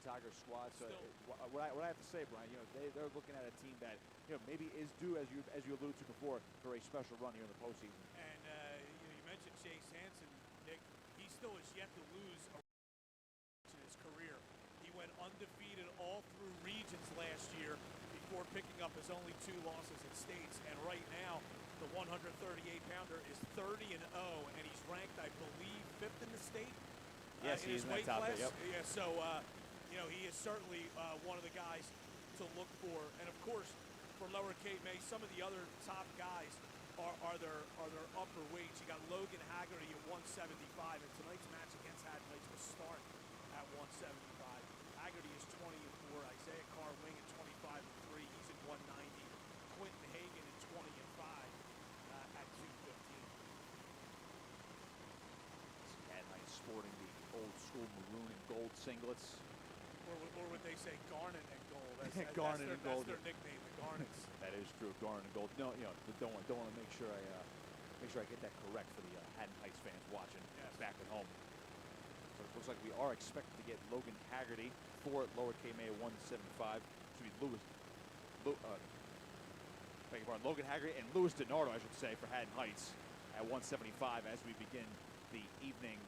Tiger squad. So what I have to say, Brian, they're looking at a team that maybe is due, as you alluded to before, for a special run here in the postseason. And you mentioned Chase Hansen, Nick. He still has yet to lose in his career. He went undefeated all through regions last year before picking up his only 2 losses at states. And right now, the 138-pounder is 30-0, and he's ranked, I believe, 5th in the state. Yes, in his weight top class. there, yep. Yeah, so he is certainly one of the guys to look for. And of course, for Lower Cape May, some of the other top guys are their upper weights. You got Logan Haggerty at 175, and tonight's match against Haddon will start at 175. Haggerty is 20-4. Isaiah Carwing at 25-3. He's at 190. Quentin Hagen at 20-5 at 215. Haddon sporting the old school maroon and gold singlets. Or would they say garnet and gold? Garnet and gold. That's their nickname, the Garnets. That is true, garnet and gold. No, don't want to make sure I get that correct for the Haddon Heights fans watching back at home. So it looks like we are expected to get Logan Haggerty for Lower Cape May at 175. Should be Logan Haggerty and Louis DiNardo, I should say, for Haddon Heights at 175 as we begin the evening.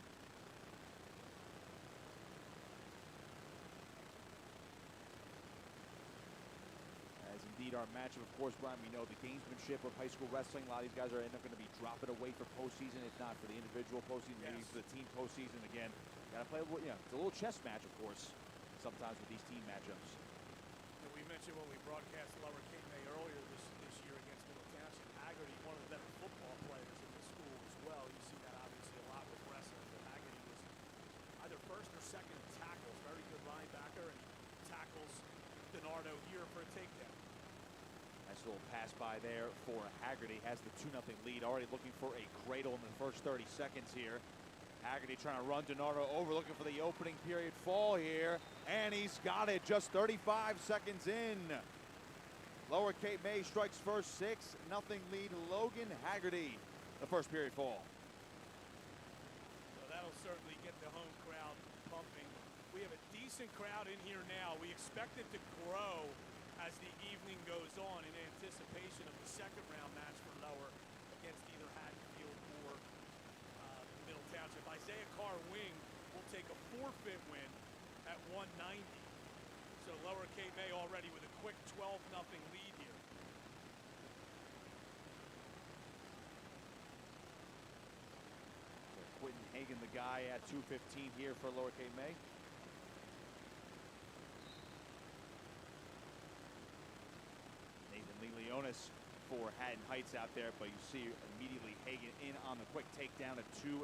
Indeed, our matchup, of course, Brian, we know the gamesmanship of high school wrestling. A lot of these guys are going to be dropping away for postseason, if not for the individual postseason, maybe for the team postseason. Again, got to play, it's a little chess match, of course, sometimes with these team matchups. And we mentioned when we broadcast Lower Cape May earlier this year against Middle Township, Haggerty, one of the better football players in the school as well. You see that obviously a lot with wrestling, but Haggerty was either first or second in tackles. Very good linebacker, and he tackles DiNardo here for a takedown. Nice little pass by there for Haggerty. Has the 2-0 lead. Already looking for a cradle in the first 30 seconds here. Haggerty trying to run DiNardo over, looking for the opening period fall here. And he's got it just 35 seconds in. Lower Cape May strikes first, 6-0 lead. Logan Haggerty, the first period fall. So that'll certainly get the home crowd pumping. We have a decent crowd in here now. We expect it to grow as the evening goes on in anticipation of the second round match for Lower against either Haddonfield or Middle Township. Isaiah Carwing will take a forfeit win at 190. So Lower Cape May already with a quick 12-0 lead here. So Quentin Hagen, the guy at 215 here for Lower Cape May. Leonis for Haddon Heights out there, but you see immediately Hagen in on the quick takedown, a 2-0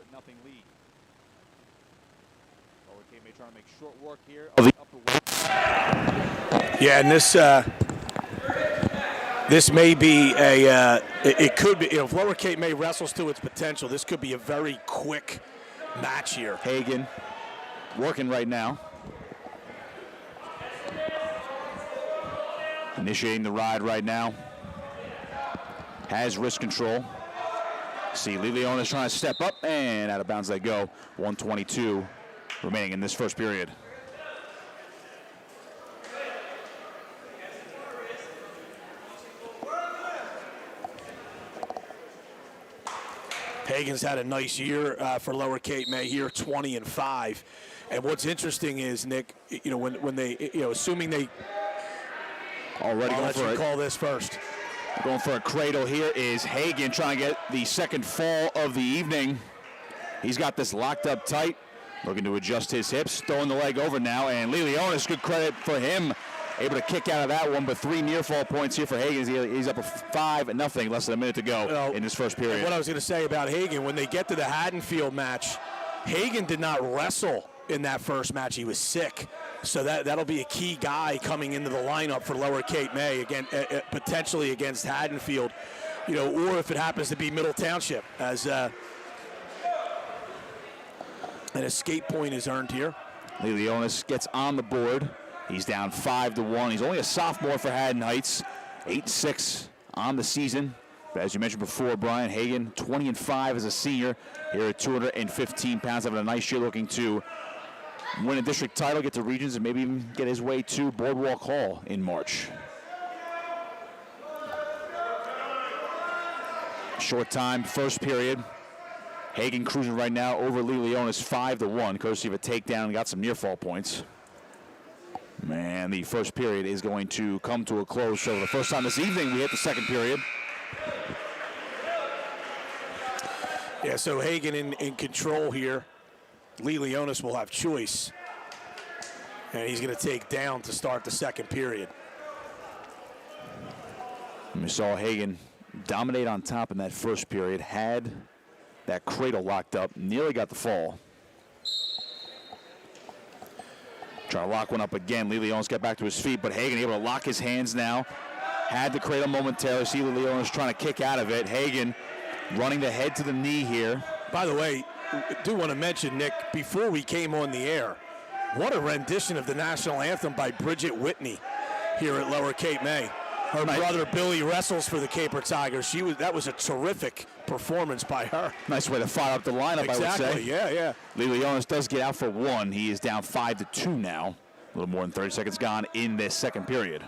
lead. Lower Cape May trying to make short work here of the upper weight. Yeah, and this may be it could be, if Lower Cape May wrestles to its potential, this could be a very quick match here. Hagen working right now. Initiating the ride right now. Has wrist control. See, Leonis trying to step up, and out of bounds they go. 1:22 remaining in this first period. Hagen's had a nice year for Lower Cape May here, 20-5. And what's interesting is, Nick, when they, assuming they already I'll let you call this first. Going for a cradle here is Hagen, trying to get the second fall of the evening. He's got this locked up tight, looking to adjust his hips, throwing the leg over now, and Leonis, good credit for him, able to kick out of that one, but 3 near fall points here for Hagen. He's up 5-0, less than a minute to go in this first period. What I was going to say about Hagen, when they get to the Haddonfield match, Hagen did not wrestle in that first match. He was sick. So that'll be a key guy coming into the lineup for Lower Cape May, again, potentially against Haddonfield, or if it happens to be Middle Township, as an escape point is earned here. Leonis gets on the board. He's down 5-1. He's only a sophomore for Haddon Heights, 8-6 on the season. But as you mentioned before, Brian, Hagen, 20-5 as a senior here at 215 pounds, having a nice year, looking to win a district title, get to regions, and maybe even get his way to Boardwalk Hall in March. Short time, first period. Hagen cruising right now over Lee Leonis 5-1, courtesy of a takedown and got some near fall points. Man, the first period is going to come to a close. So the first time this evening, we hit the second period. Yeah, so Hagen in control here. Lee Leonis will have choice. And he's going to take down to start the second period. And we saw Hagen dominate on top in that first period, had that cradle locked up, nearly got the fall. Trying to lock one up again. Lee Leonis got back to his feet, but Hagen able to lock his hands now. Had the cradle momentarily. See Lee Leonis trying to kick out of it. Hagen running the head to the knee here. By the way, I do want to mention, Nick, before we came on the air, what a rendition of the national anthem by Bridget Whitney here at Lower Cape May. Her brother Billy wrestles for the Caper Tigers. That was a terrific performance by her. Nice way to fire up the lineup, exactly. I would say. Yeah. Lee Leonis does get out for one. He is down 5-2 now. A little more than 30 seconds gone in this second period.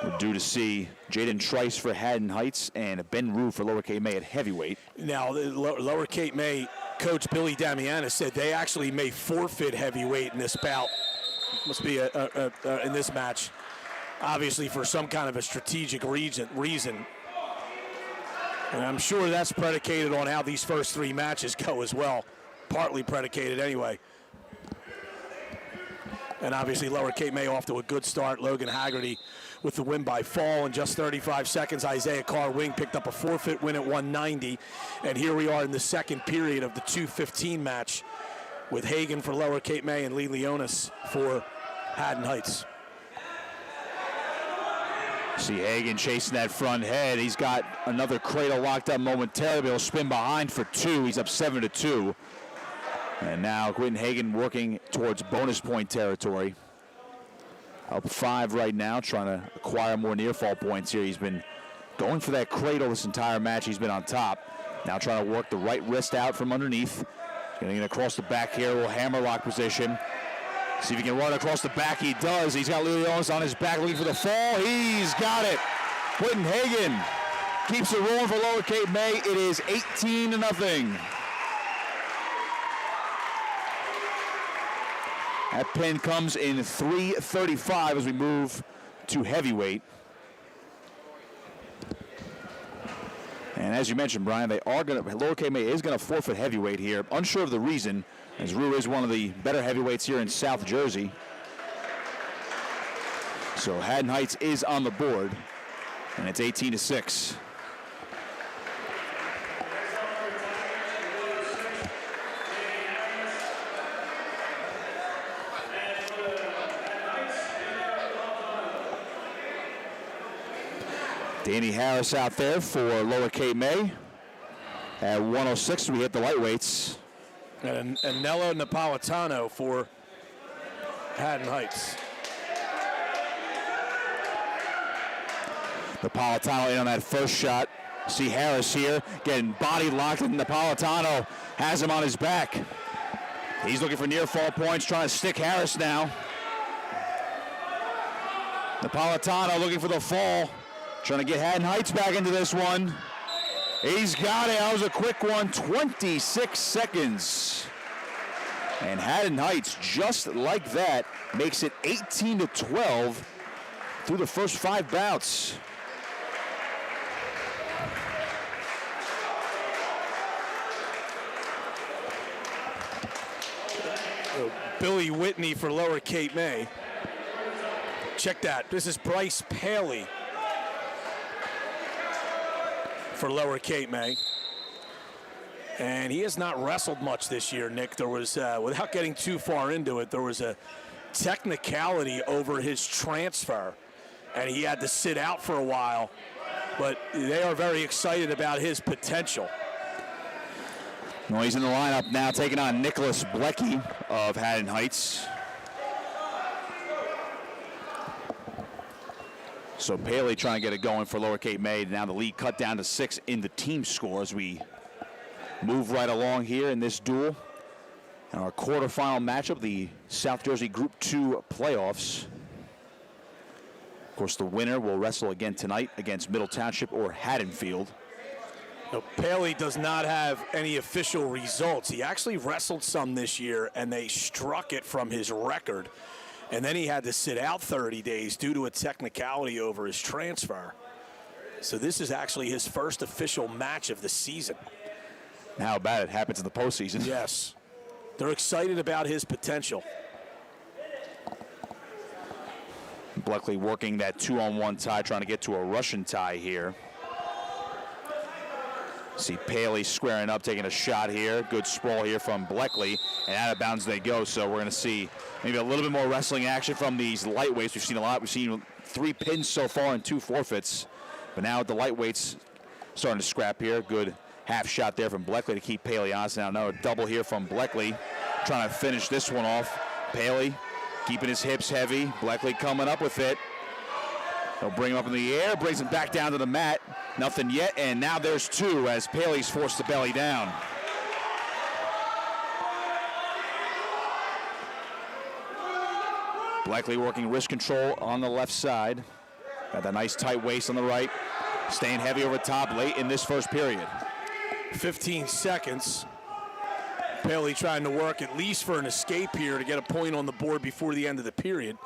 We're due to see Jaden Trice for Haddon Heights and Ben Rue for Lower Cape May at heavyweight. Now, the Lower Cape May coach Billy Damiana said they actually may forfeit heavyweight in this bout. Must be in this match, obviously for some kind of a strategic reason. And I'm sure that's predicated on how these first three matches go as well. Partly predicated anyway. And obviously Lower Cape May off to a good start. Logan Haggerty with the win by fall in just 35 seconds. Isaiah Carwing picked up a forfeit win at 190. And here we are in the second period of the 2:15 match with Hagen for Lower Cape May and Lee Leonis for Haddon Heights. See Hagen chasing that front head. He's got another cradle locked up momentarily. He'll spin behind for two. He's up 7-2. And now Quentin Hagen working towards bonus point territory. Up 5 right now, trying to acquire more near fall points here. He's been going for that cradle this entire match. He's been on top. Now trying to work the right wrist out from underneath. Getting it across the back here, a little hammerlock position. See if he can run across the back. He does. He's got Lee Leonis on his back looking for the fall. He's got it. Quentin Hagen keeps it rolling for Lower Cape May. It is 18-0. That pin comes in 3:35 as we move to heavyweight. And as you mentioned, Brian, Lower Cape May is going to forfeit heavyweight here. Unsure of the reason, as Rue is one of the better heavyweights here in South Jersey. So Haddon Heights is on the board, and it's 18-6. Danny Harris out there for Lower Cape May. At 106, we hit the lightweights. And Nello Napolitano for Haddon Heights. Napolitano in on that first shot. See Harris here getting body locked, and Napolitano has him on his back. He's looking for near fall points, trying to stick Harris now. Napolitano looking for the fall. Trying to get Haddon Heights back into this one. He's got it. That was a quick one. 26 seconds. And Haddon Heights, just like that, makes it 18-12 through the first 5 bouts. Billy Whitney for Lower Cape May. Check that. This is Bryce Paley for Lower Cape May. And he has not wrestled much this year, Nick. There was, without getting too far into it, there was a technicality over his transfer, and he had to sit out for a while. But they are very excited about his potential. Well, he's in the lineup now, taking on Nicholas Blecky of Haddon Heights. So Paley trying to get it going for Lower Cape May. Now the lead cut down to 6 in the team score as we move right along here in this duel. And our quarterfinal matchup, the South Jersey Group 2 playoffs. Of course, the winner will wrestle again tonight against Middle Township or Haddonfield. No, Paley does not have any official results. He actually wrestled some this year, and they struck it from his record. And then he had to sit out 30 days due to a technicality over his transfer. So this is actually his first official match of the season. How about it happens in the postseason? Yes. They're excited about his potential. Bleckley working that 2-on-1 tie, trying to get to a Russian tie here. See Paley squaring up, taking a shot here. Good sprawl here from Bleckley, and out of bounds they go. So we're going to see maybe a little bit more wrestling action from these lightweights. We've seen a lot. We've seen 3 pins so far and 2 forfeits. But now with the lightweights starting to scrap here. Good half shot there from Bleckley to keep Paley honest. Now another double here from Bleckley, trying to finish this one off. Paley keeping his hips heavy. Bleckley coming up with it. They'll bring him up in the air, brings him back down to the mat. Nothing yet, and now there's 2 as Paley's forced to belly down. Bleckley working wrist control on the left side. Got that nice tight waist on the right. Staying heavy over top late in this first period. 15 seconds. Paley trying to work at least for an escape here to get a point on the board before the end of the period.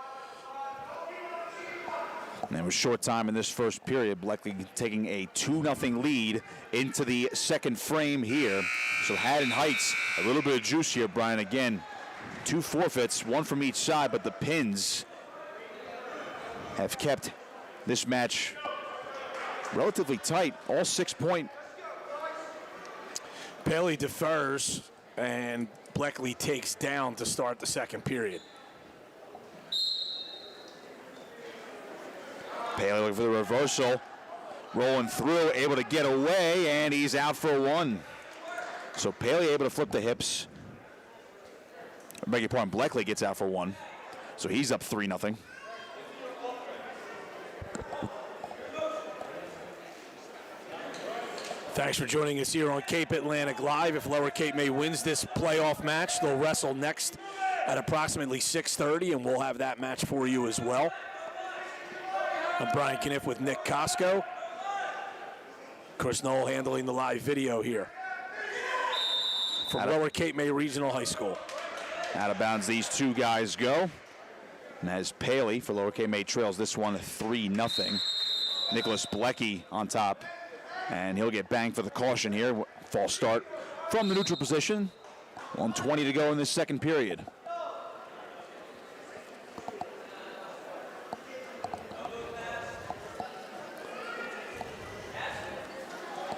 And with short time in this first period, Bleckley taking a 2-0 lead into the second frame here. So Haddon Heights, a little bit of juice here, Brian. Again, 2 forfeits, 1 from each side, but the pins have kept this match relatively tight, all 6-point. Paley defers, and Bleckley takes down to start the second period. Paley looking for the reversal, rolling through, able to get away, and he's out for 1. So Paley able to flip the hips. I beg your pardon, Bleckley gets out for 1. So he's up 3-0. Thanks for joining us here on Cape Atlantic Live. If Lower Cape May wins this playoff match, they'll wrestle next at approximately 6:30, and we'll have that match for you as well. I'm Brian Cunniff with Nick Costco. Chris Knoll handling the live video here from Lower Cape May Regional High School. Out of bounds these 2 guys go. And as Paley for Lower Cape May trails this one 3-0. Nicholas Blecky on top. And he'll get banged for the caution here. False start from the neutral position. 1:20 to go in this second period.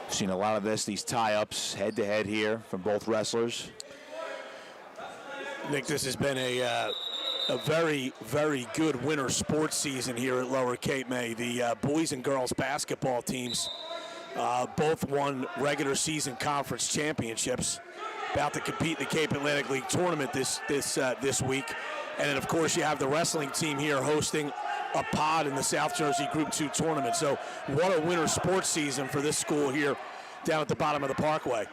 Seen a lot of this, these tie-ups head-to-head here from both wrestlers. Nick, this has been a very, very good winter sports season here at Lower Cape May. The boys and girls basketball teams both won regular season conference championships. About to compete in the Cape Atlantic League tournament this week. And then, of course, you have the wrestling team here hosting a pod in the South Jersey Group 2 tournament. So what a winter sports season for this school here down at the bottom of the Parkway.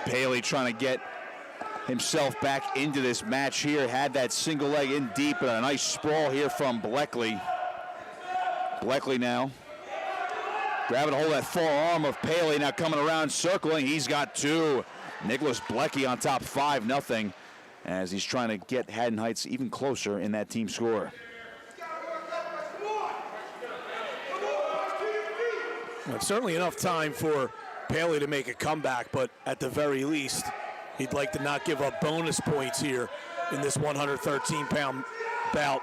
Paley trying to get himself back into this match here. Had that single leg in deep, and a nice sprawl here from Bleckley. Bleckley now grabbing a hold of that forearm of Paley, now coming around, circling. He's got 2. Nicholas Blecky on top 5-0 as he's trying to get Haddon Heights even closer in that team score. Well, it's certainly enough time for Paley to make a comeback, but at the very least, he'd like to not give up bonus points here in this 113-pound bout,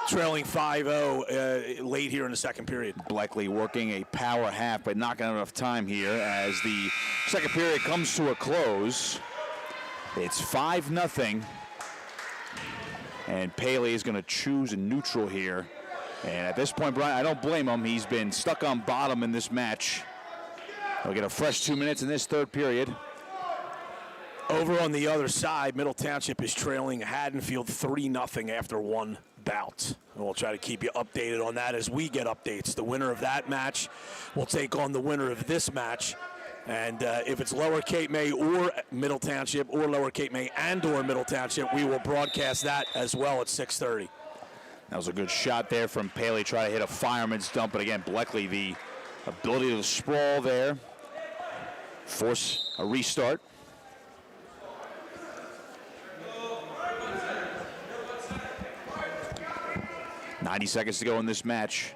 trailing 5-0 late here in the second period. Bleckley working a power half, but not getting enough time here as the second period comes to a close. It's 5-0, and Paley is going to choose a neutral here. And at this point, Brian, I don't blame him. He's been stuck on bottom in this match. He'll get a fresh 2 minutes in this third period. Over on the other side, Middle Township is trailing Haddonfield 3-0 after 1 bout. And we'll try to keep you updated on that as we get updates. The winner of that match will take on the winner of this match And if it's Lower Cape May or Middle Township or Lower Cape May and or Middle Township, we will broadcast that as well at 6:30. That was a good shot there from Paley. Try to hit a fireman's dump, but again, Bleckley, the ability to sprawl there, force a restart. .90 seconds to go in this match.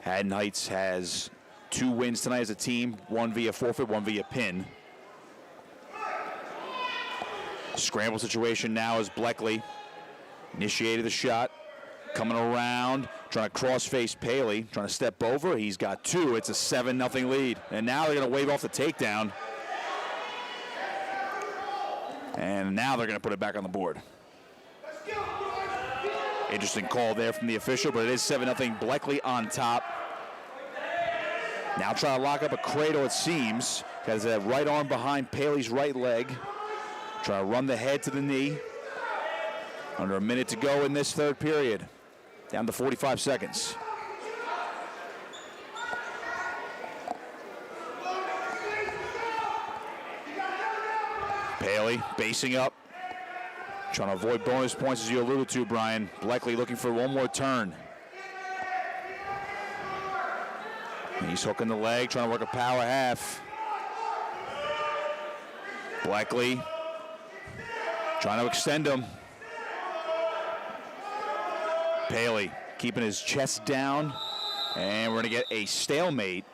Haddon Heights has 2 wins tonight as a team, 1 via forfeit, 1 via pin. Scramble situation now as Bleckley initiated the shot, coming around, trying to cross-face Paley, trying to step over. He's got 2. It's a 7-0 lead. And now they're going to wave off the takedown. And now they're going to put it back on the board. Interesting call there from the official, but it is 7-0 Bleckley on top. Now trying to lock up a cradle, it seems. Has that right arm behind Paley's right leg. Trying to run the head to the knee. Under a minute to go in this third period. Down to 45 seconds. Paley basing up. Trying to avoid bonus points, as you alluded to, Brian. Bleckley looking for one more turn. He's hooking the leg, trying to work a power half. Bleckley trying to extend him. Paley keeping his chest down, and we're going to get a stalemate.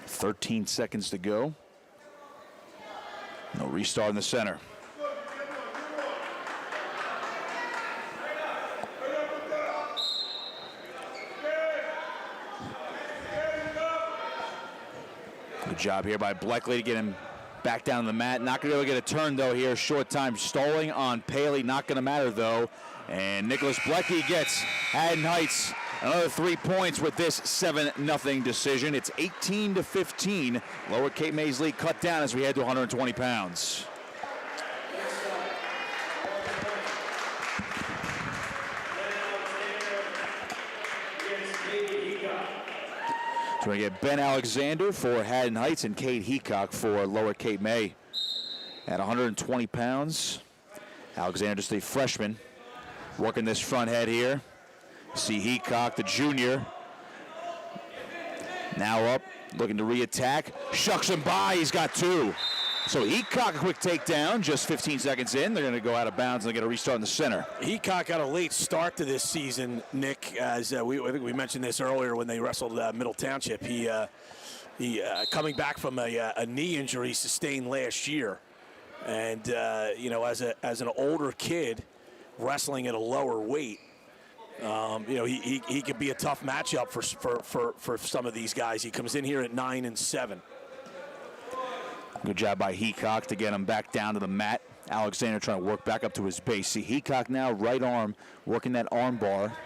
13 seconds to go. No restart in the center. Good job here by Bleckley to get him back down to the mat. Not going to be able to get a turn, though, here. Short time stalling on Paley. Not going to matter, though. And Nicholas Bleckley gets Haddon Heights another 3 points with this 7-0 decision. It's 18-15. Lower Cape May's lead cut down as we head to 120 pounds. So we get Ben Alexander for Haddon Heights and Cade Heacock for Lower Cape May. At 120 pounds, Alexander, just a freshman, working this front head here. See Heacock, the junior, now up, looking to re-attack. Shucks him by, he's got 2. So Heacock, a quick takedown, just 15 seconds in. They're going to go out of bounds and they get a restart in the center. Heacock got a late start to this season, Nick, as I think we mentioned this earlier when they wrestled Middle Township. He coming back from a knee injury sustained last year. And, as an older kid wrestling at a lower weight, he could be a tough matchup for some of these guys. He comes in here at 9-7. Good job by Heacock to get him back down to the mat. Alexander trying to work back up to his base. See Heacock now, right arm, working that arm bar.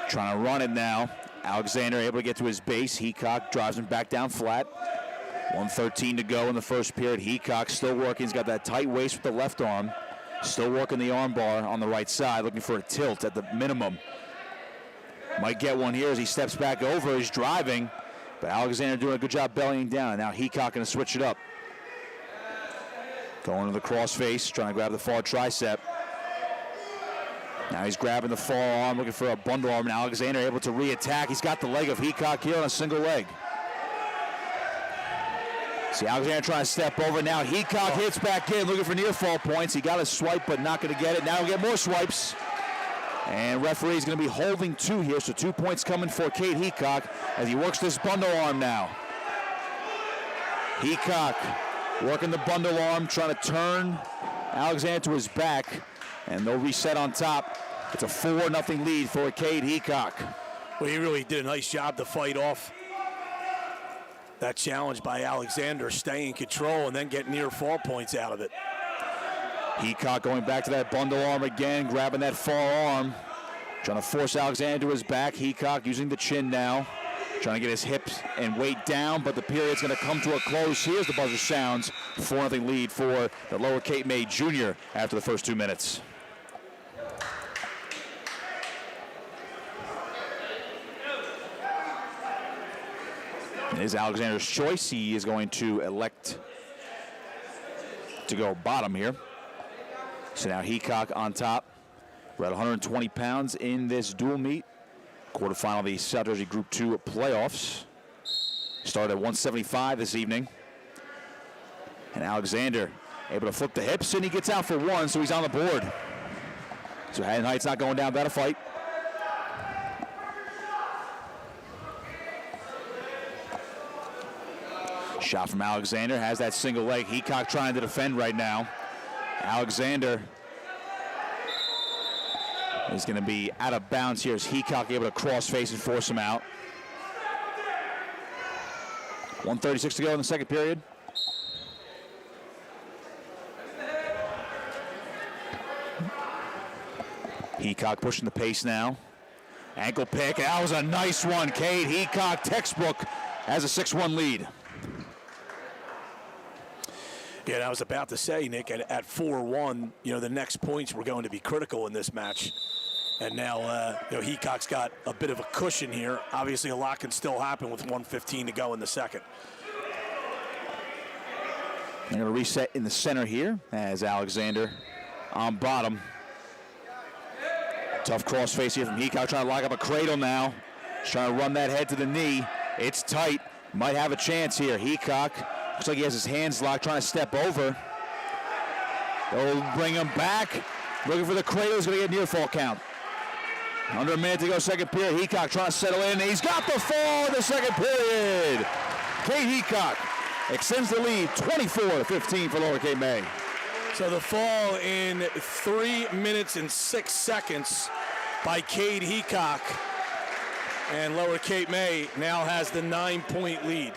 Trying to run it now. Alexander able to get to his base. Heacock drives him back down flat. 1:13 to go in the first period. Heacock still working. He's got that tight waist with the left arm. Still working the arm bar on the right side, looking for a tilt at the minimum. Might get one here as he steps back over. He's driving, but Alexander doing a good job bellying down. Now Heacock going to switch it up. Going to the crossface, trying to grab the far tricep. Now he's grabbing the forearm, looking for a bundle arm, and Alexander able to re-attack. He's got the leg of Heacock here on a single leg. See Alexander trying to step over. Now Heacock hits back in, looking for near fall points. He got a swipe, but not going to get it. Now he'll get more swipes. And referee's going to be holding 2 here, so 2 points coming for Cade Heacock as he works this bundle arm now. Heacock working the bundle arm, trying to turn Alexander to his back, and they'll reset on top. It's a 4-0 lead for Cade Heacock. Well, he really did a nice job to fight off that challenge by Alexander, staying in control and then get near fall points out of it. Heacock going back to that bundle arm again, grabbing that forearm, trying to force Alexander to his back. Heacock using the chin now, trying to get his hips and weight down, but the period's going to come to a close. Here's the buzzer sounds. 4-0 lead for the Lower Cape May junior after the first 2 minutes. It is Alexander's choice. He is going to elect to go bottom here. So now Heacock on top. We're at 120 pounds in this dual meet. Quarterfinal of the South Jersey Group 2 playoffs. Started at 175 this evening. And Alexander able to flip the hips, and he gets out for one, so he's on the board. So Haddon Heights not going down without a fight. Shot from Alexander, has that single leg. Heacock trying to defend right now. Alexander is going to be out of bounds here as Heacock able to cross face and force him out. 1:36 to go in the second period. Heacock pushing the pace now. Ankle pick, that was a nice one. Cade Heacock, textbook, has a 6-1 lead. Yeah, and I was about to say, Nick, at 4-1, the next points were going to be critical in this match. And now, Heacock's got a bit of a cushion here. Obviously, a lot can still happen with 1:15 to go in the second. They're going to reset in the center here as Alexander on bottom. Tough cross face here from Heacock, trying to lock up a cradle now. He's trying to run that head to the knee. It's tight. Might have a chance here. Heacock looks like he has his hands locked, trying to step over. They'll bring him back. Looking for the cradle. He's going to get near fall count. Under a minute to go, second period. Heacock trying to settle in. He's got the fall in the second period. Cade Heacock extends the lead 24-15 for Lower Cape May. So the fall in 3 minutes and 6 seconds by Cade Heacock. And Lower Cape May now has the 9-point lead.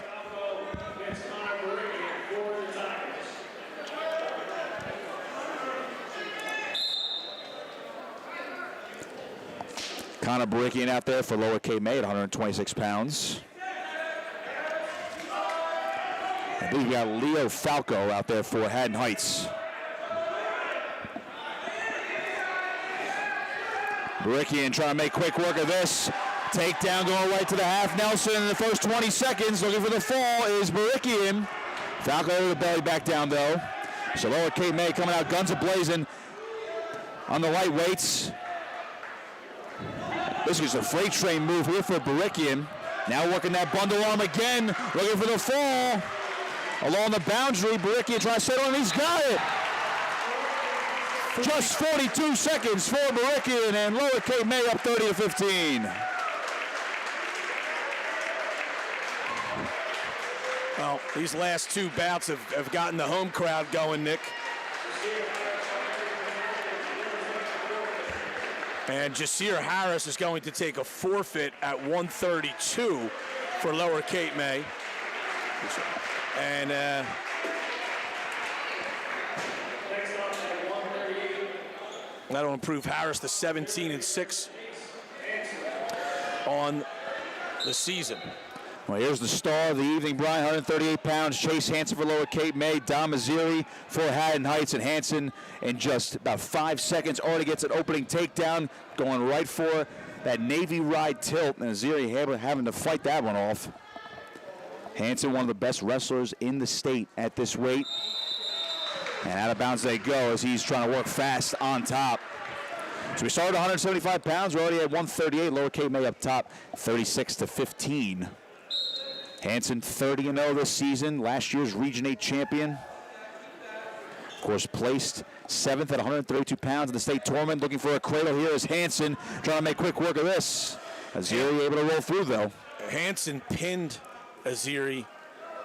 Connor Barikian out there for Lower Cape May at 126 pounds. I believe we got Leo Falco out there for Haddon Heights. Barikian trying to make quick work of this. Takedown going right to the half. Nelson in the first 20 seconds looking for the fall is Barikian. Falco over the belly, back down though. So Lower Cape May coming out guns a-blazing on the lightweights. This is a freight train move here for Barikian. Now working that bundle arm again, looking for the fall. Along the boundary, Barikian trying to settle, and he's got it. Just 42 seconds for Barikian, and Lower Cape May up 30-15. Well, these last two bouts have gotten the home crowd going, Nick. And Jasir Harris is going to take a forfeit at 132 for Lower Cape May. And that'll improve Harris to 17-6 on the season. Well, here's the star of the evening, Brian, 138 pounds. Chase Hansen for Lower Cape May. Dom Mazziri for Haddon Heights. And Hansen, in just about 5 seconds, already gets an opening takedown, going right for that Navy ride tilt. And Mazziri having to fight that one off. Hansen, one of the best wrestlers in the state at this weight. And out of bounds they go as he's trying to work fast on top. So we started 175 pounds. We're already at 138. Lower Cape May up top, 36-15. Hansen 30-0 this season, last year's Region 8 champion. Of course, placed 7th at 132 pounds in the state tournament. Looking for a cradle here is Hansen, trying to make quick work of this. Aziri able to roll through, though. Hansen pinned Aziri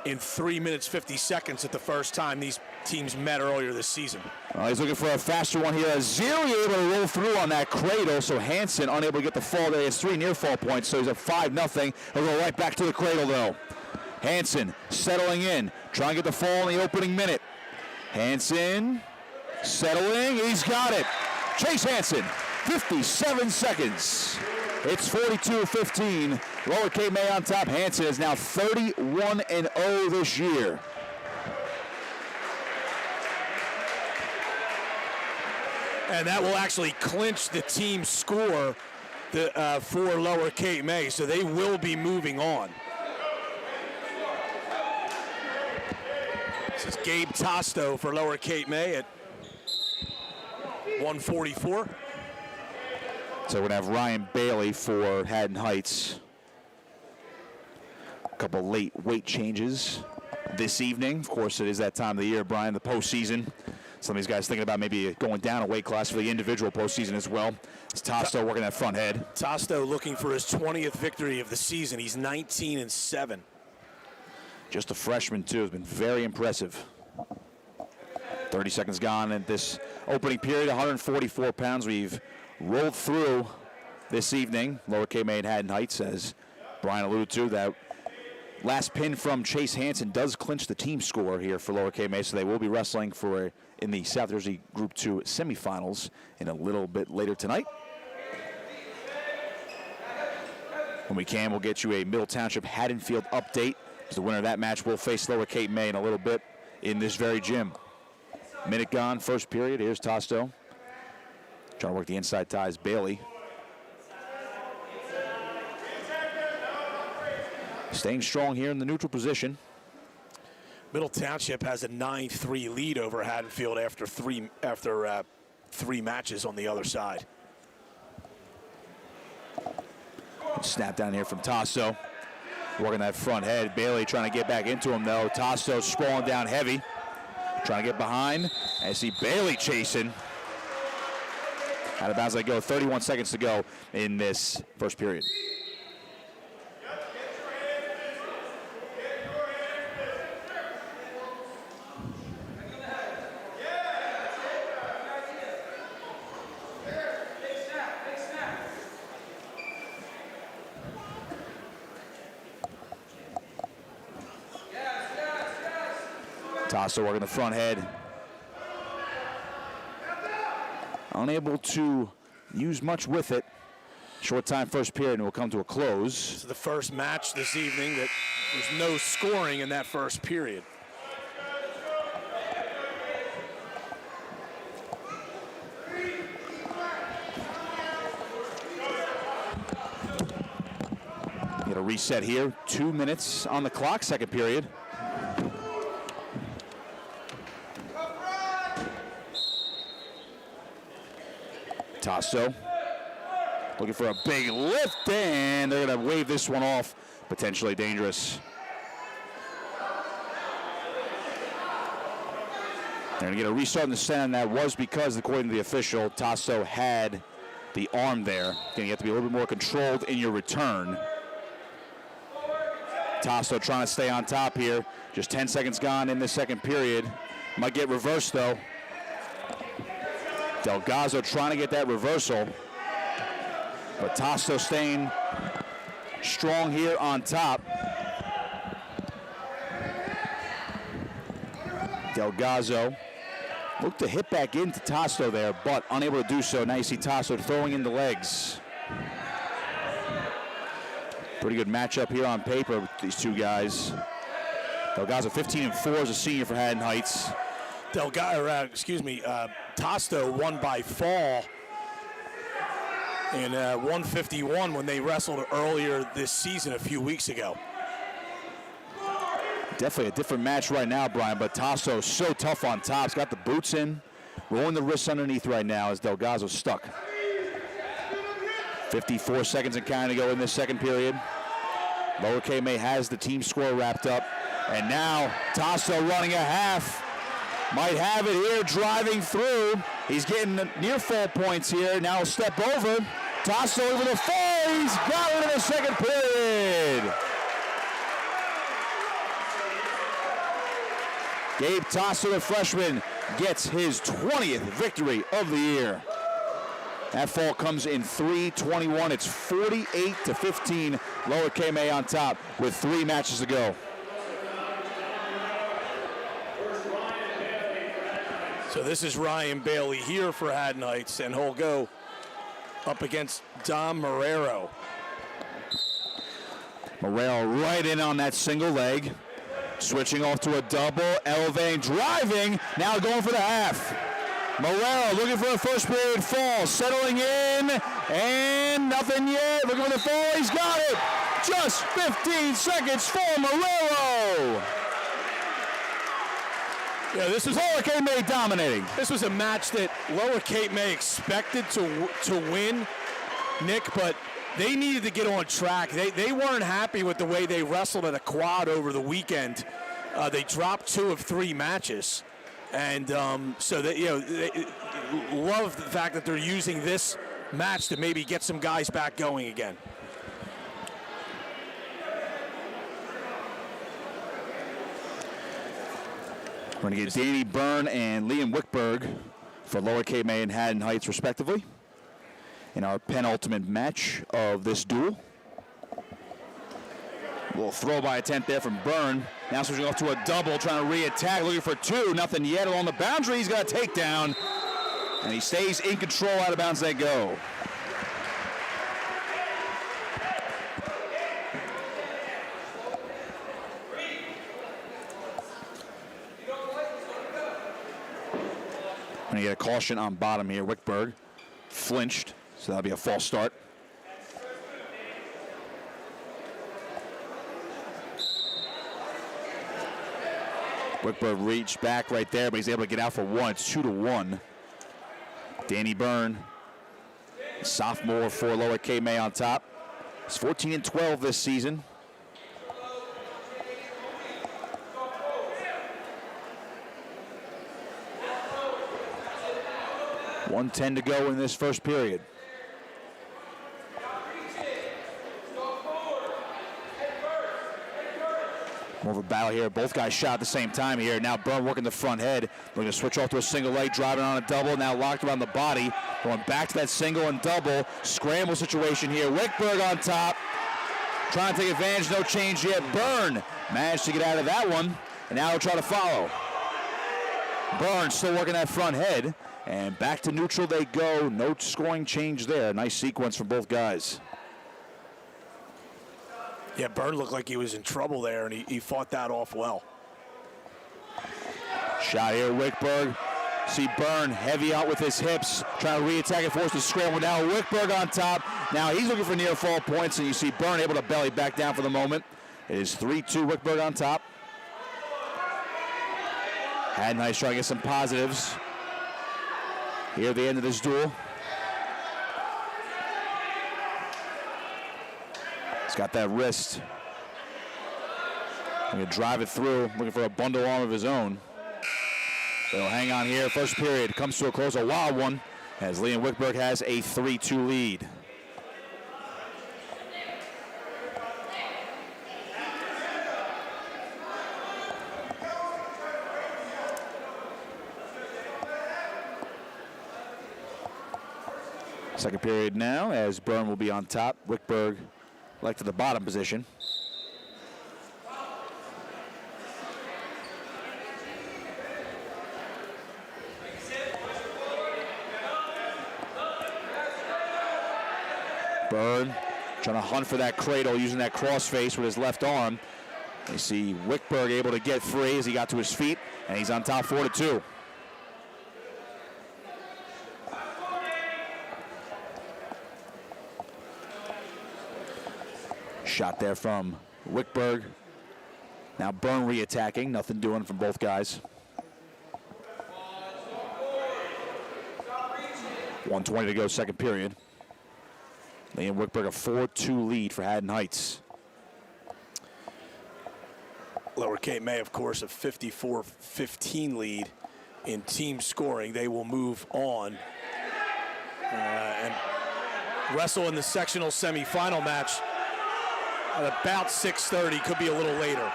in 3 minutes 50 seconds at the first time these teams met earlier this season. Well, he's looking for a faster one here. Aziri able to roll through on that cradle, so Hansen unable to get the fall there. He has 3 near fall points, so he's at 5-0. He'll go right back to the cradle, though. Hansen settling in, trying to get the fall in the opening minute. Hansen settling, he's got it. Chase Hansen, 57 seconds. It's 42-15. Lower Cape May on top. Hansen is now 31-0 this year. And that will actually clinch the team score for Lower Cape May, so they will be moving on. This is Gabe Tosto for Lower Cape May at 144. So we're going to have Ryan Bailey for Haddon Heights. A couple late weight changes this evening. Of course, it is that time of the year, Brian, the postseason. Some of these guys thinking about maybe going down a weight class for the individual postseason as well. It's Tosto working that front head. Tosto looking for his 20th victory of the season. He's 19-7. Just a freshman, too. Has been very impressive. 30 seconds gone in this opening period, 144 pounds. We've rolled through this evening. Lower Cape May and Haddon Heights, as Brian alluded to, that last pin from Chase Hansen does clinch the team score here for Lower Cape May, so they will be wrestling for in the South Jersey Group 2 semifinals in a little bit later tonight. When we can, we'll get you a Middle Township Haddonfield update, as the winner of that match will face Lower Cape May in a little bit in this very gym. Minute gone, first period. Here's Tosto. Trying to work the inside ties, Bailey. Staying strong here in the neutral position. Middle Township has a 9-3 lead over Haddonfield after three matches on the other side. Snap down here from Tosto. Working that front head. Bailey trying to get back into him, though. Tosto sprawling down heavy. Trying to get behind. I see Bailey chasing. Out of bounds they go. 31 seconds to go in this first period. Tosto working the front head. Unable to use much with it. Short time first period and we'll come to a close. This is the first match this evening that there's no scoring in that first period. Get a reset here. 2 minutes on the clock, second period. Tosto looking for a big lift, and they're going to wave this one off. Potentially dangerous. They're going to get a restart in the stand. That was because, according to the official, Tosto had the arm there. Again, you have to be a little bit more controlled in your return. Tosto trying to stay on top here. Just 10 seconds gone in the second period. Might get reversed, though. Delgado trying to get that reversal, but Tosto staying strong here on top. Delgado looked to hit back into Tosto there, but unable to do so. Now you see Tosto throwing in the legs. Pretty good matchup here on paper with these two guys. Delgado 15-4 as a senior for Haddon Heights. Tosto won by fall in 151 when they wrestled earlier this season a few weeks ago. Definitely a different match right now, Brian, but Tosto so tough on top. He's got the boots in, rolling the wrists underneath right now as Delgado's stuck. 54 seconds and counting to go in this second period. Lower Cape May has the team score wrapped up, and now Tosto running a half. Might have it here, driving through. He's getting near fall points here. Now he'll step over. Tosto over the fall. He's got it in the second period. Gabe Tosto, the freshman, gets his 20th victory of the year. That fall comes in 3:21. It's 48-15. Lower Cape May on top with 3 matches to go. So this is Ryan Bailey here for Haddon Heights, and he'll go up against Dom Morero. Morero right in on that single leg. Switching off to a double, elevating, driving, now going for the half. Morero looking for a first period fall, settling in, and nothing yet. Looking for the fall, he's got it. Just 15 seconds for Morero. Yeah, this was Lower Cape May dominating. This was a match that Lower Cape May expected to win, Nick, but they needed to get on track. They weren't happy with the way they wrestled at a quad over the weekend. They dropped 2 of 3 matches, and so they love the fact that they're using this match to maybe get some guys back going again. We're going to get Danny Byrne and Liam Wickberg for Lower Cape May and Haddon Heights, respectively, in our penultimate match of this duel. A little throw by attempt there from Byrne. Now switching off to a double, trying to re-attack, looking for 2. Nothing yet along the boundary. He's got a takedown, and he stays in control. Out of bounds they go. Going to get a caution on bottom here. Wickberg flinched, so that'll be a false start. Wickberg reached back right there, but he's able to get out for 1. It's 2-1. Danny Byrne, sophomore for Lower Cape May on top. He's 14-12 this season. .110 to go in this first period. More of a battle here. Both guys shot at the same time here. Now Byrne working the front head. Looking to switch off to a single leg, driving on a double. Now locked around the body. Going back to that single and double. Scramble situation here. Wickberg on top. Trying to take advantage. No change yet. Byrne managed to get out of that one. And now he'll try to follow. Byrne still working that front head. And back to neutral they go. No scoring change there. Nice sequence from both guys. Yeah, Byrne looked like he was in trouble there, and he fought that off well. Shot here, Wickberg. See Byrne heavy out with his hips, trying to re-attack and force the scramble. Now Wickberg on top. Now he's looking for near fall points, and you see Byrne able to belly back down for the moment. It is 3-2, Wickberg on top. Haddon Heights trying to get some positives here at the end of this duel. He's got that wrist. Going to drive it through, looking for a bundle arm of his own. They'll hang on here. First period comes to a close, a wild one, as Liam Wickberg has a 3-2 lead. Second period now, as Byrne will be on top. Wickberg like to the bottom position. Byrne trying to hunt for that cradle, using that crossface with his left arm. You see Wickberg able to get free as he got to his feet, and he's on top 4-2. Shot there from Wickberg. Now Byrne re-attacking, nothing doing from both guys. 1:20 to go, second period. Liam Wickberg a 4-2 lead for Haddon Heights. Lower Cape May, of course, a 54-15 lead in team scoring. They will move on and wrestle in the sectional semifinal match at about 6:30, could be a little later.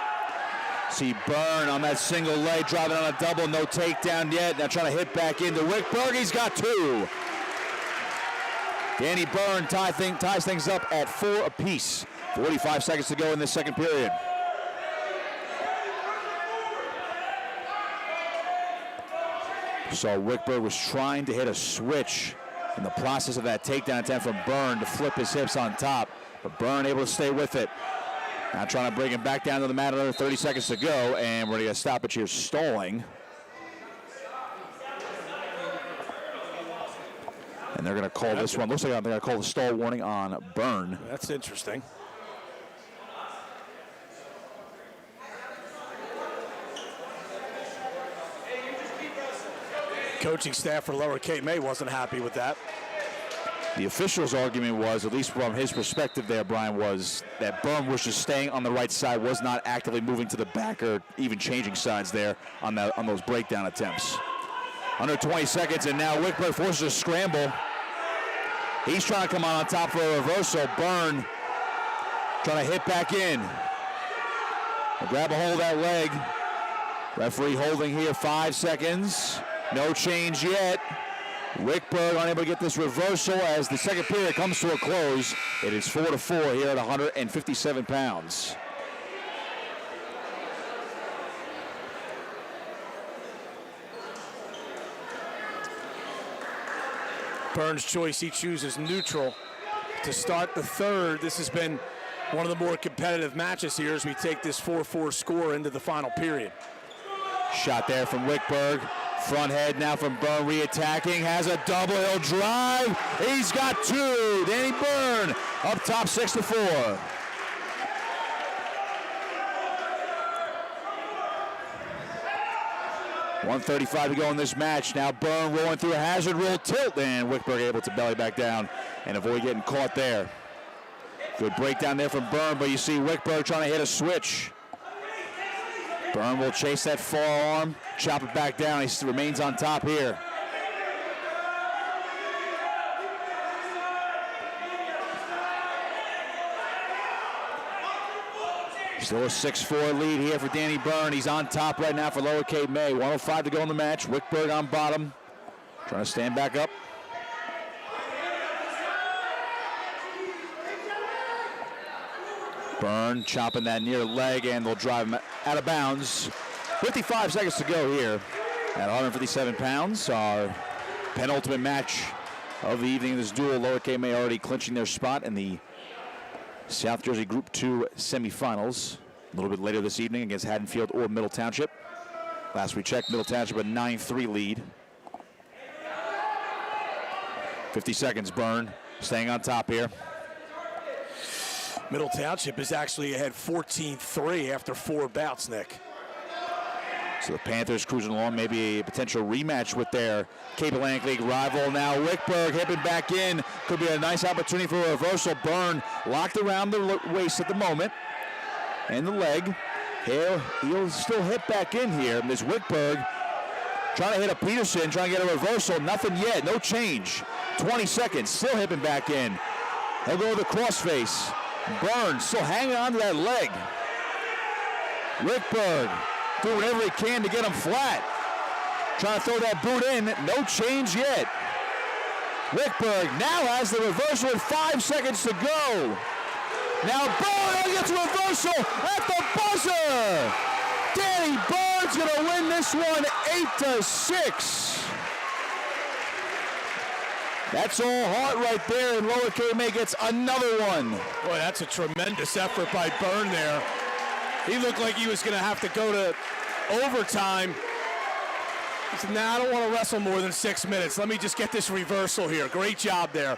See Byrne on that single leg, driving on a double, no takedown yet. Now trying to hit back into Wickberg, he's got 2. Danny Byrne ties things up at 4 apiece. 45 seconds to go in this second period. So Wickberg was trying to hit a switch in the process of that takedown attempt from Byrne to flip his hips on top. But Byrne able to stay with it. Now trying to bring him back down to the mat, another 30 seconds to go, and we're going to get a stoppage here, stalling. And they're going to call this one. Looks like they're going to call the stall warning on Byrne. That's interesting. coaching staff for Lower Cape May wasn't happy with that. The official's argument was, at least from his perspective there, Brian, was that Byrne was just staying on the right side, was not actively moving to the back or even changing sides there on those breakdown attempts. Under 20 seconds, and now Wickberg forces a scramble. He's trying to come on top for a reversal. Byrne trying to hit back in. He'll grab a hold of that leg. Referee holding here 5 seconds. No change yet. Wickberg unable to get this reversal as the second period comes to a close. It is 4-4 here at 157 pounds. Byrne's choice, he chooses neutral to start the third. This has been one of the more competitive matches here as we take this 4-4 score into the final period. Shot there from Wickberg. Front head now from Byrne, re-attacking, has a double, he'll drive. He's got two. Danny Byrne up top 6-4. .135 to go in this match. Now Byrne rolling through a hazard rule tilt, and Wickberg able to belly back down and avoid getting caught there. Good breakdown there from Byrne, but you see Wickberg trying to hit a switch. Byrne will chase that forearm, chop it back down. He still remains on top here. Still a 6-4 lead here for Danny Byrne. He's on top right now for Lower Cape May. 1:05 to go in the match. Wickberg on bottom, trying to stand back up. Byrne chopping that near leg, and they'll drive him out of bounds. 55 seconds to go here at 157 pounds. Our penultimate match of the evening. This duel, Lower Cape May already clinching their spot in the South Jersey Group 2 semifinals. A little bit later this evening against Haddonfield or Middle Township. Last we checked, Middle Township a 9-3 lead. 50 seconds, Byrne staying on top here. Middle Township is actually ahead 14-3 after 4 bouts, Nick. So the Panthers cruising along, maybe a potential rematch with their Cape Atlantic League rival. Now Wickberg hipping back in. Could be a nice opportunity for a reversal. Byrne locked around the waist at the moment. And the leg. He'll still hit back in here. Ms. Wickberg trying to hit a Peterson, trying to get a reversal. Nothing yet, no change. 20 seconds, still hipping back in. He'll go to the crossface. Byrne still hanging on to that leg. Wickberg doing whatever he can to get him flat. Trying to throw that boot in, no change yet. Wickberg now has the reversal with 5 seconds to go. Now Byrne gets a reversal at the buzzer. Danny Byrne's gonna win this one 8-6. That's all heart right there, and Lower Cape May gets another one. Boy, that's a tremendous effort by Byrne there. He looked like he was going to have to go to overtime. He said, nah, I don't want to wrestle more than 6 minutes. Let me just get this reversal here. Great job there.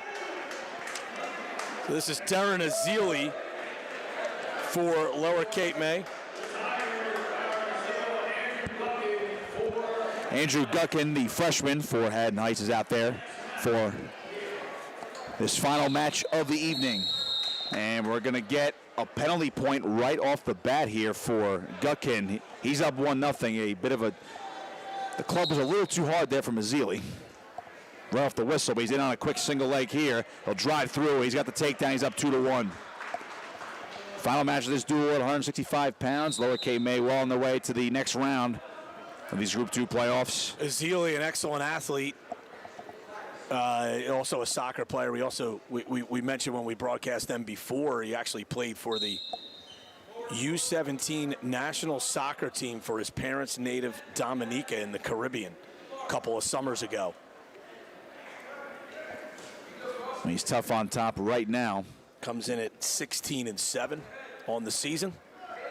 So this is Darren Azili for Lower Cape May. Andrew Gutkin, the freshman for Haddon Heights, is out there for this final match of the evening. And we're going to get a penalty point right off the bat here for Gutkin. He's up 1-0. A bit of a... The club was a little too hard there from Azili. Right off the whistle, but he's in on a quick single leg here. He'll drive through. He's got the takedown. He's up 2-1. Final match of this duel at 165 pounds. Lower Cape May well on their way to the next round of these Group 2 playoffs. Azili, an excellent athlete. Also a soccer player. We mentioned when we broadcast them before, he actually played for the U17 national soccer team for his parents' native Dominica in the Caribbean a couple of summers ago. He's tough on top right now. Comes in at 16-7 on the season.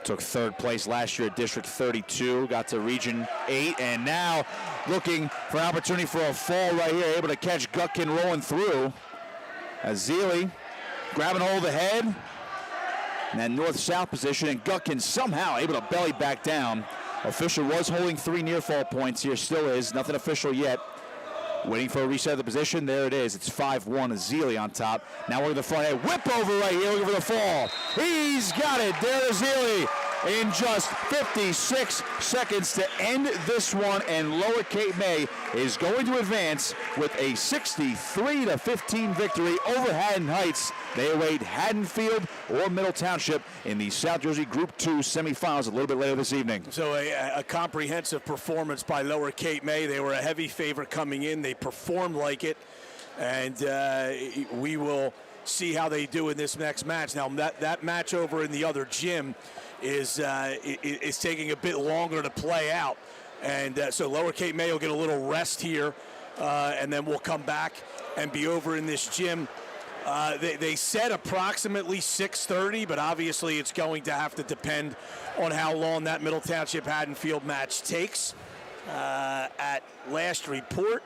Took third place last year at District 32, got to Region 8, and now looking for an opportunity for a fall right here, able to catch Gutkin rolling through. Azili grabbing hold of the head, and that north-south position, and Gutkin somehow able to belly back down. Official was holding 3 near fall points here, still is, nothing official yet. waiting for a reset of the position. There it is. It's 5-1, Azili on top. Now we're in the front end. Whip over right here, looking for the fall. He's got it. There Azili in just 56 seconds to end this one, and Lower Cape May is going to advance with a 63-15 victory over Haddon Heights. They await Haddonfield or Middle Township in the South Jersey Group 2 semifinals a little bit later this evening. So a comprehensive performance by Lower Cape May. They were a heavy favorite coming in. They performed like it, and we will see how they do in this next match. Now, that match over in the other gym is taking a bit longer to play out, and so Lower Cape May will get a little rest here, and then we'll come back and be over in this gym. They said approximately 6:30, but obviously it's going to have to depend on how long that Middle Township Haddonfield match takes. At last report,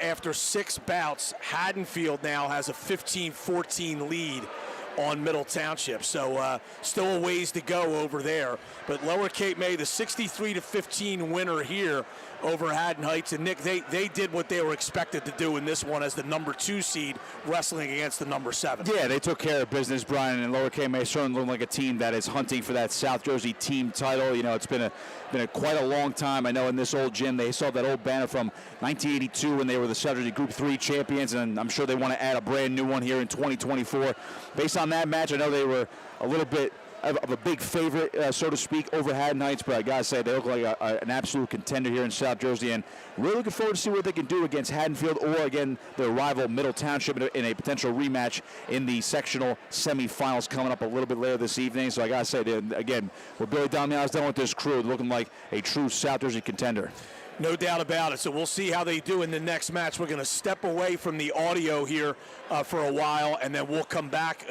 after 6 bouts, Haddonfield now has a 15-14 lead on Middle Township. So still a ways to go over there. But Lower Cape May, the 63-15 winner here over Haddon Heights. And Nick, they did what they were expected to do in this one as the number 2 seed wrestling against the number 7. Yeah, they took care of business, Brian, and Lower Cape May certainly look like a team that is hunting for that South Jersey team title. You know, it's been quite a long time. I know in this old gym they saw that old banner from 1982 when they were the South Jersey Group 3 champions, and I'm sure they want to add a brand new one here in 2024. Based on that match, I know they were a little bit of a big favorite, so to speak, over Haddon Heights, but I gotta say they look like an absolute contender here in South Jersey, and really looking forward to see what they can do against Haddonfield or again their rival Middle Township in a potential rematch in the sectional semifinals coming up a little bit later this evening. So I gotta say, again, with Billy Damiano's done with this crew, looking like a true South Jersey contender. No doubt about it. So we'll see how they do in the next match. We're going to step away from the audio here for a while, and then we'll come back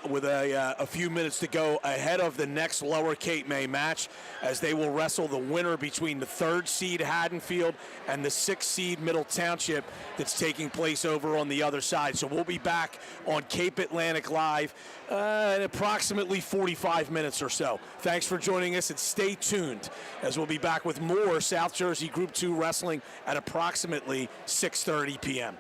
with a few minutes to go ahead of the next Lower Cape May match, as they will wrestle the winner between the 3rd seed Haddonfield and the 6th seed Middle Township that's taking place over on the other side. So we'll be back on Cape Atlantic Live in approximately 45 minutes or so. Thanks for joining us, and stay tuned, as we'll be back with more South Jersey Group 2 wrestling at approximately 6:30 p.m.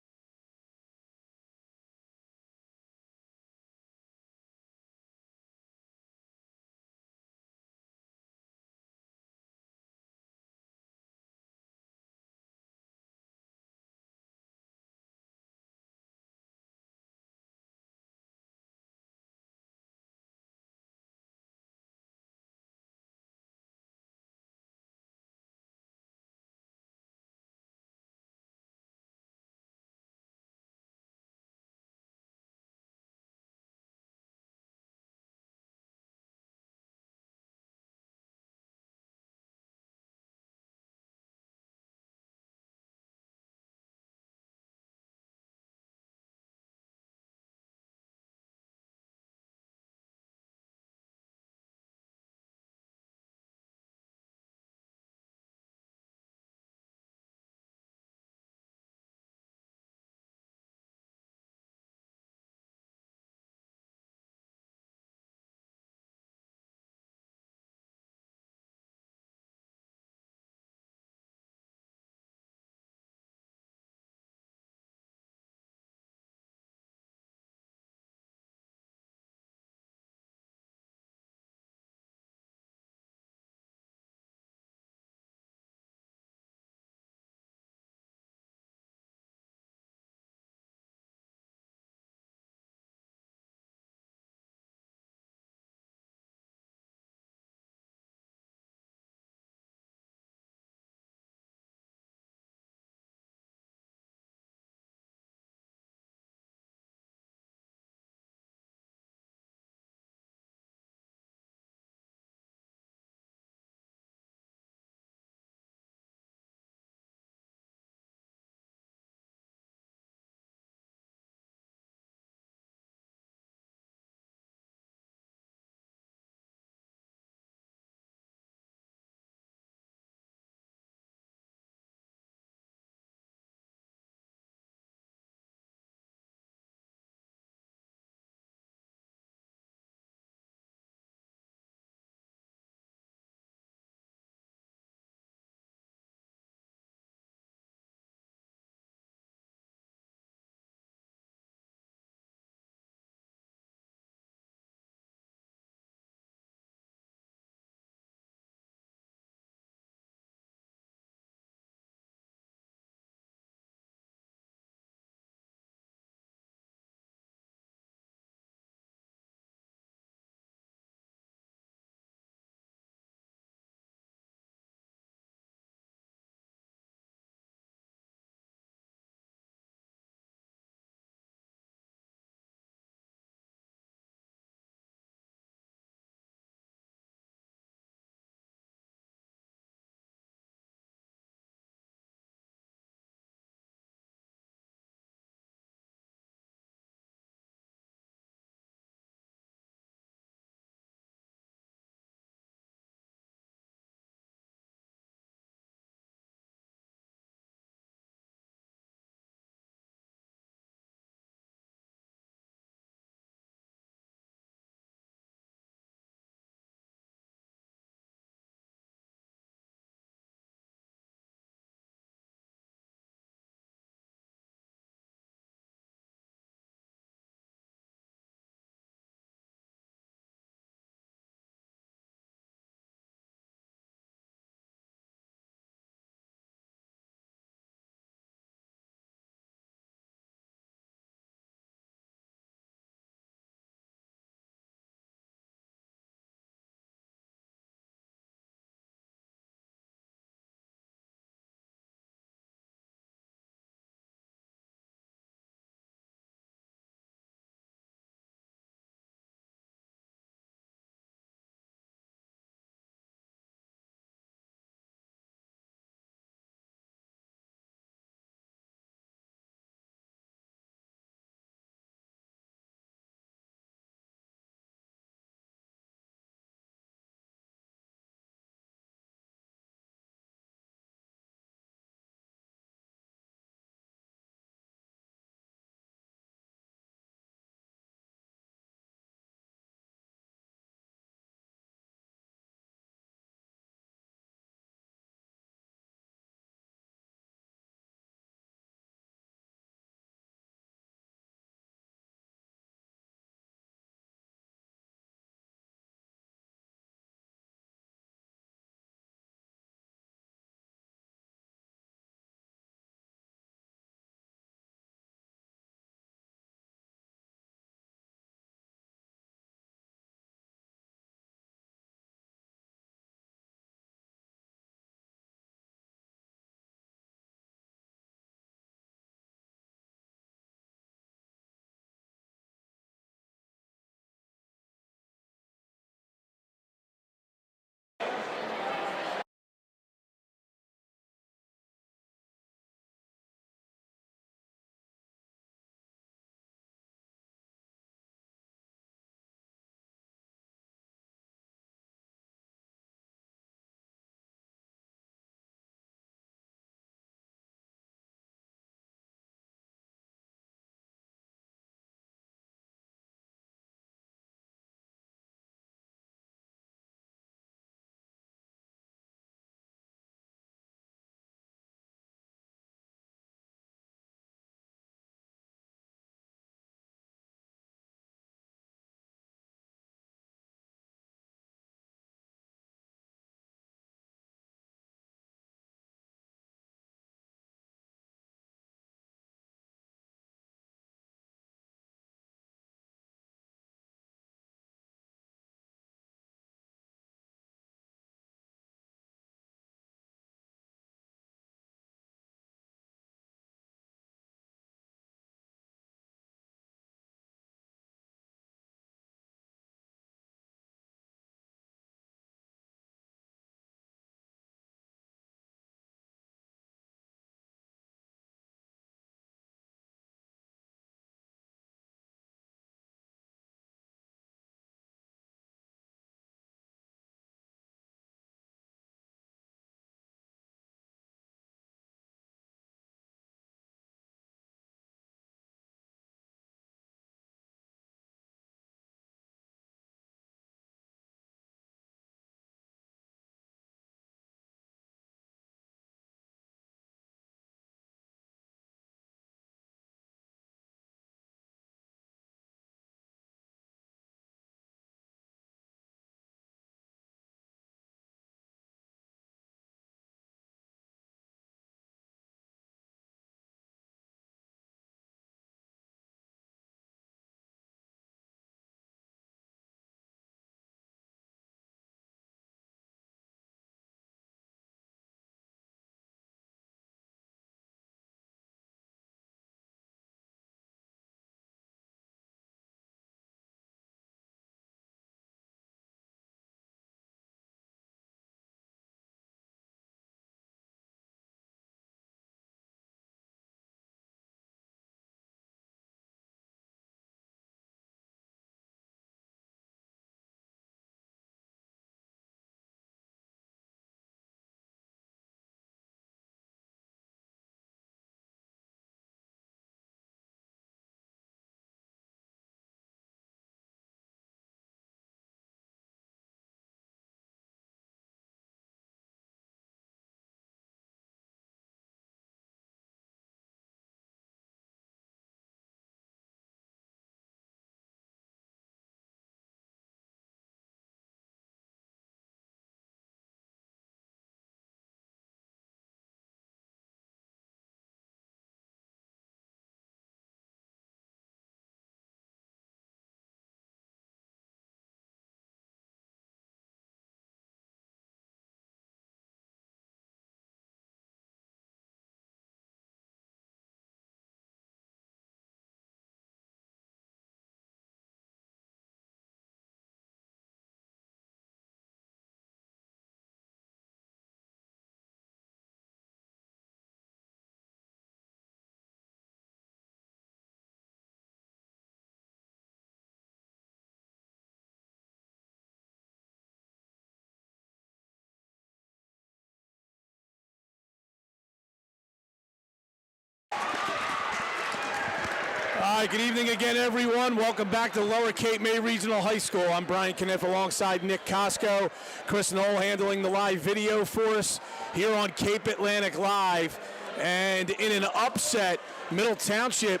right, good evening again, everyone. Welcome back to Lower Cape May Regional High School. I'm Brian Cunniff alongside Nick Costco. Chris Knoll handling the live video for us here on Cape Atlantic Live. And in an upset, Middle Township,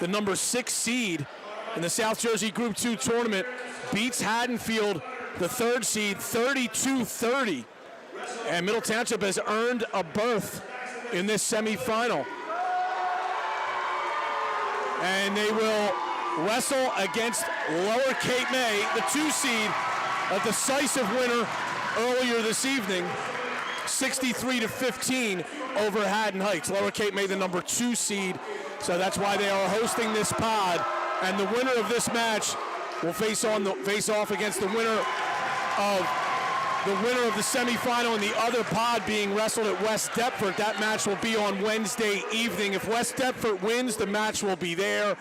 the number 6 seed in the South Jersey Group 2 tournament, beats Haddonfield, the 3rd seed, 32-30. And Middle Township has earned a berth in this semifinal. And they will wrestle against Lower Cape May, the 2 seed, a decisive winner earlier this evening, 63-15 over Haddon Heights. Lower Cape May, the number 2 seed, so that's why they are hosting this pod. And the winner of this match will face off against the winner of the semifinal and the other pod being wrestled at West Deptford. That match will be on Wednesday evening. If West Deptford wins, the match will be there.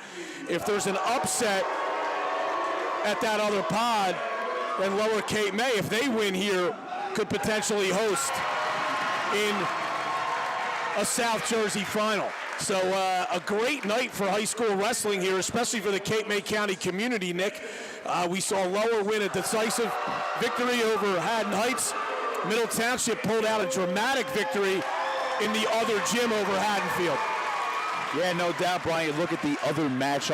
If there's an upset at that other pod, then Lower Cape May, if they win here, could potentially host in a South Jersey final. So a great night for high school wrestling here, especially for the Cape May County community, Nick. We saw Lower win a decisive victory over Haddon Heights. Middle Township pulled out a dramatic victory in the other gym over Haddonfield. Yeah, no doubt, Brian. You look at the other match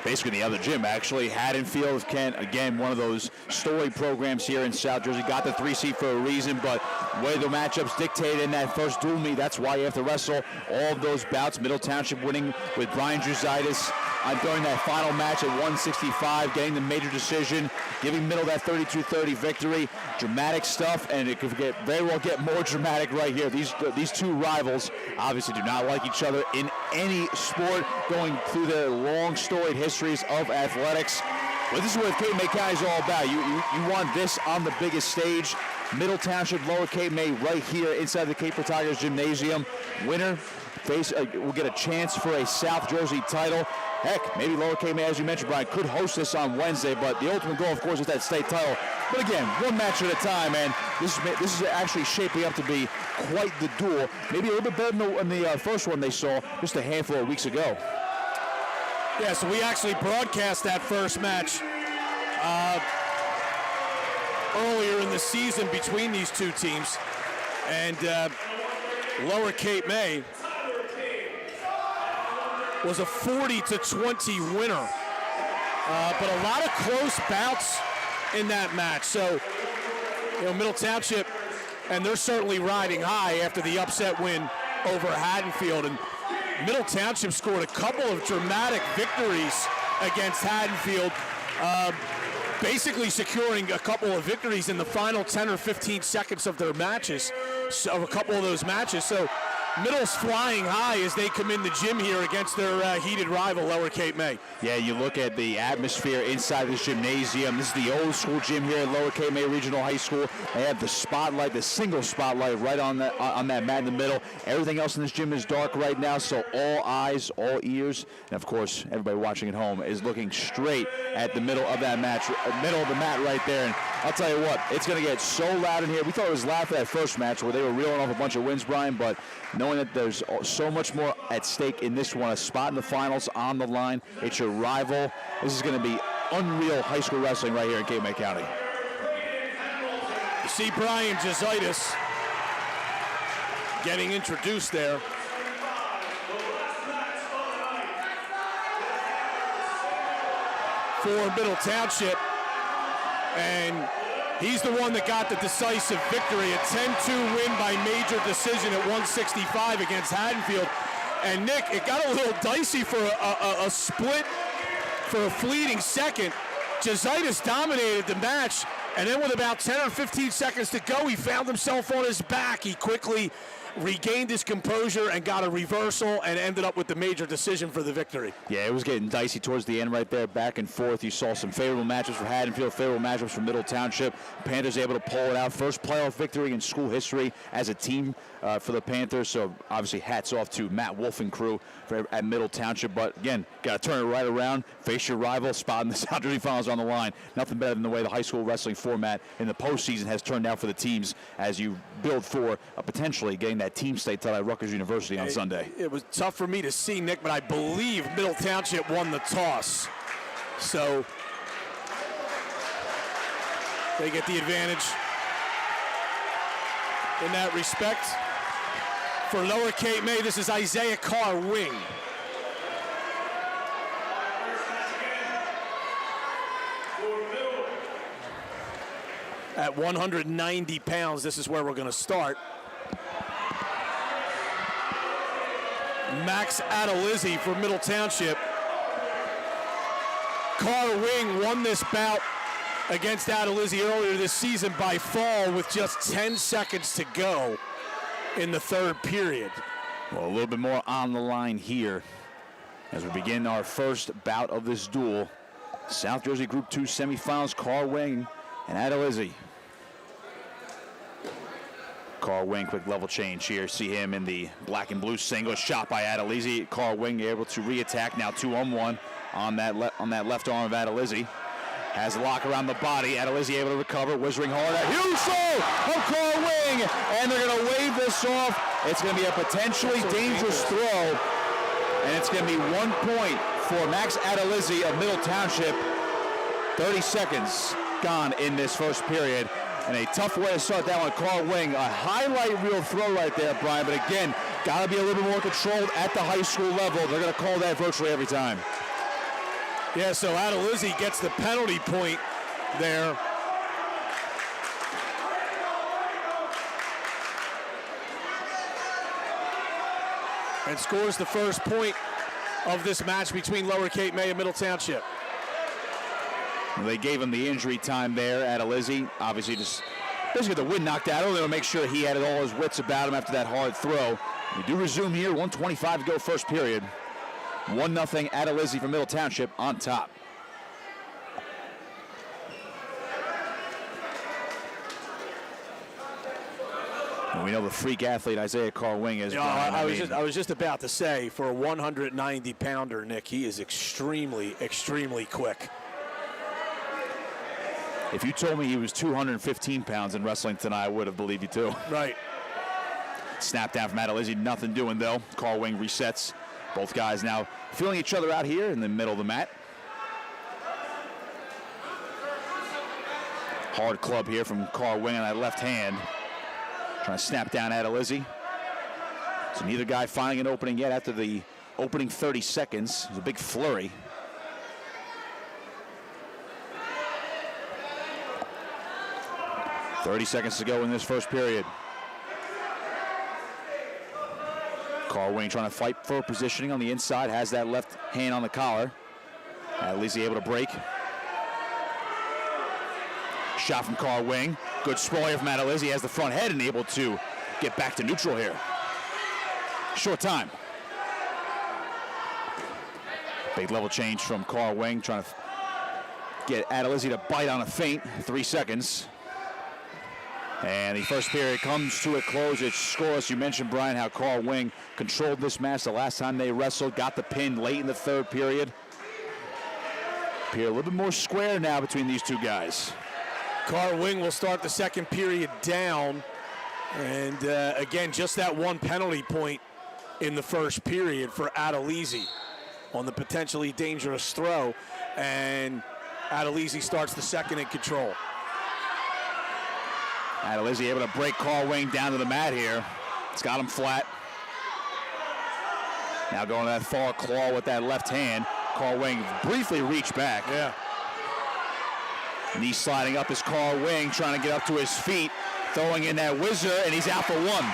basically the other gym, actually. Haddonfield, again, one of those story programs here in South Jersey. Got the 3 seed for a reason, but the way the matchups dictated in that first dual meet, that's why you have to wrestle all of those bouts. Middle Township winning with Brian Druzitis during that final match at 165, getting the major decision, giving Middle that 32-30 victory. Dramatic stuff, and it could very well get more dramatic right here. These two rivals obviously do not like each other in any sport, going through their long storied histories of athletics. But this is what Cape May County is all about. You want this on the biggest stage. Middle Township, Lower Cape May, right here inside the Cape Tigers Gymnasium. Winner will get a chance for a South Jersey title. Heck, maybe Lower Cape May, as you mentioned, Brian, could host this on Wednesday, but the ultimate goal, of course, is that state title. But again, one match at a time, and this is actually shaping up to be quite the duel. Maybe a little bit better than the first one they saw just a handful of weeks ago. Yeah, so we actually broadcast that first match earlier in the season between these two teams. And Lower Cape May was a 40-20 winner. But a lot of close bouts in that match. So, Middle Township, and they're certainly riding high after the upset win over Haddonfield. And Middle Township scored a couple of dramatic victories against Haddonfield, basically securing a couple of victories in the final 10 or 15 seconds of their matches, of a couple of those matches. So Middle's flying high as they come in the gym here against their heated rival, Lower Cape May. Yeah, you look at the atmosphere inside this gymnasium. This is the old school gym here at Lower Cape May Regional High School. They have the spotlight, the single spotlight right on that mat in the middle. Everything else in this gym is dark right now, so all eyes, all ears, and of course, everybody watching at home is looking straight at the middle of that match, middle of the mat right there. And I'll tell you what, it's going to get so loud in here. We thought it was loud for that first match where they were reeling off a bunch of wins, Brian, but knowing that there's so much more at stake in this one, a spot in the finals on the line, it's your rival. This is going to be unreal high school wrestling right here in Cape May County. You see Brian Druzitis getting introduced there. For Middle Township, and he's the one that got the decisive victory, a 10-2 win by major decision at 165 against Haddonfield. And Nick, it got a little dicey for a split for a fleeting second. Druzitis dominated the match, and then with about 10 or 15 seconds to go, he found himself on his back. He quickly regained his composure and got a reversal and ended up with the major decision for the victory. Yeah, it was getting dicey towards the end right there, back and forth. You saw some favorable matchups for Haddonfield, favorable matchups for Middle Township. Panthers able to pull it out. First playoff victory in school history as a team for the Panthers. So obviously hats off to Matt Wolf and crew at Middle Township. But again, got to turn it right around, face your rival, spot in the South Jersey Finals on the line. Nothing better than the way the high school wrestling format in the postseason has turned out for the teams as you build for potentially getting that that team state title at Rutgers University on Sunday. It was tough for me to see, Nick, but I believe Middle Township won the toss. So they get the advantage in that respect. For Lower Cape May, this is Isaiah Carwing. At 190 pounds, this is where we're going to start. Max Adelizzi for Middle Township. Carwing won this bout against Adelizzi earlier this season by fall with just 10 seconds to go in the third period. Well, a little bit more on the line here as we begin our first bout of this duel. South Jersey Group 2 semifinals, Carwing and Adelizzi. Carwing, quick level change here. See him in the black and blue single, shot by Adelizzi. Carwing able to re-attack, now 2-on-1 on that left arm of Adelizzi. Has a lock around the body. Adelizzi able to recover, whizzing hard. A huge throw from Carwing, and they're going to wave this off. It's going to be a potentially dangerous throw, and it's going to be 1 point for Max Adelizzi of Middle Township. 30 seconds gone in this first period. And a tough way to start that one. Carwing, a highlight reel throw right there, Brian. But again, got to be a little bit more controlled at the high school level. They're going to call that virtually every time. Yeah, so Adelizzi gets the penalty point there. And scores the first point of this match between Lower Cape May and Middle Township. They gave him the injury time there, Adelizzi. Obviously just basically the wind knocked out. Only to make sure he had all his wits about him after that hard throw. We do resume here, 1:25 to go first period. 1-0 Adelizzi from Middle Township on top. And we know the freak athlete Isaiah Carwing is. I was just about to say, for a 190-pounder, Nick, he is extremely, extremely quick. If you told me he was 215 pounds in wrestling tonight, I would have believed you too. Right. Snap down from Adelizzi, nothing doing though. Carwing resets. Both guys now feeling each other out here in the middle of the mat. Hard club here from Carwing on that left hand. Trying to snap down Adelizzi. So neither guy finding an opening yet after the opening 30 seconds. It was a big flurry. .30 seconds to go in this first period. Carwing trying to fight for positioning on the inside, has that left hand on the collar. Adelizzi able to break. Shot from Carwing. Good sprawl here from Adelizzi, has the front head and able to get back to neutral here. Short time. Big level change from Carwing, trying to get Adelizzi to bite on a feint. 3 seconds. And the first period comes to a close. It's scoreless. You mentioned, Brian, how Carwing controlled this match the last time they wrestled. Got the pin late in the third period. Appear a little bit more square now between these two guys. Carwing will start the second period down. And again, just that one penalty point in the first period for Adelizzi on the potentially dangerous throw. And Adelizzi starts the second in control. Adelizzi able to break Carwing down to the mat here. It's got him flat. Now going to that far claw with that left hand. Carwing briefly reached back. Yeah. Knee sliding up as Carwing trying to get up to his feet. Throwing in that whizzer, and he's out for one.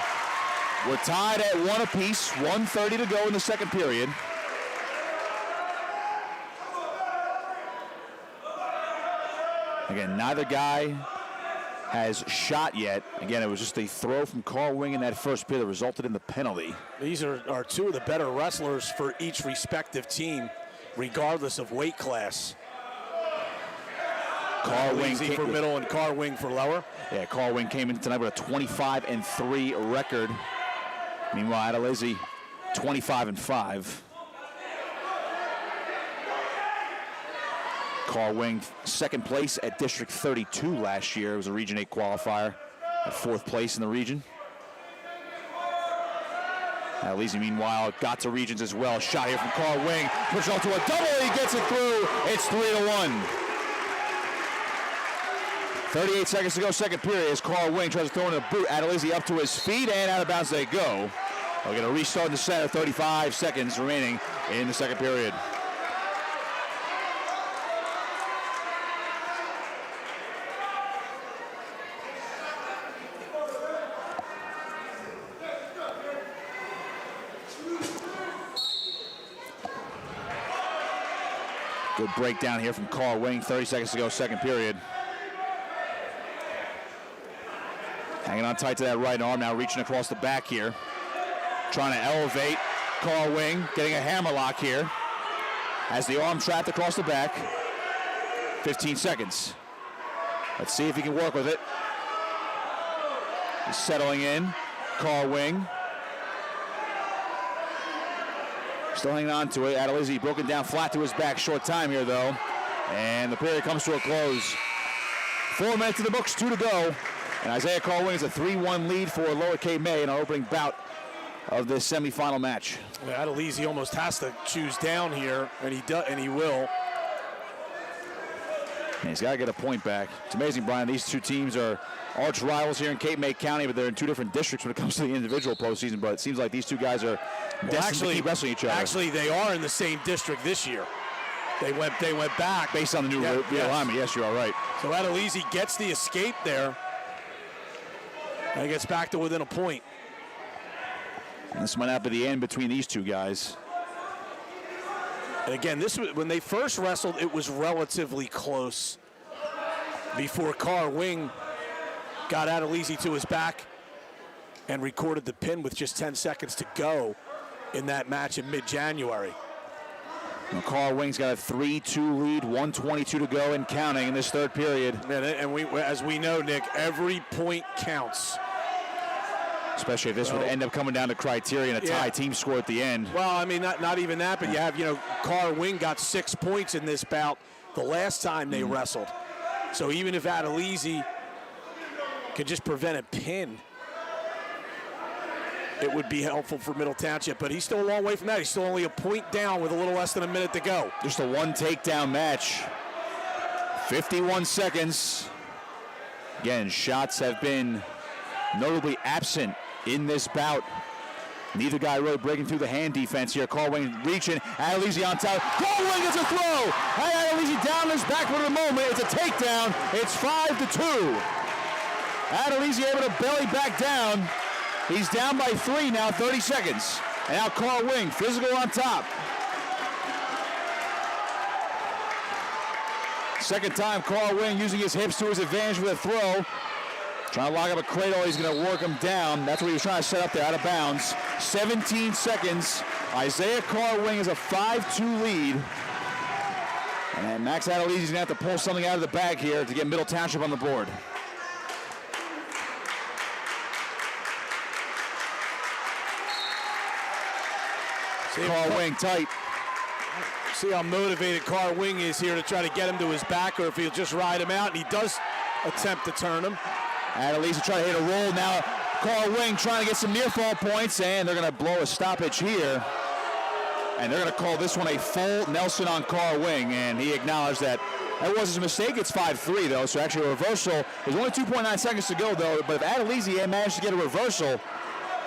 We're tied at 1 apiece. 1:30 to go in the second period. Again, neither guy has shot yet. Again, it was just a throw from Carwing in that first period that resulted in the penalty. These are two of the better wrestlers for each respective team, regardless of weight class. Carwing for middle and Carwing for lower. Yeah, Carwing came in tonight with a 25-3 record. Meanwhile, Adelizzi, 25-5. Carwing second place at District 32 last year. It was a Region 8 qualifier at 4th place in the region. Adelizzi, meanwhile, got to Regions as well. Shot here from Carwing. Push off to a double. He gets it through. It's 3-1. 38 seconds to go, second period, as Carwing tries to throw in a boot. Adelizzi up to his feet, and out of bounds they go. We're going to restart in the center. 35 seconds remaining in the second period. Good breakdown here from Carwing. 30 seconds to go, second period. Hanging on tight to that right arm, now reaching across the back here. Trying to elevate. Carwing getting a hammerlock here. Has the arm trapped across the back. 15 seconds. Let's see if he can work with it. He's settling in. Carwing. Still hanging on to it. Adelizzi broken down flat to his back. Short time here, though. And the period comes to a close. 4 minutes in the books, 2 to go. And Isaiah Carwing is a 3-1 lead for Lower Cape May in our opening bout of this semifinal match. Yeah, Adelizzi almost has to choose down here, and he will. And he's got to get a point back. It's amazing, Brian. These two teams are arch rivals here in Cape May County, but they're in two different districts when it comes to the individual postseason. But it seems like these two guys are destined to keep wrestling each other. Actually, they are in the same district this year. They went back. Based on the new alignment. Yes, you're all right. So Adelizzi gets the escape there. And he gets back to within a point. And this might not be the end between these two guys. And again, when they first wrestled, it was relatively close before Carwing got Adelizzi to his back and recorded the pin with just 10 seconds to go in that match in mid-January. Carwing's got a 3-2 lead, 1:22 to go and counting in this third period. And as we know, Nick, every point counts. Especially if this would end up coming down to criteria and a tie team score at the end. Well, I mean, not even that, but you have, Carwing got 6 points in this bout the last time they wrestled. So even if Adelizzi could just prevent a pin, it would be helpful for Middle Township. But he's still a long way from that. He's still only a point down with a little less than a minute to go. Just a one takedown match. 51 seconds. Again, shots have been notably absent in this bout. Neither guy really breaking through the hand defense here. Carwing reaching, Adelizzi on top. Carwing gets a throw! Adelizzi down his back for the moment. It's a takedown. It's 5-2. Adelizzi able to belly back down. He's down by 3 now, 30 seconds. And now Carwing, physical on top. Second time, Carwing using his hips to his advantage with a throw. Trying to lock up a cradle, he's going to work him down. That's what he was trying to set up there, out of bounds. 17 seconds. Isaiah Carwing is a 5-2 lead. And Max Adelizzi is going to have to pull something out of the bag here to get Middle Township on the board. Carwing tight. See how motivated Carwing is here to try to get him to his back, or if he'll just ride him out, and he does attempt to turn him. Adelizzi trying to hit a roll now. Carwing trying to get some near fall points, and they're going to blow a stoppage here. And they're going to call this one a full Nelson on Carwing, and he acknowledged that that was his mistake. It's 5-3, though, so actually a reversal. There's only 2.9 seconds to go, though, but if Adelizzi had managed to get a reversal,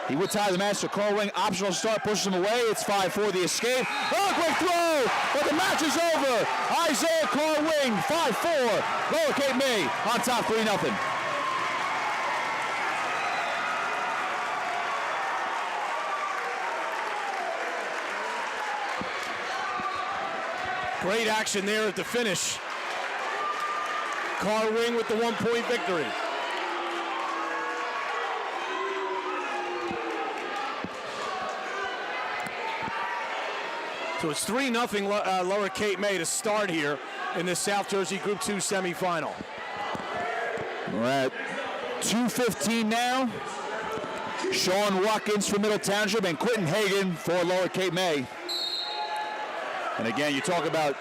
he would tie the match to Carwing. Optional start pushes him away. It's 5-4, the escape. Oh, quick throw, but the match is over. Isaiah Carwing, 5-4. Lower Cape May on top, 3-0. Great action there at the finish. Carwing with the 1-point victory. So it's 3-0 Lower Cape May to start here in this South Jersey Group 2 semifinal. We're at 2:15 now. Sean Watkins for Middle Township and Quentin Hagen for Lower Cape May. And again, you talk about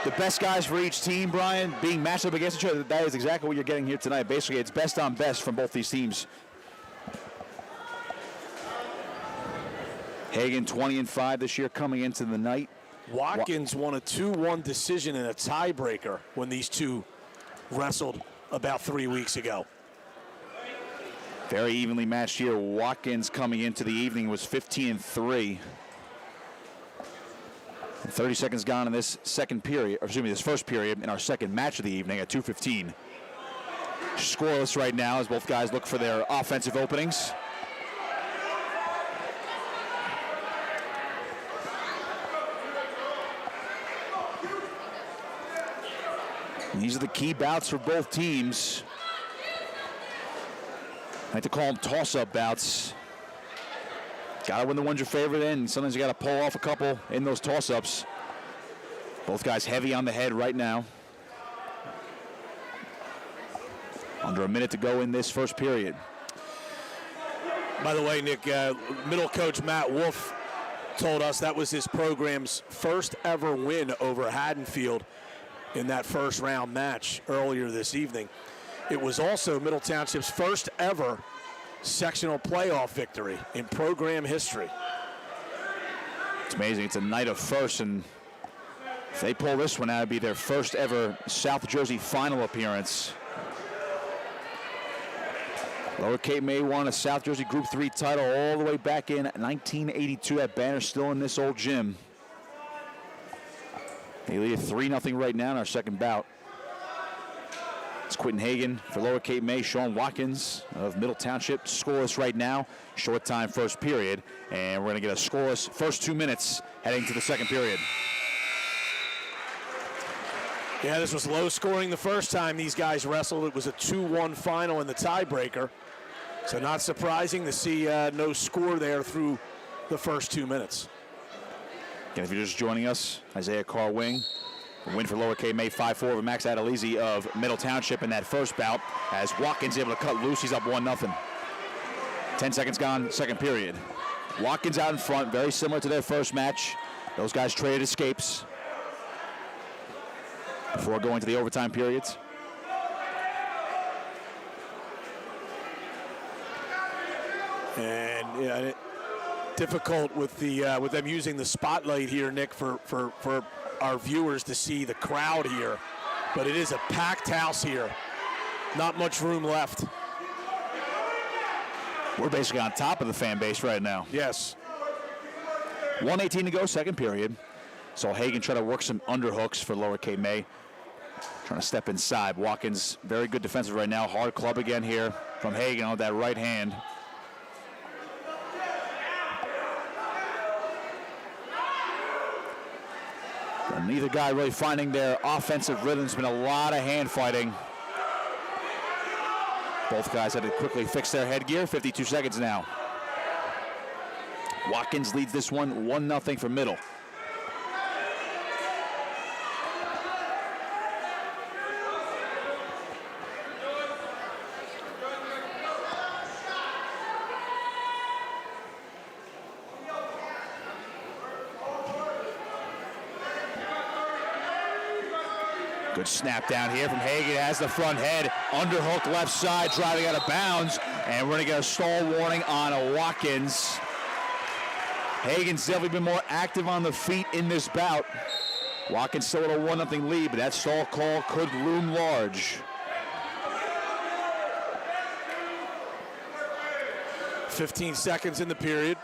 the best guys for each team, Brian, being matched up against each other. That is exactly what you're getting here tonight. Basically, it's best on best from both these teams. Hagen 20-5 this year coming into the night. Watkins won a 2-1 decision in a tiebreaker when these two wrestled about 3 weeks ago. Very evenly matched here. Watkins coming into the evening was 15-3. 30 seconds gone in this second period, or excuse me, this first period in our second match of the evening at 2:15. Scoreless right now as both guys look for their offensive openings. And these are the key bouts for both teams. I like to call them toss-up bouts. Got to win the ones you're favored in. Sometimes you got to pull off a couple in those toss-ups. Both guys heavy on the head right now. Under a minute to go in this first period. By the way, Nick, middle coach Matt Wolf told us that was his program's first ever win over Haddonfield in that first round match earlier this evening. It was also Middle Township's first ever sectional playoff victory in program history. It's amazing. It's a night of firsts, and if they pull this one out, it'd be their first ever South Jersey final appearance. Lower Cape May won a South Jersey Group 3 title all the way back in 1982. That banner still in this old gym. They lead 3-0 right now in our second bout. It's Quentin Hagen for Lower Cape May. Sean Watkins of Middle Township scoreless right now. Short time first period. And we're going to get a scoreless first 2 minutes heading to the second period. Yeah, this was low scoring the first time these guys wrestled. It was a 2-1 final in the tiebreaker. So not surprising to see no score there through the first 2 minutes. Again, if you're just joining us, Isaiah Carwing. A win for Lower Cape May, 5-4 over Max Adelizzi of Middle Township in that first bout. As Watkins able to cut loose, he's up 1-0. 10 seconds gone, second period. Watkins out in front, very similar to their first match. Those guys traded escapes before going to the overtime periods. And yeah, difficult with the with them using the spotlight here, Nick, for our viewers to see the crowd here. But it is a packed house here. Not much room left. We're basically on top of the fan base right now. Yes. 1:18 to go, second period. So Hagen try to work some underhooks for Lower Cape May. Trying to step inside. Watkins, very good defensive right now. Hard club again here from Hagen on that right hand. And neither guy really finding their offensive rhythm. There's been a lot of hand fighting. Both guys had to quickly fix their headgear. 52 seconds now. Watkins leads this one 1-0 for Middle. Good snap down here from Hagen. Has the front head. Underhook left side, driving out of bounds. And we're going to get a stall warning on a Watkins. Hagen's definitely been more active on the feet in this bout. Watkins still at a 1-0 lead, but that stall call could loom large. 15 seconds in the period.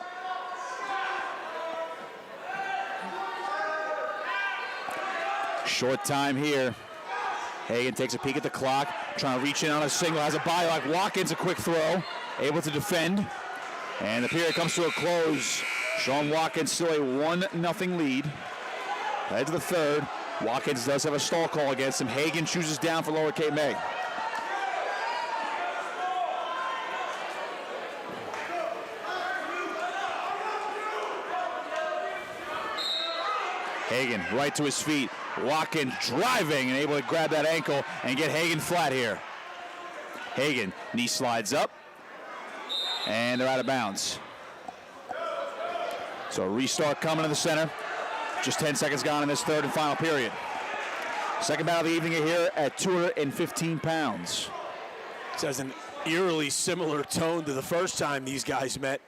Short time here. Hagen takes a peek at the clock, trying to reach in on a single, has a body lock. Watkins, a quick throw, able to defend. And the period comes to a close. Sean Watkins still a 1-0 lead. Head to the third. Watkins does have a stall call against him. Hagen chooses down for Lower Cape May. Hagen right to his feet. Watkins driving and able to grab that ankle and get Hagen flat here. Hagen, knee slides up, and they're out of bounds. So a restart coming to the center. Just 10 seconds gone in this third and final period. Second bout of the evening here at 215 pounds. This has an eerily similar tone to the first time these guys met.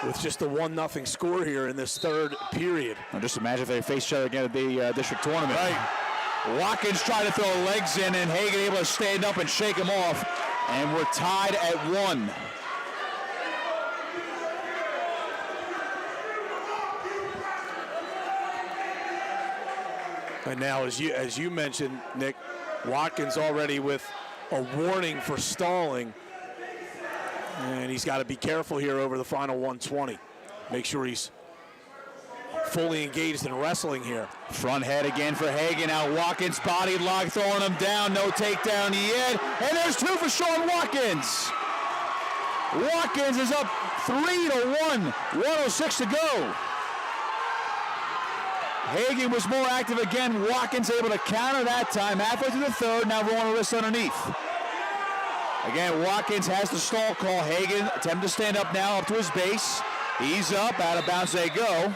with just a 1-0 score here in this third period. Now just imagine if they face each other again at the district tournament. Right. Watkins tried to throw legs in, and Hagen able to stand up and shake him off. And we're tied at 1. And now, as you mentioned, Nick, Watkins already with a warning for stalling. And he's got to be careful here over the final 120. Make sure he's fully engaged in wrestling here. Front head again for Hagen. Now Watkins body lock, throwing him down. No takedown yet. And there's 2 for Sean Watkins. Watkins is up 3-1. 1:06 to go. Hagen was more active again. Watkins able to counter that time. Halfway through the third, now rolling a wrist underneath. Again, Watkins has the stall call. Hagen attempting to stand up now, up to his base. He's up, out of bounds they go.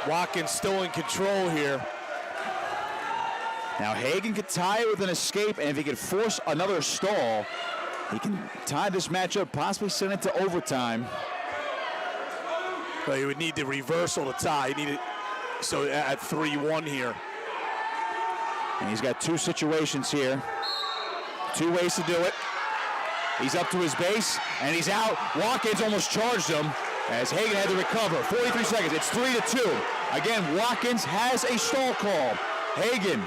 Watkins still in control here. Now Hagen could tie it with an escape, and if he could force another stall, he can tie this matchup, possibly send it to overtime. Well, he would need the reversal to tie. He needed, so at 3-1 here. And he's got 2 situations here. 2 ways to do it. He's up to his base, and he's out. Watkins almost charged him as Hagen had to recover. 43 seconds. It's 3-2. Again, Watkins has a stall call. Hagen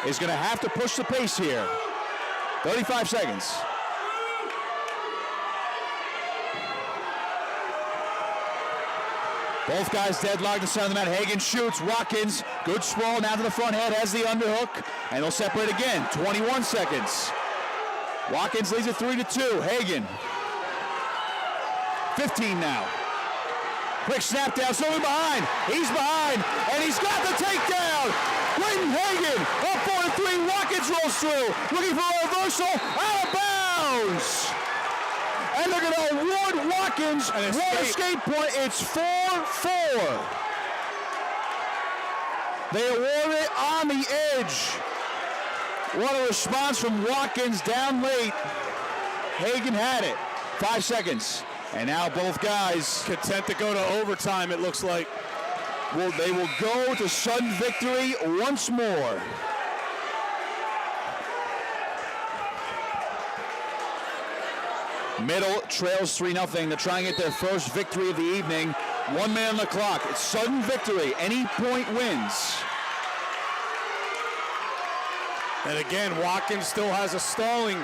is going to have to push the pace here. 35 seconds. Both guys deadlocked the center of the mat. Hagen shoots. Watkins, good sprawl now to the front head, has the underhook, and they'll separate again. 21 seconds. Watkins leads it 3-2. Hagen. 15 now. Quick snap down, slowly behind. He's behind, and he's got the takedown. Quentin Hagen up 4-3. Watkins rolls through, looking for a reversal, out of bounds. And they're going to award Watkins one escape point. It's 4-4. They award it on the edge. What a response from Watkins down late. Hagen had it. 5 seconds. And now both guys Content to go to overtime, it looks like. they will go to sudden victory once more. Middle trails 3-0. They're trying to get their first victory of the evening. 1 minute on the clock. It's sudden victory. Any point wins. And again, Watkins still has a stalling.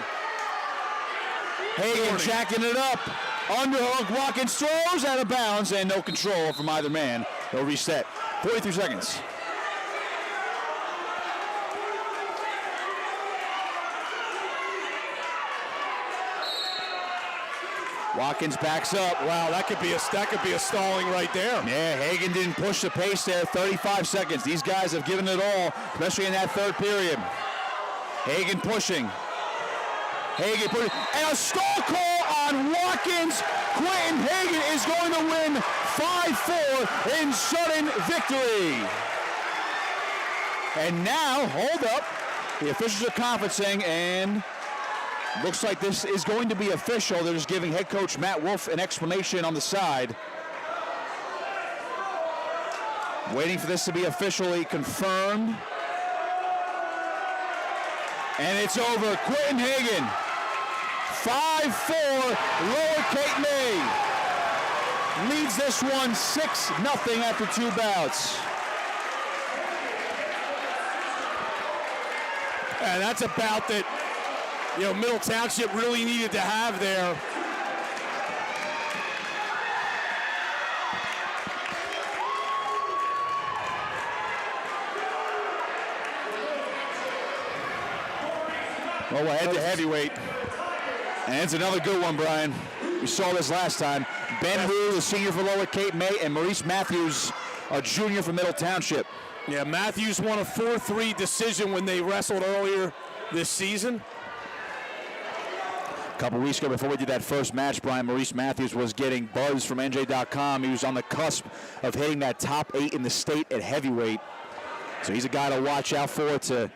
Hagen jacking it up. Underhook. Watkins throws out of bounds, and no control from either man. They'll reset. 43 seconds. Watkins backs up. Wow, that could be a stalling right there. Yeah, Hagen didn't push the pace there. 35 seconds. These guys have given it all, especially in that third period. Hagen pushing. Hagen pushing. And a stall call on Watkins. Quentin Hagen is going to win 5-4 in sudden victory. And now, hold up. The officials are conferencing, and looks like this is going to be official. They're just giving head coach Matt Wolf an explanation on the side. Waiting for this to be officially confirmed. And it's over. Quentin Hagen, 5-4, Lower Cape May leads this one 6-0 after 2 bouts. And that's a bout that, Middle Township really needed to have there. Well, we're head to heavyweight. And it's another good one, Brian. We saw this last time. Ben Rue, the senior for Lower Cape May, and Maurice Matthews, a junior from Middle Township. Yeah, Matthews won a 4-3 decision when they wrestled earlier this season. A couple weeks ago, before we did that first match, Brian, Maurice Matthews was getting buzz from NJ.com. He was on the cusp of hitting that top 8 in the state at heavyweight. So he's a guy to watch out for to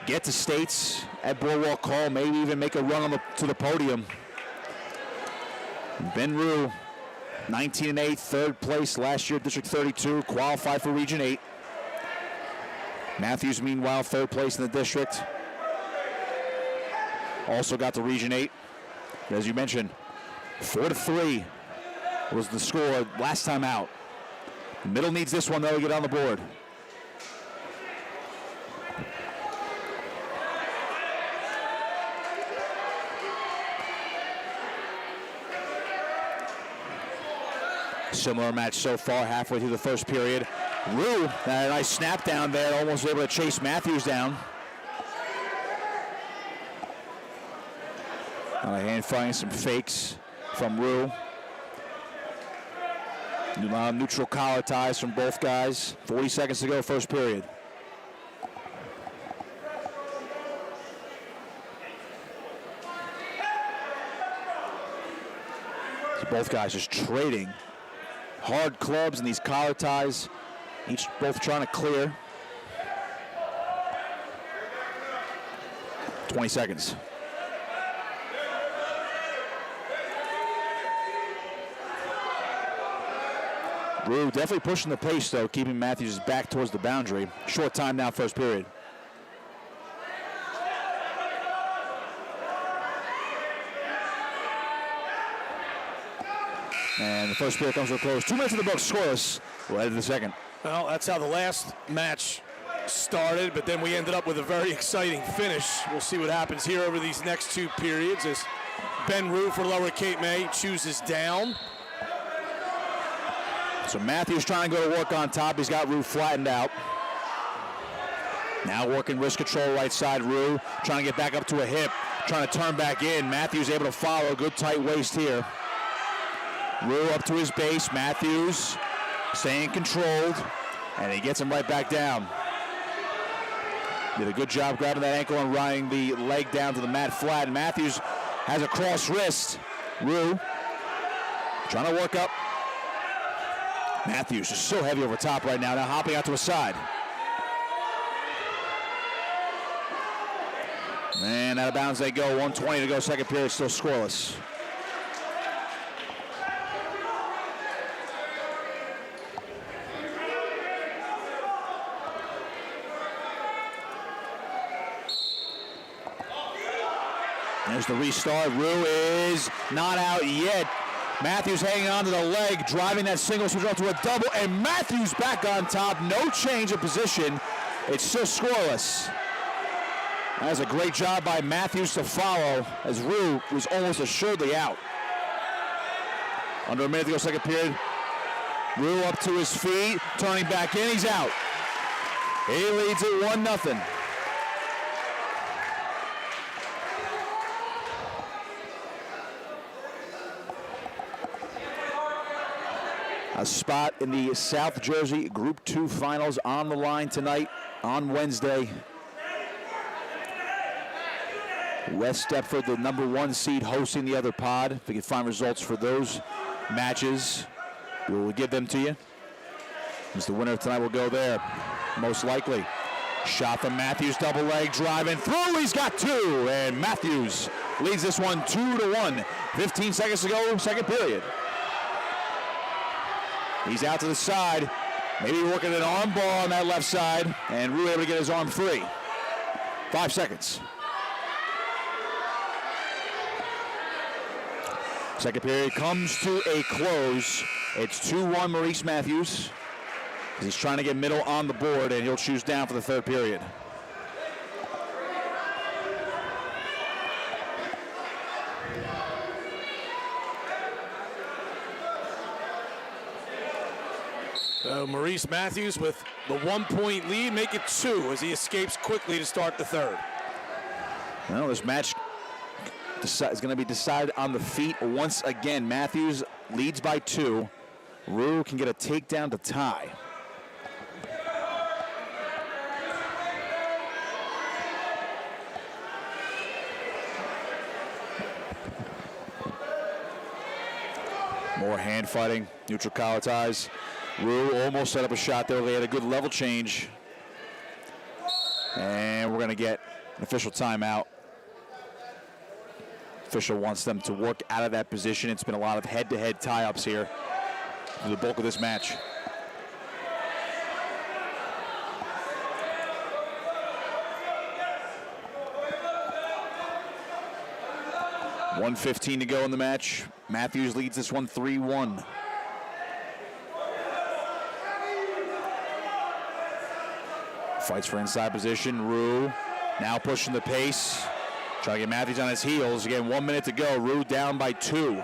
get to states at Boardwalk Hall, maybe even make a run to the podium. Ben Rue 19-8, third place last year, District 32, qualified for Region 8. Matthews, meanwhile, third place in the district. Also got to Region 8. As you mentioned, 4-3 was the score last time out. The middle needs this one, though, to get on the board. Similar match so far, halfway through the first period. Rue had a nice snap down there, almost able to chase Matthews down. On a hand fighting some fakes from Rue. Neutral collar ties from both guys. 40 seconds to go, first period. So both guys just trading hard clubs and these collar ties, both trying to clear. 20 seconds. Rue definitely pushing the pace, though, keeping Matthews' back towards the boundary. Short time now, first period. And the first period comes to a close. 2 minutes in the book, scoreless. We'll head to the second. Well, that's how the last match started, but then we ended up with a very exciting finish. We'll see what happens here over these next 2 periods as Ben Rue for Lower Cape May chooses down. So Matthews trying to go to work on top. He's got Rue flattened out. Now working wrist control right side. Rue trying to get back up to a hip, trying to turn back in. Matthews able to follow. Good tight waist here. Rue up to his base. Matthews staying controlled, and he gets him right back down. Did a good job grabbing that ankle and riding the leg down to the mat flat. And Matthews has a cross wrist. Rue trying to work up. Matthews is so heavy over top right now hopping out to a side. And out of bounds they go. 1:20 to go, second period, still scoreless. There's the restart. Rue is not out yet. Matthews hanging on to the leg, driving that single switch up to a double, and Matthews back on top. No change of position. It's still scoreless. That's a great job by Matthews to follow, as Rue was almost assuredly out. Under a minute to go, second period. Rue up to his feet, turning back in. He's out. He leads it 1-0. A spot in the South Jersey Group 2 Finals on the line tonight on Wednesday. West Stepford, the number 1 seed, hosting the other pod. If we can find results for those matches, we will give them to you. As the winner of tonight will go there, most likely. Shot from Matthews, double leg, driving through. He's got 2, and Matthews leads this one 2-1. 15 seconds to go, second period. He's out to the side, maybe working an arm bar on that left side, and Rue able to get his arm free. 5 seconds. Second period comes to a close. It's 2-1 Maurice Matthews. He's trying to get middle on the board, and he'll choose down for the third period. Maurice Matthews with the 1-point lead, make it 2 as he escapes quickly to start the third. Well, this match is going to be decided on the feet once again. Matthews leads by 2. Rue can get a takedown to tie. More hand fighting, neutral collar ties. Rue almost set up a shot there. They had a good level change. And we're going to get an official timeout. Official wants them to work out of that position. It's been a lot of head-to-head tie-ups here for the bulk of this match. .1:15 to go in the match. Matthews leads this one 3-1. Fights for inside position. Rue now pushing the pace. Trying to get Matthews on his heels. Again, 1 minute to go. Rue down by 2.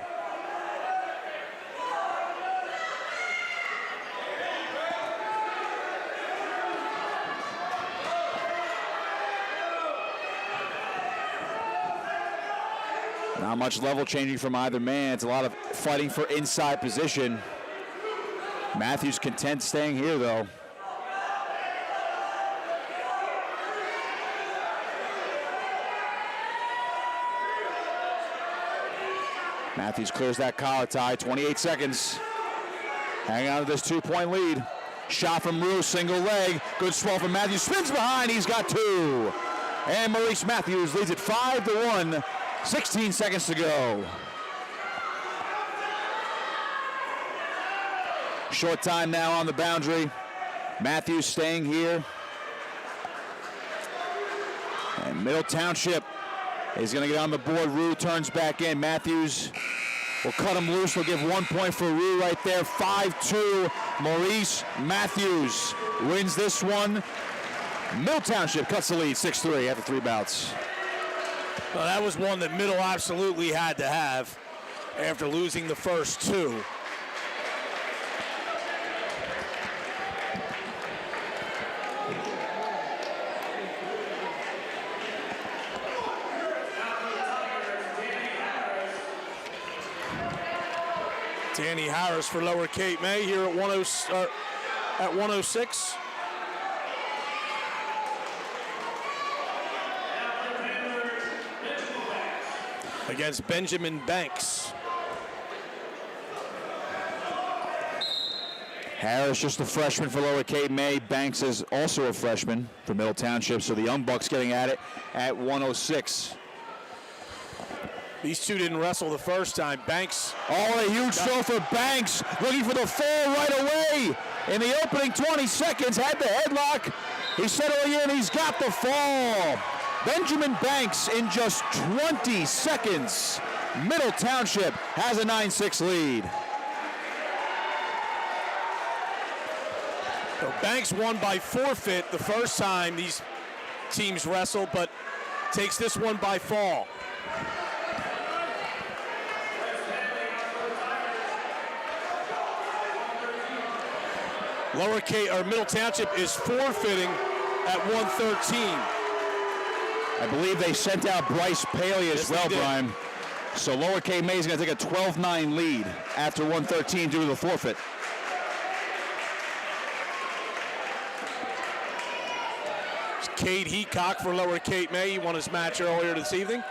Not much level changing from either man. It's a lot of fighting for inside position. Matthews content staying here, though. Matthews clears that collar tie, 28 seconds. Hanging on to this 2-point lead. Shot from Rue, single leg. Good sprawl from Matthews, spins behind, he's got 2. And Maurice Matthews leads it 5-1, 16 seconds to go. Short time now on the boundary. Matthews staying here. And Middle Township is going to get on the board. Rue turns back in. Matthews will cut him loose. We'll give 1 point for Rue right there. 5-2. Maurice Matthews wins this one. Middle Township cuts the lead 6-3 after 3 bouts. Well, that was one that Middle absolutely had to have after losing the first 2. Danny Harris for Lower Cape May here at 106. Against Benjamin Banks. Harris just a freshman for Lower Cape May. Banks is also a freshman for Middle Township. So the Young Bucks getting at it at 106. These two didn't wrestle the first time. Banks. Oh, a huge throw for Banks. Looking for the fall right away. In the opening 20 seconds, had the headlock. He's settling in. He's got the fall. Benjamin Banks in just 20 seconds. Middle Township has a 9-6 lead. So Banks won by forfeit the first time these teams wrestled, but takes this one by fall. Middle Township is forfeiting at 113. I believe they sent out Bryce Paley as well, Brian. So Lower Cape May is going to take a 12-9 lead after 113 due to the forfeit. It's Cade Heacock for Lower Cape May. He won his match earlier this evening.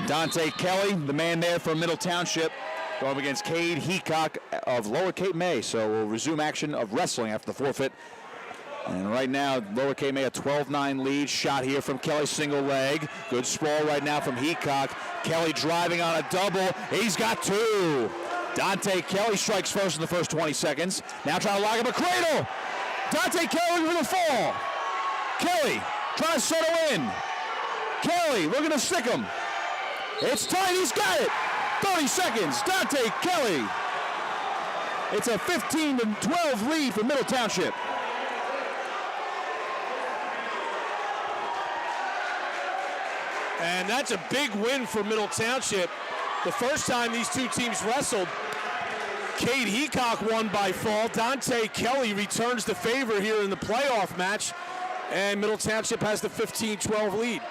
Dante Kelly, the man there from Middle Township, going up against Cade Heacock of Lower Cape May. So we'll resume action of wrestling after the forfeit. And right now, Lower Cape May a 12-9 lead. Shot here from Kelly, single leg. Good sprawl right now from Heacock. Kelly driving on a double. He's got 2. Dante Kelly strikes first in the first 20 seconds. Now trying to lock up a cradle. Dante Kelly for the fall. Kelly trying to settle in. Kelly looking to stick him. It's tight, he's got it. 30 seconds, Dante Kelly. It's a 15-12 lead for Middle Township. And that's a big win for Middle Township. The first time these two teams wrestled, Cade Heacock won by fall. Dante Kelly returns the favor here in the playoff match, and Middle Township has the 15-12 lead.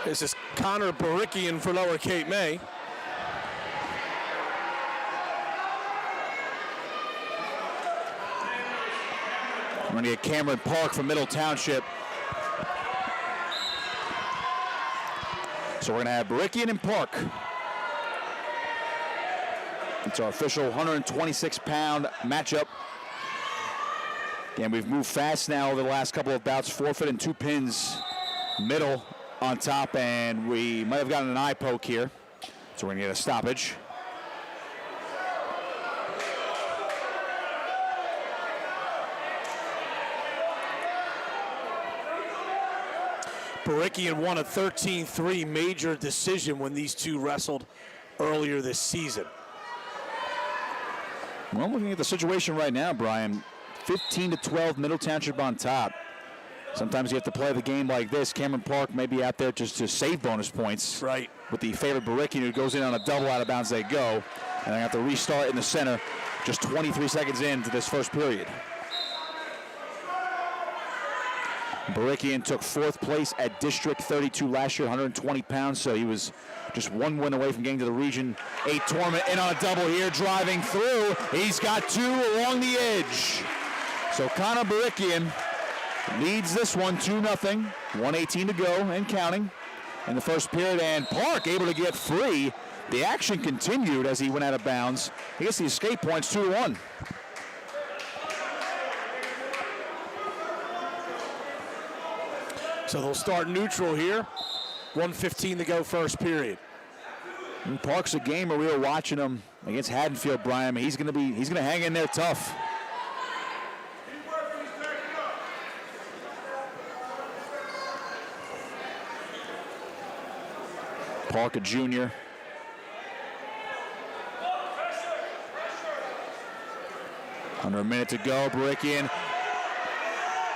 This is Connor Barikian for Lower Cape May. We're going to get Cameron Park from Middle Township. So we're going to have Barikian and Park. It's our official 126-pound matchup. Again, we've moved fast now over the last couple of bouts. Forfeit and 2 pins. Middle on top, and we might have gotten an eye poke here. So we're going to get a stoppage. Barikian won a 13-3 major decision when these two wrestled earlier this season. Well, looking at the situation right now, Brian, 15-12, Middle Township on top. Sometimes you have to play the game like this. Cameron Park may be out there just to save bonus points. Right. With the favorite Barikian, who goes in on a double, out of bounds they go. And they have to restart in the center just 23 seconds into this first period. Barikian took 4th place at District 32 last year, 120 pounds, so he was just 1 win away from getting to the Region 8 tournament. In on a double here, driving through. He's got 2 along the edge. So Connor Barikian leads this one 2-0, 1:18 to go and counting in the first period, and Park able to get free. The action continued as he went out of bounds. He gets the escape points 2-1. So they'll start neutral here. 1:15 to go first period. And Park's a gamer. We were watching him against Haddonfield, Brian. I mean, he's gonna hang in there tough. Park, a junior. Under a minute to go. Barikian.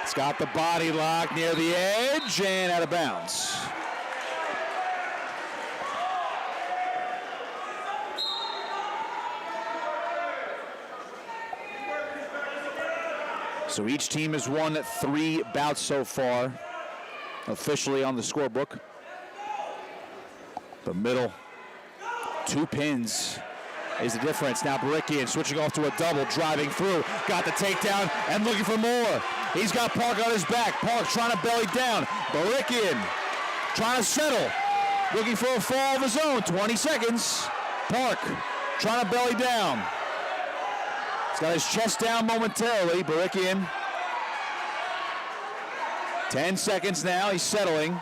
It's got the body lock near the edge and out of bounds. So each team has won 3 bouts so far, officially on the scorebook. The middle, 2 pins is the difference. Now Barikian switching off to a double, driving through, got the takedown and looking for more. He's got Park on his back. Park trying to belly down. Barikian trying to settle, looking for a fall of his own. 20 seconds. Park trying to belly down. He's got his chest down momentarily. Barikian. 10 seconds now. He's settling,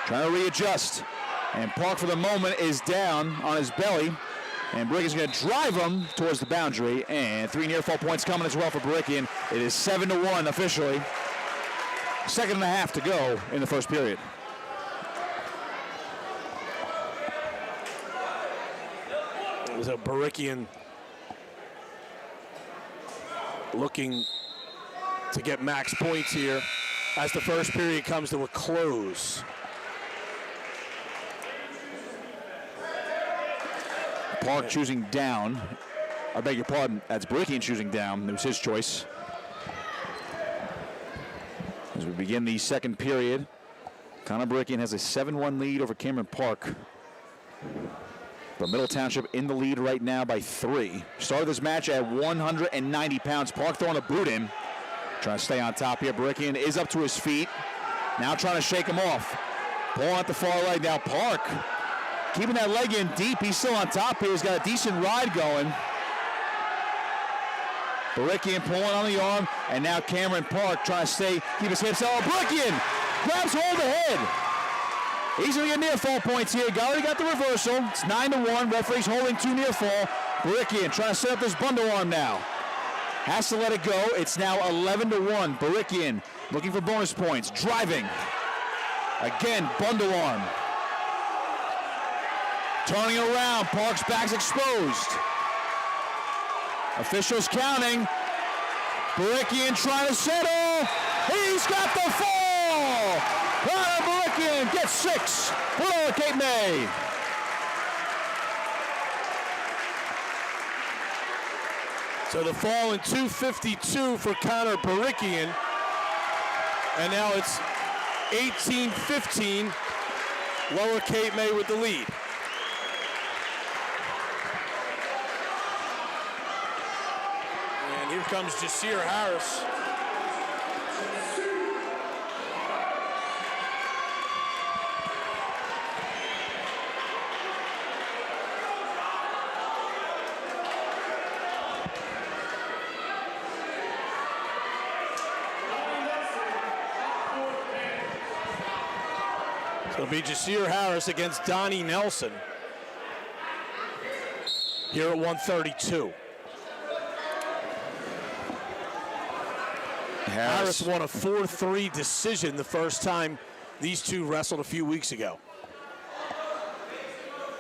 trying to readjust. And Park for the moment is down on his belly. And Barikian's going to drive him towards the boundary. And 3 near fall points coming as well for Barikian. It is 7-1 officially. 2.5 to go in the first period. So Barikian looking to get max points here as the first period comes to a close. Park choosing down. I beg your pardon. That's Barikian choosing down. It was his choice. As we begin the second period, Connor Barikian has a 7-1 lead over Cameron Park. But Middle Township in the lead right now by 3. Started this match at 190 pounds. Park throwing a boot in. Trying to stay on top here. Barikian is up to his feet. Now trying to shake him off. Pulling out the far leg. Now Park keeping that leg in deep. He's still on top here. He's got a decent ride going. Barikian pulling on the arm. And now Cameron Park trying to keep his hips. Oh, Barikian grabs hold of the head. He's going to get near fall points here. Already got the reversal. It's 9-1. Referee's holding 2 near fall. Barikian trying to set up this bundle arm now. Has to let it go. It's now 11-1. Barikian looking for bonus points. Driving. Again, bundle arm. Turning around. Park's back's exposed. Officials counting. Barikian trying to settle. He's got the fall. Connor Barikian gets 6 for Lower Cape May. So the fall in 2:52 for Connor Barikian. And now it's 18-15. Lower Cape May with the lead. And here comes Jasir Harris. It'll be Jasir Harris against Donnie Nelson here at 132. Harris won a 4-3 decision the first time these two wrestled a few weeks ago.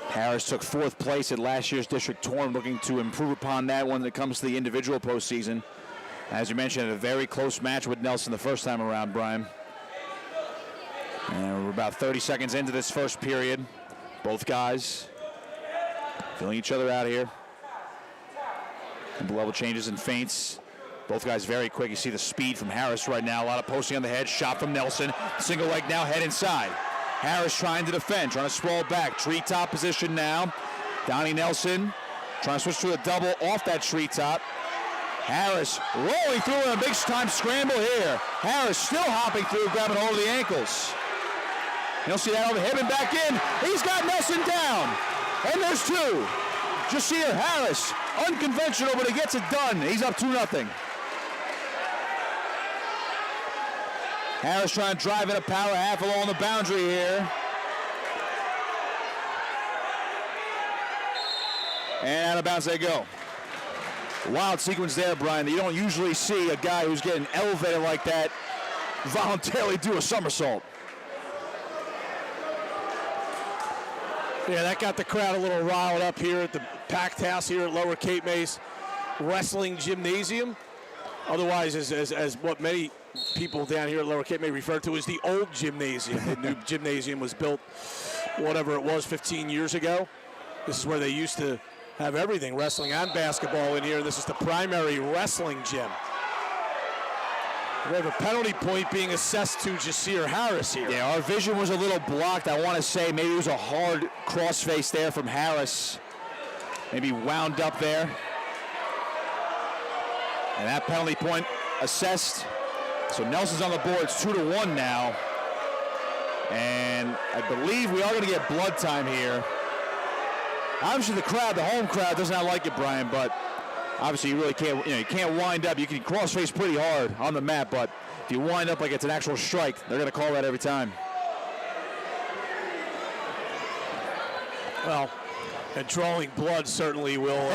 Harris took 4th place at last year's district tournament, looking to improve upon that when it comes to the individual postseason. As you mentioned, a very close match with Nelson the first time around, Brian. And we're about 30 seconds into this first period. Both guys feeling each other out here. Couple level changes and feints. Both guys very quick. You see the speed from Harris right now. A lot of posting on the head. Shot from Nelson. Single leg now, head inside. Harris trying to defend, trying to sprawl back. Treetop position now. Donnie Nelson trying to switch to a double off that treetop. Harris rolling through in a big time scramble here. Harris still hopping through, grabbing hold of the ankles. You'll see that over him and back in. He's got Nelson down. And there's 2. Jasir Harris, unconventional, but he gets it done. He's up 2-0. Harris trying to drive in a power half along the boundary here. And out of bounds they go. Wild sequence there, Brian. You don't usually see a guy who's getting elevated like that voluntarily do a somersault. Yeah, that got the crowd a little riled up here at the packed house here at Lower Cape May's Wrestling Gymnasium. Otherwise, as what many people down here at Lower Cape May refer to as the old gymnasium. The new gymnasium was built, whatever it was, 15 years ago. This is where they used to have everything, wrestling and basketball in here. This is the primary wrestling gym. We have a penalty point being assessed to Jasir Harris here. Yeah, our vision was a little blocked. I want to say maybe it was a hard crossface there from Harris. Maybe wound up there. And that penalty point assessed. So Nelson's on the board. It's 2-1 now. And I believe we are going to get blood time here. Obviously the crowd, the home crowd, does not like it, Brian, but obviously you really can't, you can't wind up. You can crossface pretty hard on the mat, but if you wind up like it's an actual strike, they're going to call that every time. Well, and drawing blood certainly will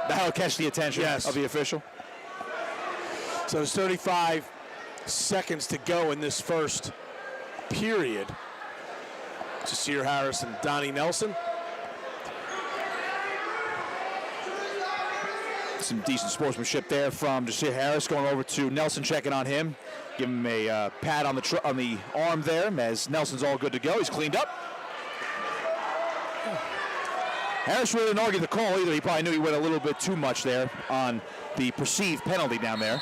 that'll catch the attention of the official. So there's 35 seconds to go in this first period. Jasir Harris and Donnie Nelson. Some decent sportsmanship there from Jasir Harris, going over to Nelson, checking on him. Give him a pat on the arm there, as Nelson's all good to go. He's cleaned up. Harris really didn't argue the call either. He probably knew he went a little bit too much there on the perceived penalty down there.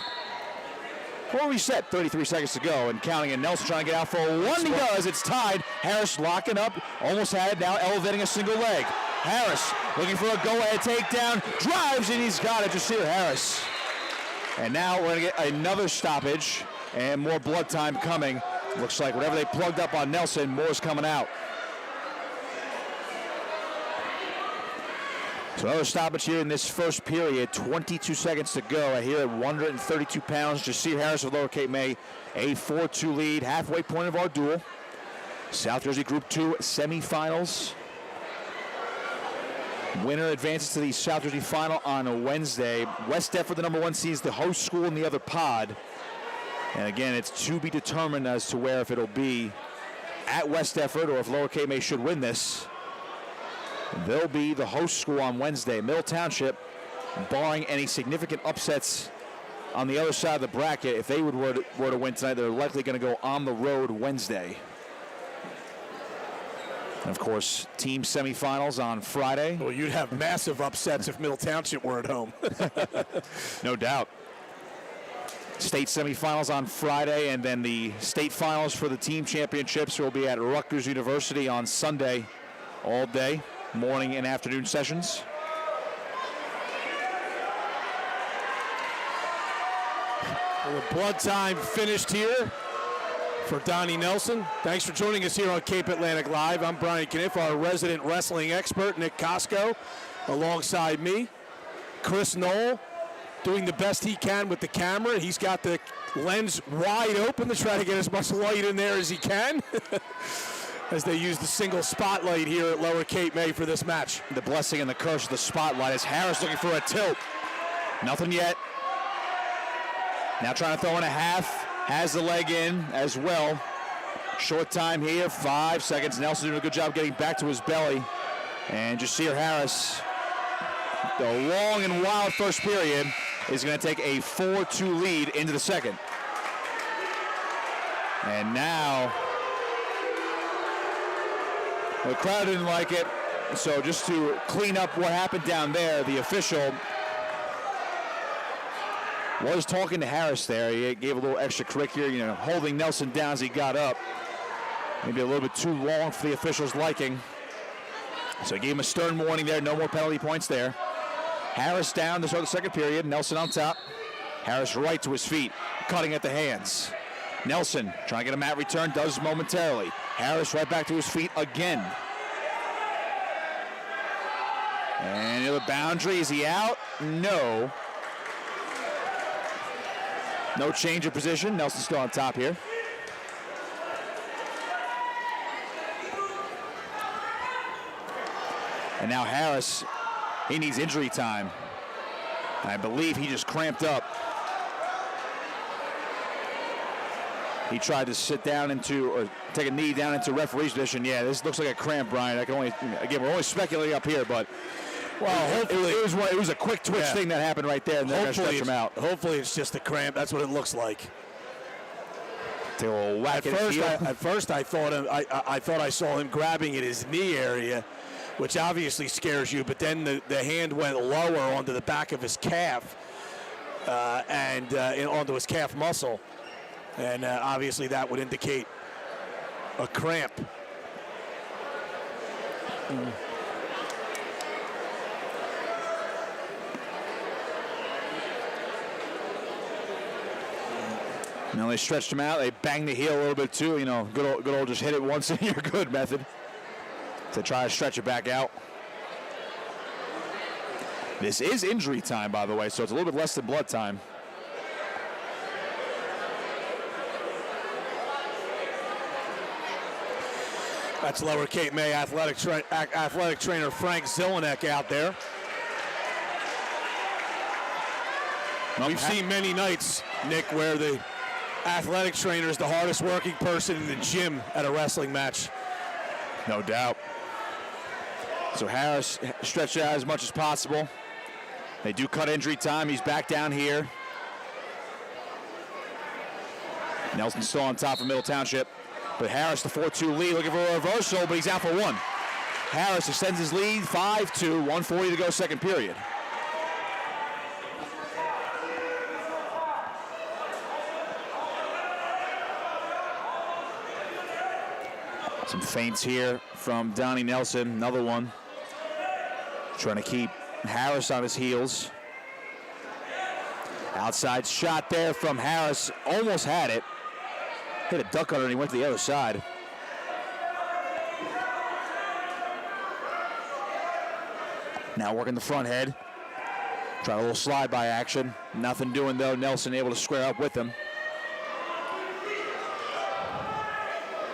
Before we set, 33 seconds to go, and counting, and Nelson trying to get out for a one. He does. It's tied. Harris locking up, almost had it, now elevating a single leg. Harris looking for a go-ahead takedown, drives, and he's got it. Jasir Harris. And now we're going to get another stoppage and more blood time coming. Looks like whatever they plugged up on Nelson, more's coming out. So another stoppage here in this first period. 22 seconds to go. Here at 132 pounds, Jasir Harris of Lower Cape May, a 4-2 lead, halfway point of our duel. South Jersey Group 2 semifinals. Winner advances to the South Jersey final on a Wednesday. West Deptford, the number 1 seed, is the host school in the other pod. And again, it's to be determined as to where, if it'll be at West Deptford or if Lower Cape May should win this. They'll be the host school on Wednesday. Middle Township, barring any significant upsets on the other side of the bracket, if they were to win tonight, they're likely going to go on the road Wednesday. And of course, team semifinals on Friday. Well, you'd have massive upsets if Middle Township were at home. No doubt. State semifinals on Friday, and then the state finals for the team championships will be at Rutgers University on Sunday all day. Morning and afternoon sessions. Well, the blood time finished here for Donnie Nelson. Thanks for joining us here on Cape Atlantic Live. I'm Brian Cunniff, our resident wrestling expert, Nick Costco, alongside me, Chris Knoll, doing the best he can with the camera. He's got the lens wide open to try to get as much light in there as he can as they use the single spotlight here at Lower Cape May for this match. The blessing and the curse of the spotlight is Harris looking for a tilt. Nothing yet. Now trying to throw in a half. Has the leg in as well. Short time here, 5 seconds. Nelson doing a good job getting back to his belly. And Jasir Harris, the long and wild first period, is going to take a 4-2 lead into the second. And now, the crowd didn't like it. So just to clean up what happened down there, the official was talking to Harris there. He gave a little extracurricular, holding Nelson down as he got up. Maybe a little bit too long for the official's liking. So he gave him a stern warning there. No more penalty points there. Harris down to start the second period. Nelson on top. Harris right to his feet, cutting at the hands. Nelson trying to get a mat return, does momentarily. Harris right back to his feet again. And near the boundary. Is he out? No. No change of position. Nelson still on top here. And now Harris, he needs injury time. I believe he just cramped up. He tried to sit down or take a knee down into referee's position. Yeah, this looks like a cramp, Brian. Again, we're only speculating up here, but hopefully it was a quick twitch thing that happened right there, and they're going to stretch him out. Hopefully it's just a cramp. That's what it looks like. Take a little whack at first, I thought I saw him grabbing at his knee area, which obviously scares you, but then the hand went lower onto the back of his calf and onto his calf muscle. And obviously that would indicate a cramp. Now they stretched him out. They banged the heel a little bit too. Good old just hit it once and you're good method to try to stretch it back out. This is injury time, by the way, so it's a little bit less than blood time. That's Lower Cape May athletic trainer Frank Zelenek out there. We've seen many nights, Nick, where the athletic trainer is the hardest working person in the gym at a wrestling match. No doubt. So Harris stretched it out as much as possible. They do cut injury time. He's back down here. Nelson still on top of Middle Township. But Harris, the 4-2 lead, looking for a reversal, but he's out for one. Harris extends his lead, 5-2, 1:40 to go, second period. Some feints here from Donnie Nelson, another one. Trying to keep Harris on his heels. Outside shot there from Harris, almost had it. Hit a duck under and he went to the other side. Now working the front head. Try a little slide by action. Nothing doing though. Nelson able to square up with him.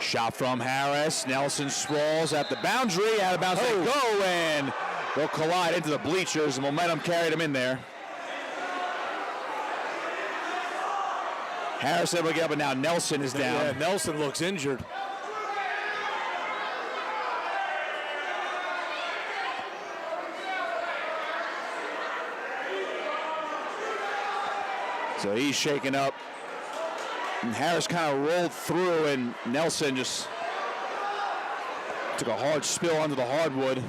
Shot from Harris. Nelson sprawls at the boundary. Out of bounds they go, and they'll collide into the bleachers. The momentum carried him in there. Harris able to get up, and now Nelson is down. Yeah, Nelson looks injured. So he's shaken up. And Harris kind of rolled through, and Nelson just took a hard spill onto the hardwood.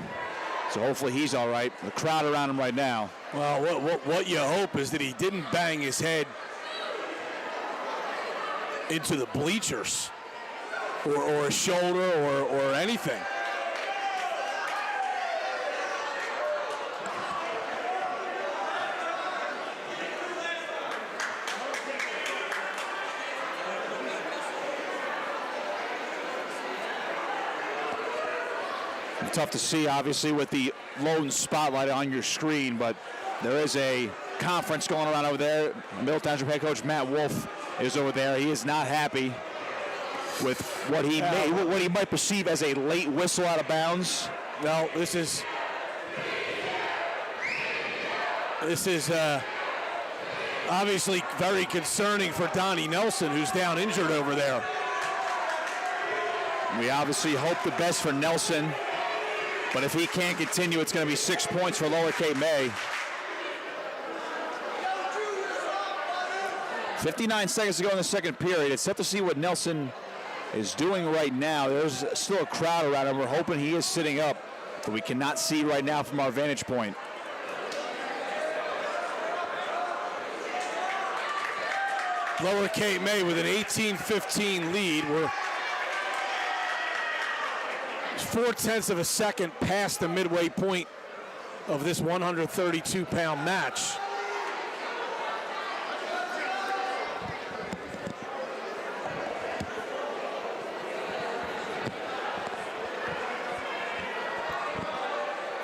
So hopefully he's all right. The crowd around him right now. Well, what you hope is that he didn't bang his head into the bleachers or a shoulder or anything. Tough to see, obviously, with the lone spotlight on your screen, but there is a conference going around over there. Middle Township head coach Matt Wolf is over there. He is not happy with what he might perceive as a late whistle out of bounds. No, this is obviously very concerning for Donnie Nelson, who's down injured over there. We obviously hope the best for Nelson, but if he can't continue, it's going to be 6 points for Lower Cape May. 59 seconds to go in the second period. It's tough to see what Nelson is doing right now. There's still a crowd around him. We're hoping he is sitting up, but we cannot see right now from our vantage point. Lower Cape May with an 18-15 lead. We're 0.4 of a second past the midway point of this 132-pound match.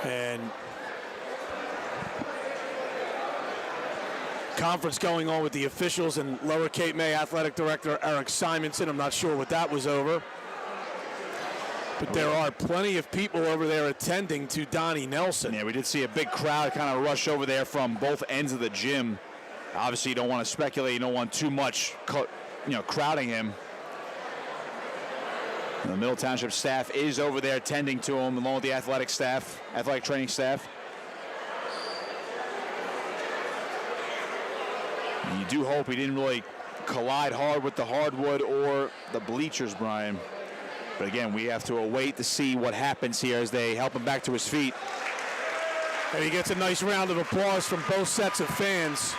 And conference going on with the officials and Lower Cape May Athletic Director Erik Simonsen. I'm not sure what that was over. But there are plenty of people over there attending to Donnie Nelson. Yeah, we did see a big crowd kind of rush over there from both ends of the gym. Obviously, you don't want to speculate. You don't want too much, crowding him. The Middle Township staff is over there tending to him, along with the athletic training staff. And you do hope he didn't really collide hard with the hardwood or the bleachers, Brian. But again, we have to await to see what happens here as they help him back to his feet. And he gets a nice round of applause from both sets of fans.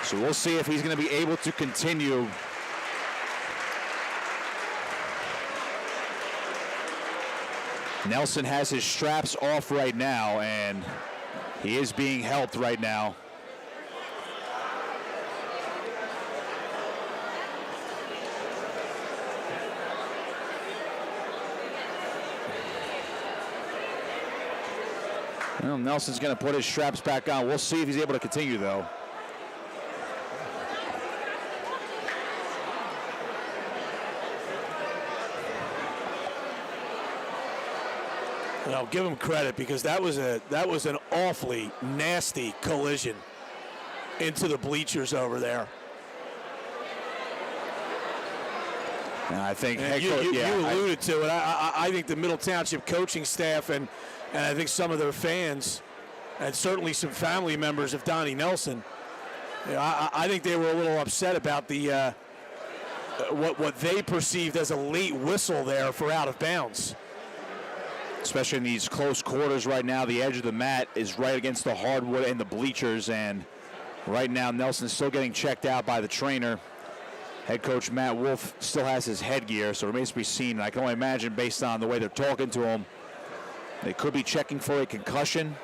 So we'll see if he's going to be able to continue. Nelson has his straps off right now, and he is being helped right now. Well, Nelson's going to put his straps back on. We'll see if he's able to continue, though. And I'll give him credit because that was an awfully nasty collision into the bleachers over there. And I think you alluded to it. I think the Middle Township coaching staff and I think some of their fans and certainly some family members of Donnie Nelson, I think they were a little upset about the what they perceived as a late whistle there for out of bounds. Especially in these close quarters right now, the edge of the mat is right against the hardwood and the bleachers, and right now Nelson's still getting checked out by the trainer. Head coach Matt Wolf still has his headgear, so it remains to be seen. And I can only imagine, based on the way they're talking to him, they could be checking for a concussion.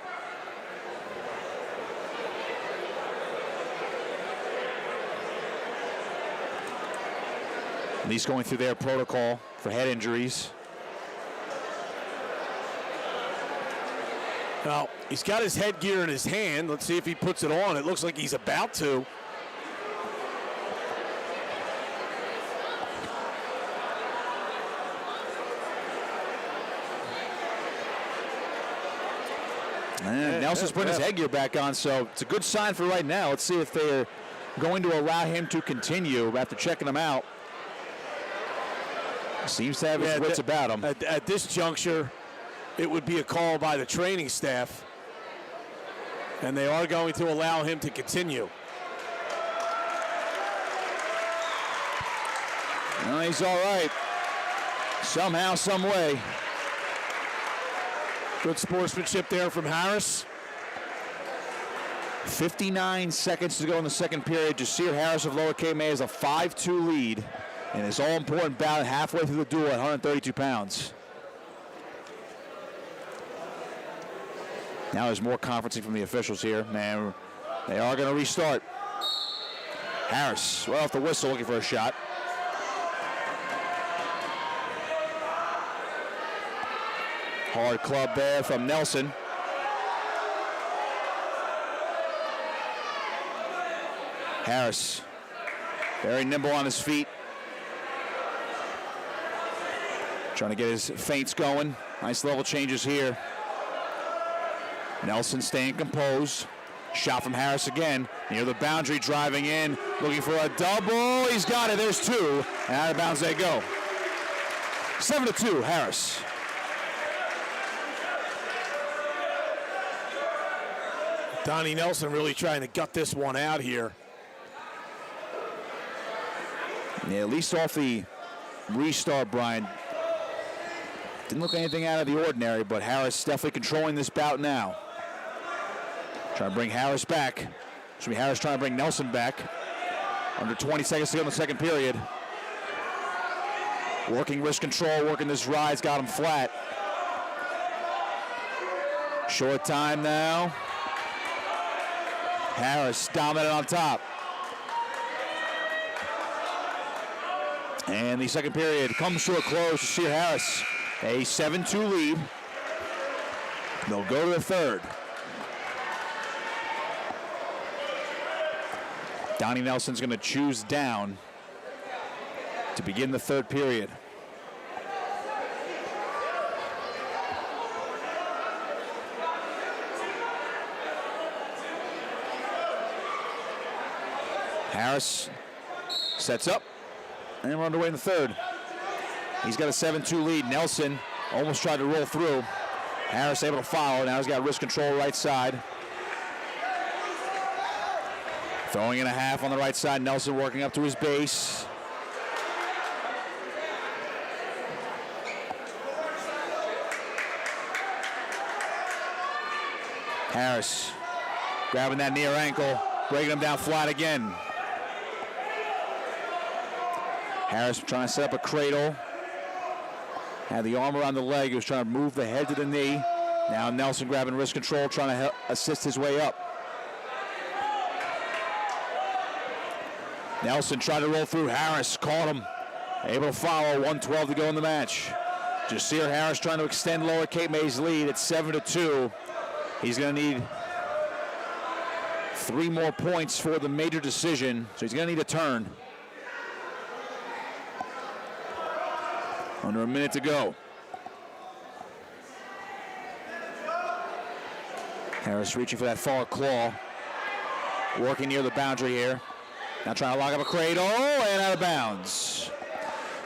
At least going through their protocol for head injuries. Well, he's got his headgear in his hand. Let's see if he puts it on. It looks like he's about to. And Nelson's putting his headgear back on, so it's a good sign for right now. Let's see if they're going to allow him to continue after checking him out. Seems to have his wits about him. At this juncture, it would be a call by the training staff, and they are going to allow him to continue. Well, he's all right. Somehow, some way. Good sportsmanship there from Harris. 59 seconds to go in the second period. Jasir Harris of Lower Cape May has a 5-2 lead in this all-important bout halfway through the duel at 132 pounds. Now there's more conferencing from the officials here. Man, they are going to restart. Harris, right off the whistle, looking for a shot. Hard club there from Nelson. Harris, very nimble on his feet. Trying to get his feints going. Nice level changes here. Nelson staying composed. Shot from Harris again. Near the boundary, driving in. Looking for a double. He's got it. There's two. And out of bounds they go. 7-2, Harris. Donnie Nelson really trying to gut this one out here. Yeah, at least off the restart, Brian. Didn't look anything out of the ordinary, but Harris definitely controlling this bout now. Trying to bring Harris back. Should be Harris trying to bring Nelson back. Under 20 seconds to go in the second period. Working wrist control, working this ride's got him flat. Short time now. Harris dominant on top. And the second period comes to a close to Sear Harris. A 7-2 lead. They'll go to the third. Donnie Nelson's going to choose down to begin the third period. Harris sets up, and we're underway in the third. He's got a 7-2 lead. Nelson almost tried to roll through. Harris able to follow. Now he's got wrist control right side. Throwing in a half on the right side. Nelson working up to his base. Harris grabbing that near ankle, breaking him down flat again. Harris trying to set up a cradle. Had the arm around the leg. He was trying to move the head to the knee. Now Nelson grabbing wrist control, trying to help assist his way up. Nelson tried to roll through. Harris caught him. Able to follow. 1:12 to go in the match. Jasir Harris trying to extend Lower Cape May's lead at 7-2. He's going to need 3 more points for the major decision, so he's going to need a turn. Under a minute to go. Harris reaching for that far claw. Working near the boundary here. Now trying to lock up a cradle and out of bounds.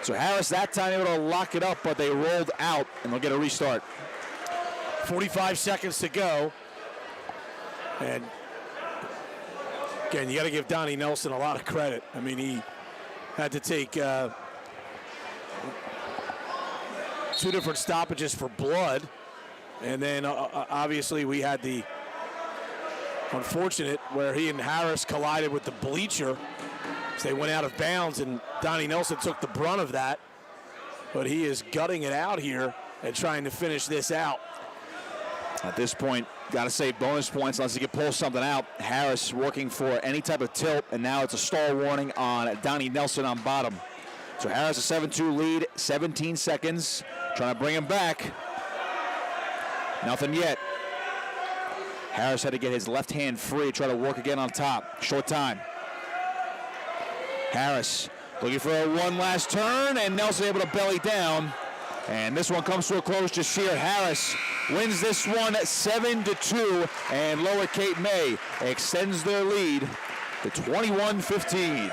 So Harris that time able to lock it up, but they rolled out and they'll get a restart. 45 seconds to go. And again, you got to give Donnie Nelson a lot of credit. I mean, he had to take 2 different stoppages for blood. And then obviously we had the unfortunate where he and Harris collided with the bleacher. So they went out of bounds, and Donnie Nelson took the brunt of that. But he is gutting it out here and trying to finish this out. At this point, got to save bonus points unless he can pull something out. Harris working for any type of tilt, and now it's a stall warning on Donnie Nelson on bottom. So Harris a 7-2 lead, 17 seconds. Trying to bring him back. Nothing yet. Harris had to get his left hand free, try to work again on top. Short time. Harris looking for a one last turn, and Nelson able to belly down. And this one comes to a close. Jasir Harris wins this one 7-2, and Lower Cape May extends their lead to 21-15.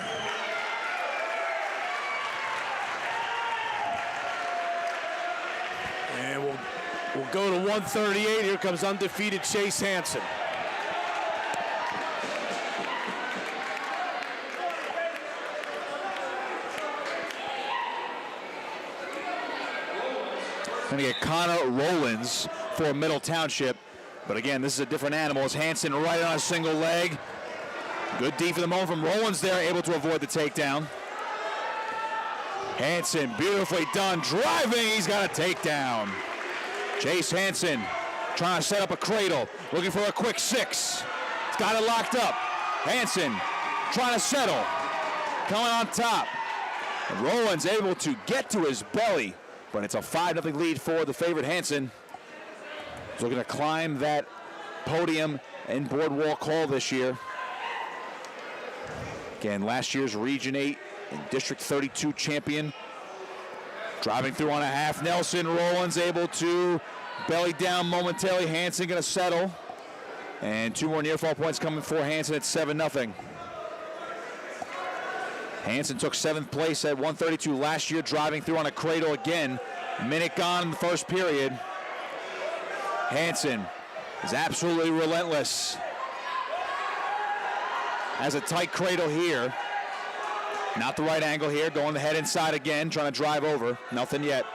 And we'll go to 138. Here comes undefeated Chase Hansen. Going to get Connor Rollins for Middle Township. But again, this is a different animal. It's Hansen right on a single leg. Good D for the moment from Rollins there, able to avoid the takedown. Hansen, beautifully done. Driving, he's got a takedown. Chase Hansen trying to set up a cradle, looking for a quick 6. He's got it locked up. Hansen trying to settle, coming on top. And Rollins able to get to his belly, but it's a 5-0 lead for the favorite Hansen. He's looking to climb that podium in Boardwalk Hall this year. Again, last year's Region 8 and District 32 champion. Driving through on a half Nelson. Rollins able to belly down momentarily. Hansen going to settle. And 2 more near fall points coming for Hansen at 7-0. Hansen took 7th place at 132 last year, driving through on a cradle again. Minute gone in the first period. Hansen is absolutely relentless. Has a tight cradle here. Not the right angle here. Going the head inside again, trying to drive over. Nothing yet.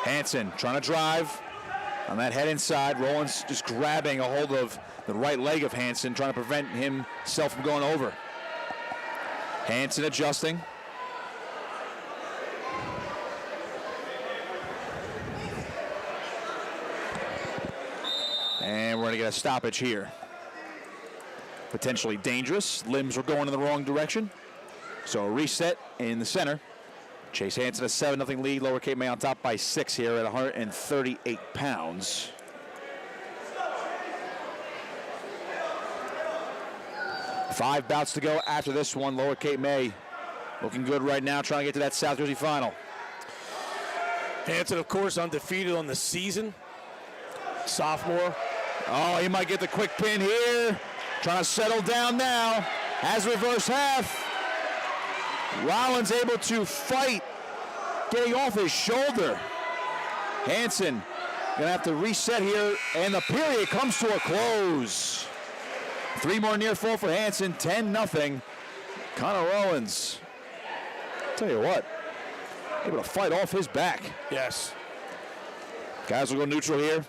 Hansen trying to drive on that head inside. Rollins just grabbing a hold of the right leg of Hansen, trying to prevent himself from going over. Hansen adjusting. And we're going to get a stoppage here. Potentially dangerous. Limbs were going in the wrong direction. So a reset in the center. Chase Hansen a 7-0 lead. Lower Cape May on top by 6 here at 138 pounds. Five bouts to go after this one. Lower Cape May looking good right now, trying to get to that South Jersey final. Hansen, of course, undefeated on the season. Sophomore. Oh, he might get the quick pin here. Trying to settle down now. Has reverse half. Rollins able to fight, getting off his shoulder. Hansen gonna have to reset here, and the period comes to a close. 3 more near fall for Hansen, 10-0. Connor Rollins, tell you what, able to fight off his back. Yes. Guys will go neutral here.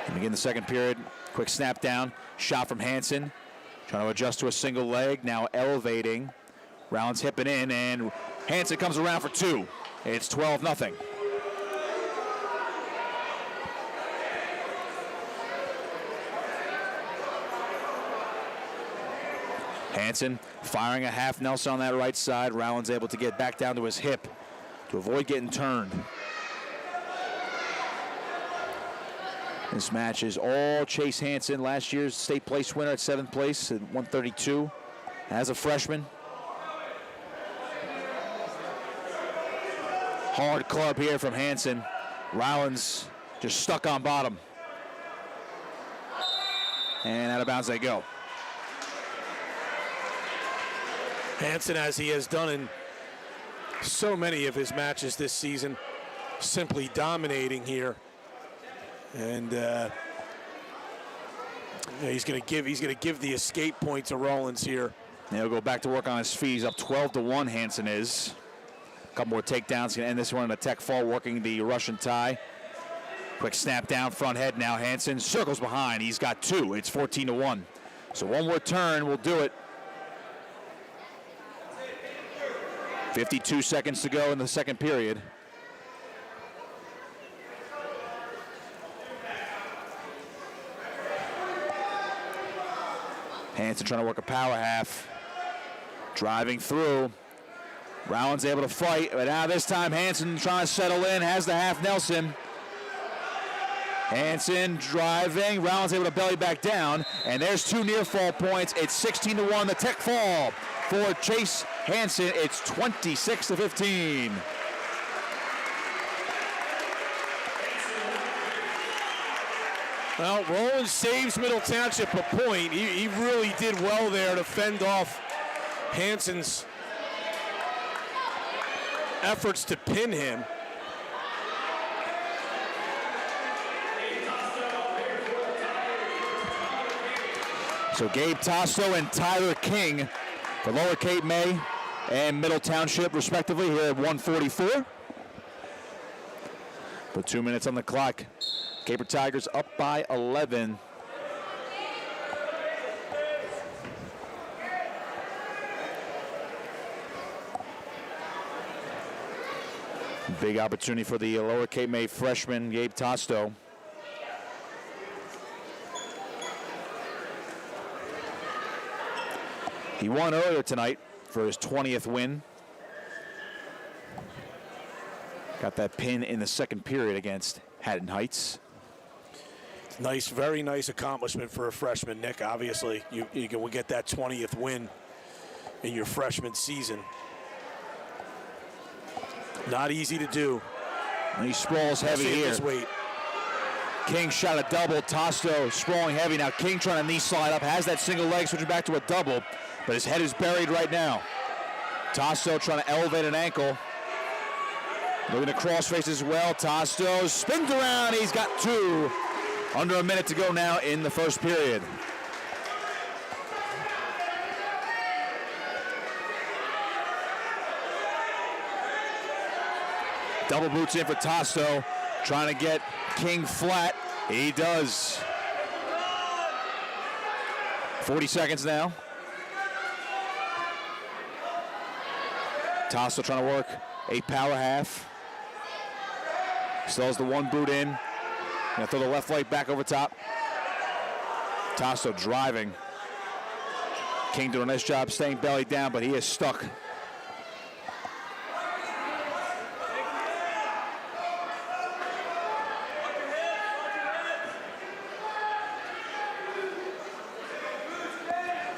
And begin the second period. Quick snap down, shot from Hansen. Trying to adjust to a single leg, now elevating. Rollins hipping in, and Hansen comes around for 2. It's 12-0. Hansen firing a half Nelson on that right side. Rollins able to get back down to his hip to avoid getting turned. This match is all Chase Hansen, last year's state place winner at 7th place at 132 as a freshman. Hard club here from Hansen. Rollins just stuck on bottom. And out of bounds they go. Hansen, as he has done in so many of his matches this season, simply dominating here. And he's going to give the escape point to Rollins here. Now he'll go back to work on his feet. He's up 12-1. Hansen is. A couple more takedowns. Going to end this one in a tech fall, working the Russian tie. Quick snap down, front head now. Hansen circles behind. He's got 2. It's 14-1. So one more turn will do it. 52 seconds to go in the second period. Hansen trying to work a power half. Driving through. Rollins able to fight, but now this time Hansen trying to settle in, has the half Nelson. Hansen driving, Rollins able to belly back down, and there's 2 near fall points. It's 16-1, the tech fall for Chase Hansen. It's 26-15. Well, Rollins saves Middle Township a point. He really did well there to fend off Hansen's efforts to pin him. So Gabe Tosto and Tyler King for Lower Cape May and Middle Township, respectively, here at 144. Put 2 minutes on the clock. Caper Tigers up by 11. Big opportunity for the Lower Cape May freshman, Gabe Tosto. He won earlier tonight for his 20th win. Got that pin in the second period against Haddon Heights. Nice, very nice accomplishment for a freshman, Nick. Obviously, you can get that 20th win in your freshman season. Not easy to do. And he sprawls heavy here. King shot a double. Tosto sprawling heavy. Now King trying to knee slide up. Has that single leg, switching back to a double. But his head is buried right now. Tosto trying to elevate an ankle. Looking to crossface as well. Tosto spins around. He's got two. Under a minute to go now in the first period. Double boots in for Tosto, trying to get King flat. He does. 40 seconds now. Tosto trying to work a power half. Still has the one boot in. Gonna throw the left leg back over top. Tosto driving. King doing a nice job staying belly down, but he is stuck.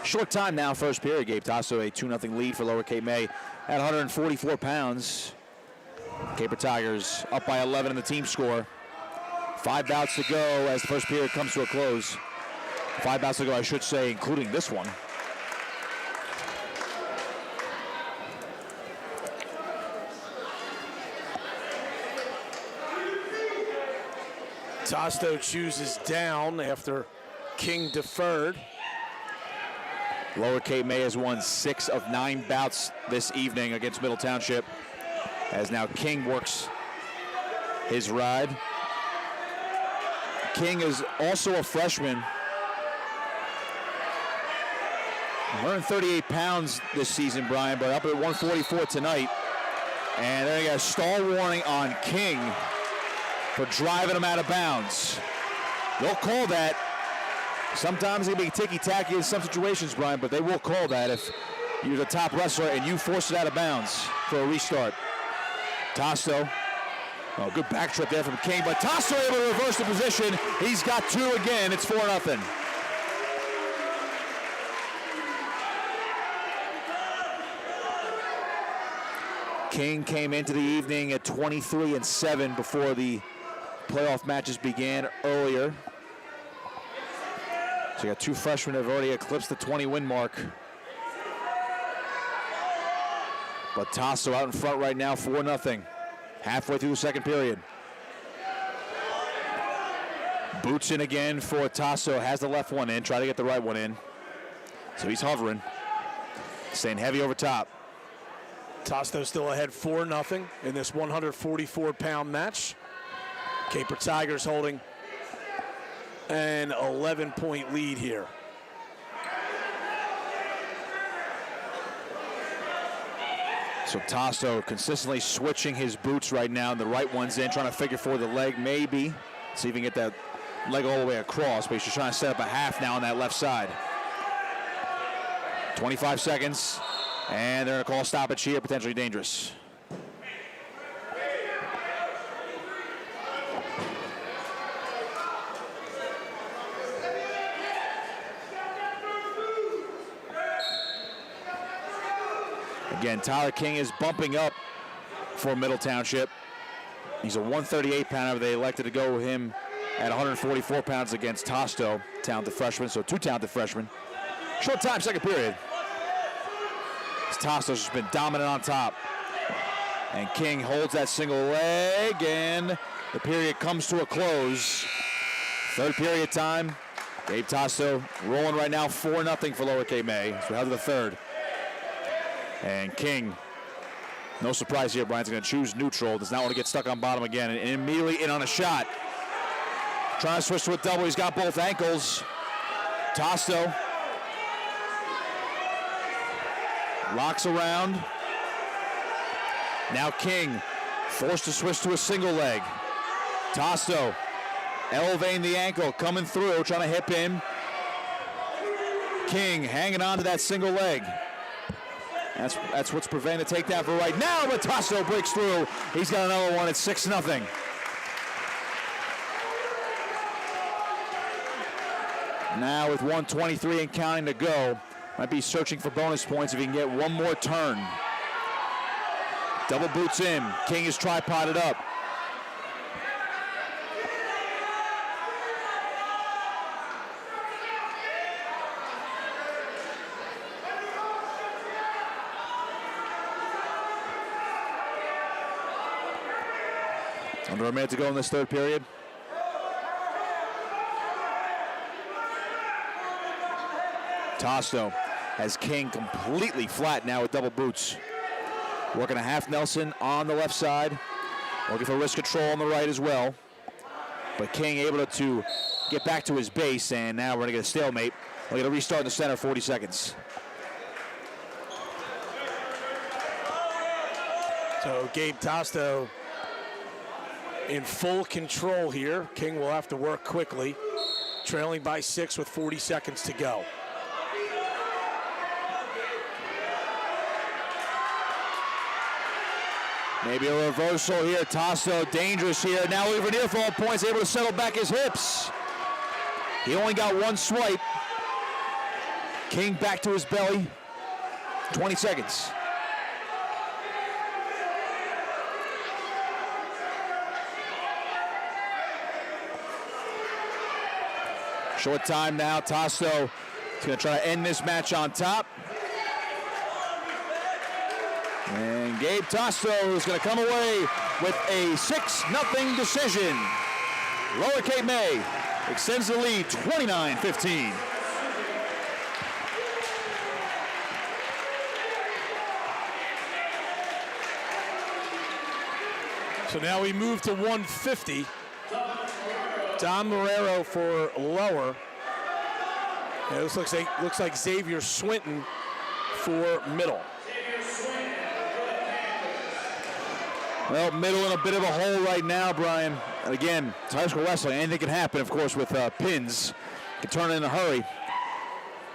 Short time now, first period. Gave Tosto a 2-0 lead for Lower Cape May at 144 pounds. Caper Tigers up by 11 in the team score. 5 bouts to go as the first period comes to a close. 5 bouts to go, I should say, including this one. Tosto chooses down after King deferred. Lower Cape May has won 6 of 9 bouts this evening against Middle Township, as now King works his ride. King is also a freshman. 138 pounds this season, Brian, but up at 144 tonight. And then they got a stall warning on King for driving him out of bounds. They'll call that. Sometimes it can be ticky-tacky in some situations, Brian, but they will call that if you're the top wrestler and you force it out of bounds for a restart. Tosto. Oh, good back trip there from King, but Tosto able to reverse the position. He's got 2 again. It's 4-0. King came into the evening at 23-7 before the playoff matches began earlier. So you got 2 freshmen that have already eclipsed the 20-win mark. But Tosto out in front right now, 4-0. Halfway through the second period. Boots in again for Tosto. Has the left one in. Try to get the right one in. So he's hovering. Staying heavy over top. Tosto still ahead 4-0 in this 144-pound match. Caper Tigers holding an 11-point lead here. So Tosto consistently switching his boots right now. The right one's in, trying to figure for the leg maybe. See if he can get that leg all the way across, but he's just trying to set up a half now on that left side. 25 seconds, and they're going to call a stoppage here, potentially dangerous. Again, Tyler King is bumping up for Middle Township. He's a 138-pounder. They elected to go with him at 144 pounds against Tosto, talented freshman, so 2 talented freshmen. Short time, second period. Tosto's just been dominant on top. And King holds that single leg, and the period comes to a close. Third period time. Dave Tosto rolling right now, 4-0 for Lower Cape May. So we have the third. And King, no surprise here, Brian's going to choose neutral. Does not want to get stuck on bottom again. And immediately in on a shot. Trying to switch to a double. He's got both ankles. Tosto locks around. Now King forced to switch to a single leg. Tosto elevating the ankle, coming through, trying to hip in. King hanging on to that single leg. That's what's preventing the takedown for right now, but Tasso breaks through. He's got another one. It's 6-0. Now with 1:23 and counting to go, might be searching for bonus points if he can get one more turn. Double boots in. King is tripoded up. Under a minute to go in this third period. Tasso has King completely flat now with double boots. Working a half Nelson on the left side. Looking for wrist control on the right as well. But King able to get back to his base, and now we're going to get a stalemate. We're going to restart in the center, 40 seconds. So Gabe Tasso in full control here. King will have to work quickly. Trailing by 6 with 40 seconds to go. Maybe a reversal here. Tasso dangerous here. Now looking for near fall points, able to settle back his hips. He only got one swipe. King back to his belly. 20 seconds. Short time now. Tasso is going to try to end this match on top. And Gabe Tasso is going to come away with a 6-0 decision. Lower Cape May extends the lead 29-15. So now we move to 150. Don Morero for lower. And it looks like Xavier Swinton for middle. Well, middle in a bit of a hole right now, Brian. And again, it's high school wrestling. Anything can happen, of course, with pins. Can turn in a hurry.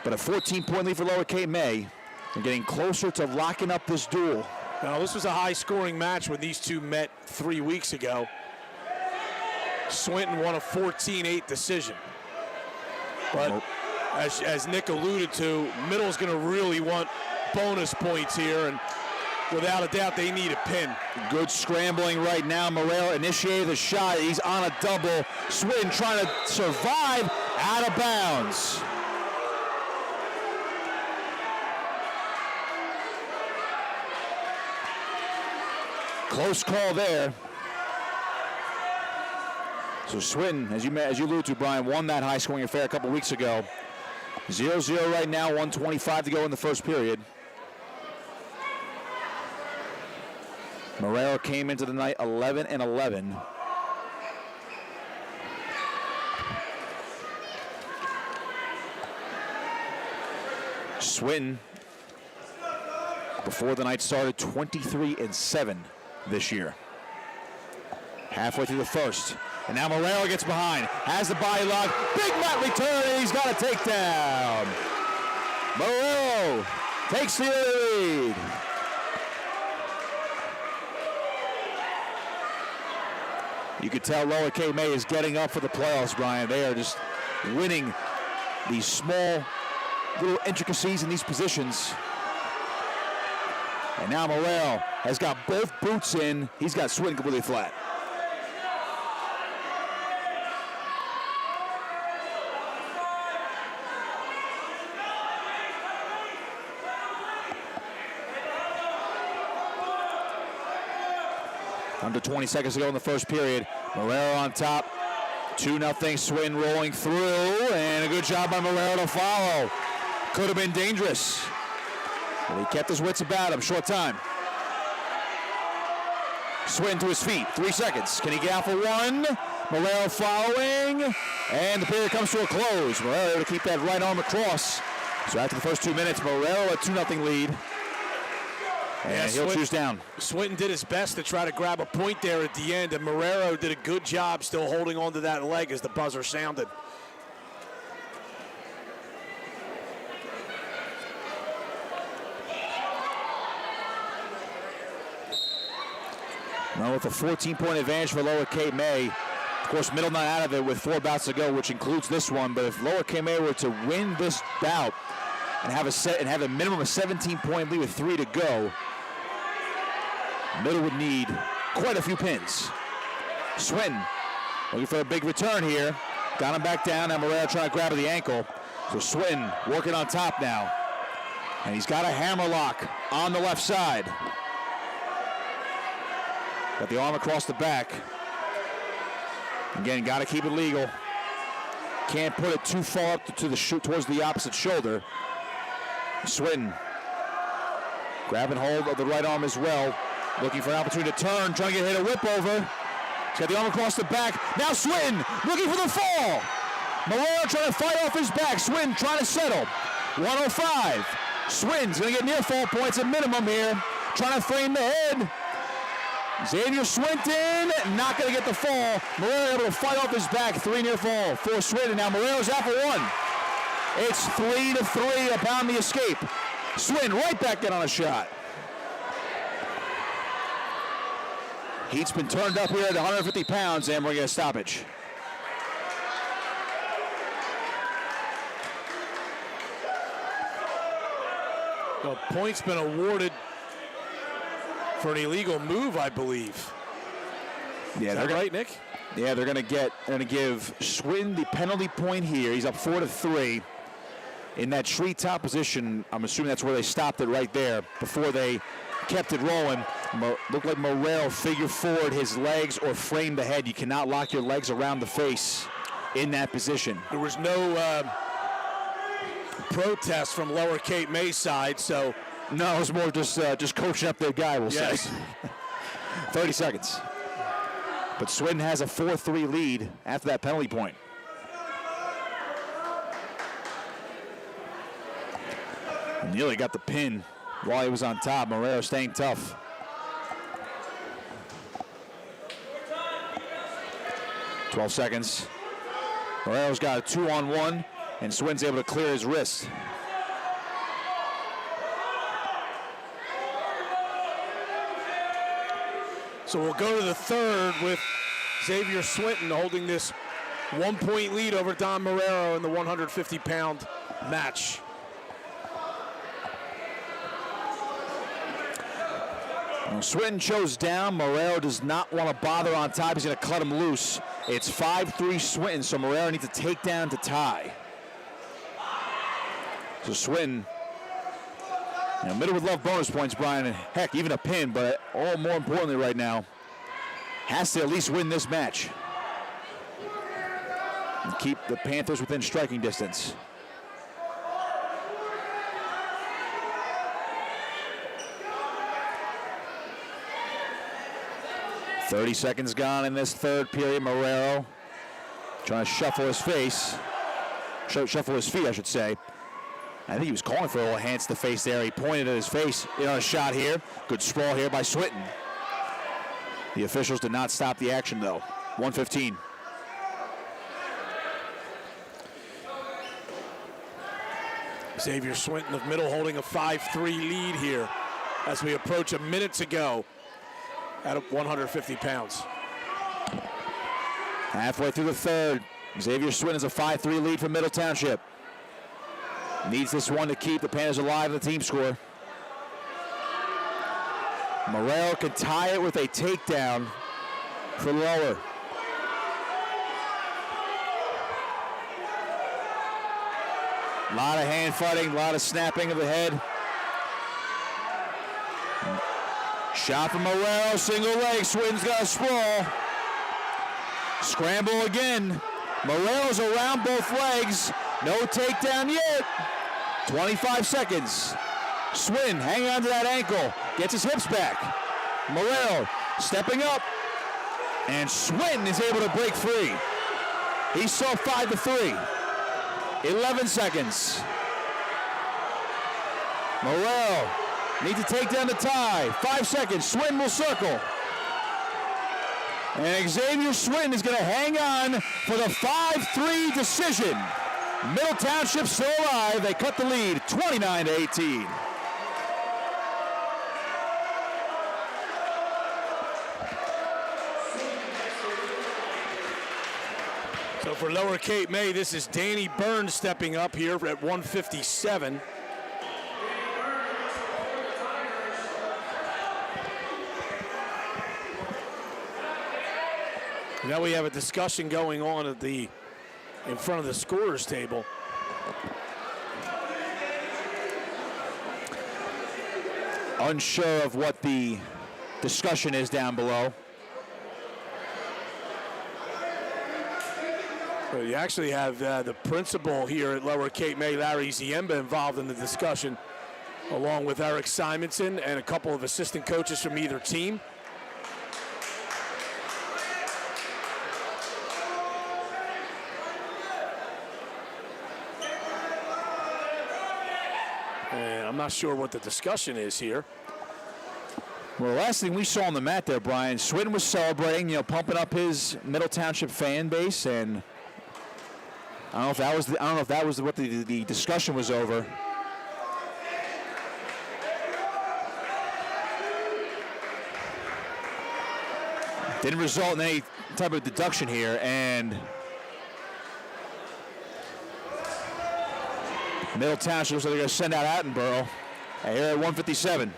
But a 14-point lead for Lower Cape May. They're getting closer to locking up this duel. Now, this was a high-scoring match when these two met 3 weeks ago. Swinton won a 14-8 decision. But as Nick alluded to, middle's going to really want bonus points here, and without a doubt, they need a pin. Good scrambling right now. Morero initiated the shot. He's on a double. Swinton trying to survive, out of bounds. Close call there. So Swinton, as you alluded to, Brian, won that high-scoring affair a couple weeks ago. 0-0 right now, 1:25 to go in the first period. Morero came into the night 11-11. Swinton, before the night started, 23-7 this year. Halfway through the first. And now Morero gets behind, has the body lock. Big mat return, and he's got a takedown. Morero takes the lead. You can tell Lower Cape May is getting up for the playoffs, Brian. They are just winning these small little intricacies in these positions. And now Morero has got both boots in. He's got Swinton completely flat. Under 20 seconds to go in the first period. Morero on top. 2-0. Swinton rolling through. And a good job by Morero to follow. Could have been dangerous. But he kept his wits about him. Short time. Swinton to his feet. 3 seconds. Can he get out for one? Morero following. And the period comes to a close. Morero able to keep that right arm across. So after the first 2 minutes, Morero a 2-0 lead. And he'll choose down. Swinton did his best to try to grab a point there at the end, and Morero did a good job still holding on to that leg as the buzzer sounded. Now with a 14-point advantage for Lower Cape May. Of course, Middle not out of it with 4 bouts to go, which includes this one. But if Lower Cape May were to win this bout and have a minimum of 17-point lead with 3 to go, Middle would need quite a few pins. Swinton looking for a big return here. Got him back down. Now Morero trying to grab at the ankle. So Swinton working on top now. And he's got a hammer lock on the left side. Got the arm across the back. Again, got to keep it legal. Can't put it too far up to the towards the opposite shoulder. Swinton grabbing hold of the right arm as well. Looking for an opportunity to turn, trying to hit a whip over. He's got the arm across the back. Now Swinton looking for the fall. Morero trying to fight off his back. Swinton trying to settle. 105. Swinton's going to get near fall points at minimum here. Trying to frame the head. Xavier Swinton not going to get the fall. Morero able to fight off his back. 3 near fall for Swinton. Now Morero's out for 1. It's 3-3 upon the escape. Swinton right back in on a shot. Heat's been turned up here at 150 pounds, and we're going to stoppage. The point's been awarded for an illegal move, I believe. Yeah, Is that right, Nick? Yeah, they're going to give Swinton the penalty point here. He's up 4-3. In that treetop position, I'm assuming that's where they stopped it right there before they kept it rolling. Looked like Morero figure forward his legs or frame the head. You cannot lock your legs around the face in that position. There was no protest from Lower Cape May side, so no, it was more just coaching up their guy, we'll say. 30 seconds. But Swinton has a 4-3 lead after that penalty point. Nearly got the pin while he was on top. Morero staying tough. .12 seconds. Morero's got a 2-on-1, and Swinton's able to clear his wrist. So we'll go to the third with Xavier Swinton holding this 1-point lead over Don Morero in the 150-pound match. Swinton chose down. Morero does not want to bother on top. He's going to cut him loose. It's 5-3 Swinton, so Morero needs to take down to tie. So Swinton, Middle would love bonus points, Brian, and heck, even a pin, but all more importantly right now, has to at least win this match and keep the Panthers within striking distance. .30 seconds gone in this third period. Morero trying to shuffle his face. Shuffle his feet, I should say. I think he was calling for a little hands to the face there. He pointed at his face on a shot here. Good sprawl here by Swinton. The officials did not stop the action, though. 1:15. Xavier Swinton of Middle holding a 5-3 lead here as we approach a minute to go at 150 pounds. Halfway through the third, Xavier Swinton has a 5-3 lead for Middle Township. Needs this one to keep the Panthers alive in the team score. Morero can tie it with a takedown for Lower. A lot of hand fighting, a lot of snapping of the head. Shot from Morero, single leg, Swinton's got a sprawl. Scramble again. Morero's around both legs. No takedown yet. 25 seconds. Swinton hanging on to that ankle. Gets his hips back. Morero stepping up. And Swinton is able to break free. He saw 5-3. 11 seconds. Morero needs to take down the tie. 5 seconds. Swinton will circle. And Xavier Swinton is going to hang on for the 5-3 decision. Middle Township still alive. They cut the lead 29-18. So for Lower Cape May, this is Danny Burns stepping up here at 157. Now we have a discussion going on at in front of the scorers table. Unsure of what the discussion is down below. Well, you actually have the principal here at Lower Cape May, Larry Ziemba, involved in the discussion, along with Erik Simonsen and a couple of assistant coaches from either team. And I'm not sure what the discussion is here. Well, the last thing we saw on the mat there, Brian, Swinton was celebrating, pumping up his Middle Township fan base, and I don't know if that was what the discussion was over. Didn't result in any type of deduction here, and Middle Township looks like they're going to send out Attenborough here at 157.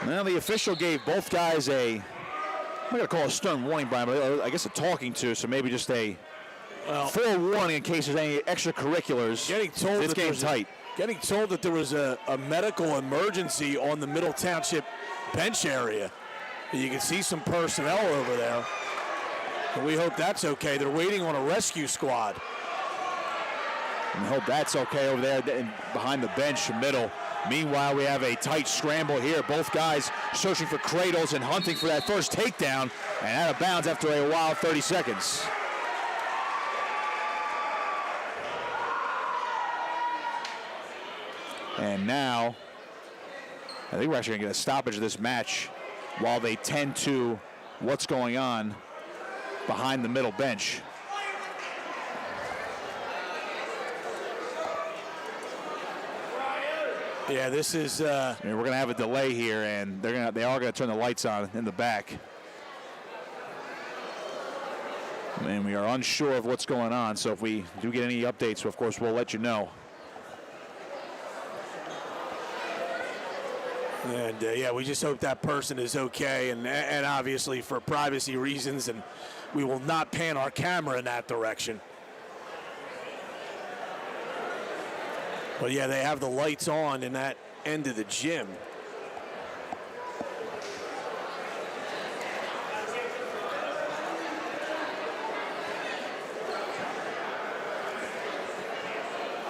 Now the official gave both guys I'm not going to call it a stern warning, Brian, but I guess a talking to, so maybe just a forewarning in case there's any extracurriculars. Getting told this game's tight. Getting told that there was a medical emergency on the Middle Township bench area. You can see some personnel over there. And we hope that's okay. They're waiting on a rescue squad. And hope that's okay over there behind the bench middle. Meanwhile, we have a tight scramble here. Both guys searching for cradles and hunting for that first takedown. And out of bounds after a wild 30 seconds. And now, I think we're actually going to get a stoppage of this match while they tend to what's going on behind the middle bench. Yeah, this is. We're going to have a delay here, and they are going to turn the lights on in the back. And we are unsure of what's going on, so if we do get any updates, of course, we'll let you know. And yeah, we just hope that person is okay, and obviously for privacy reasons, and we will not pan our camera in that direction. But yeah, they have the lights on in that end of the gym.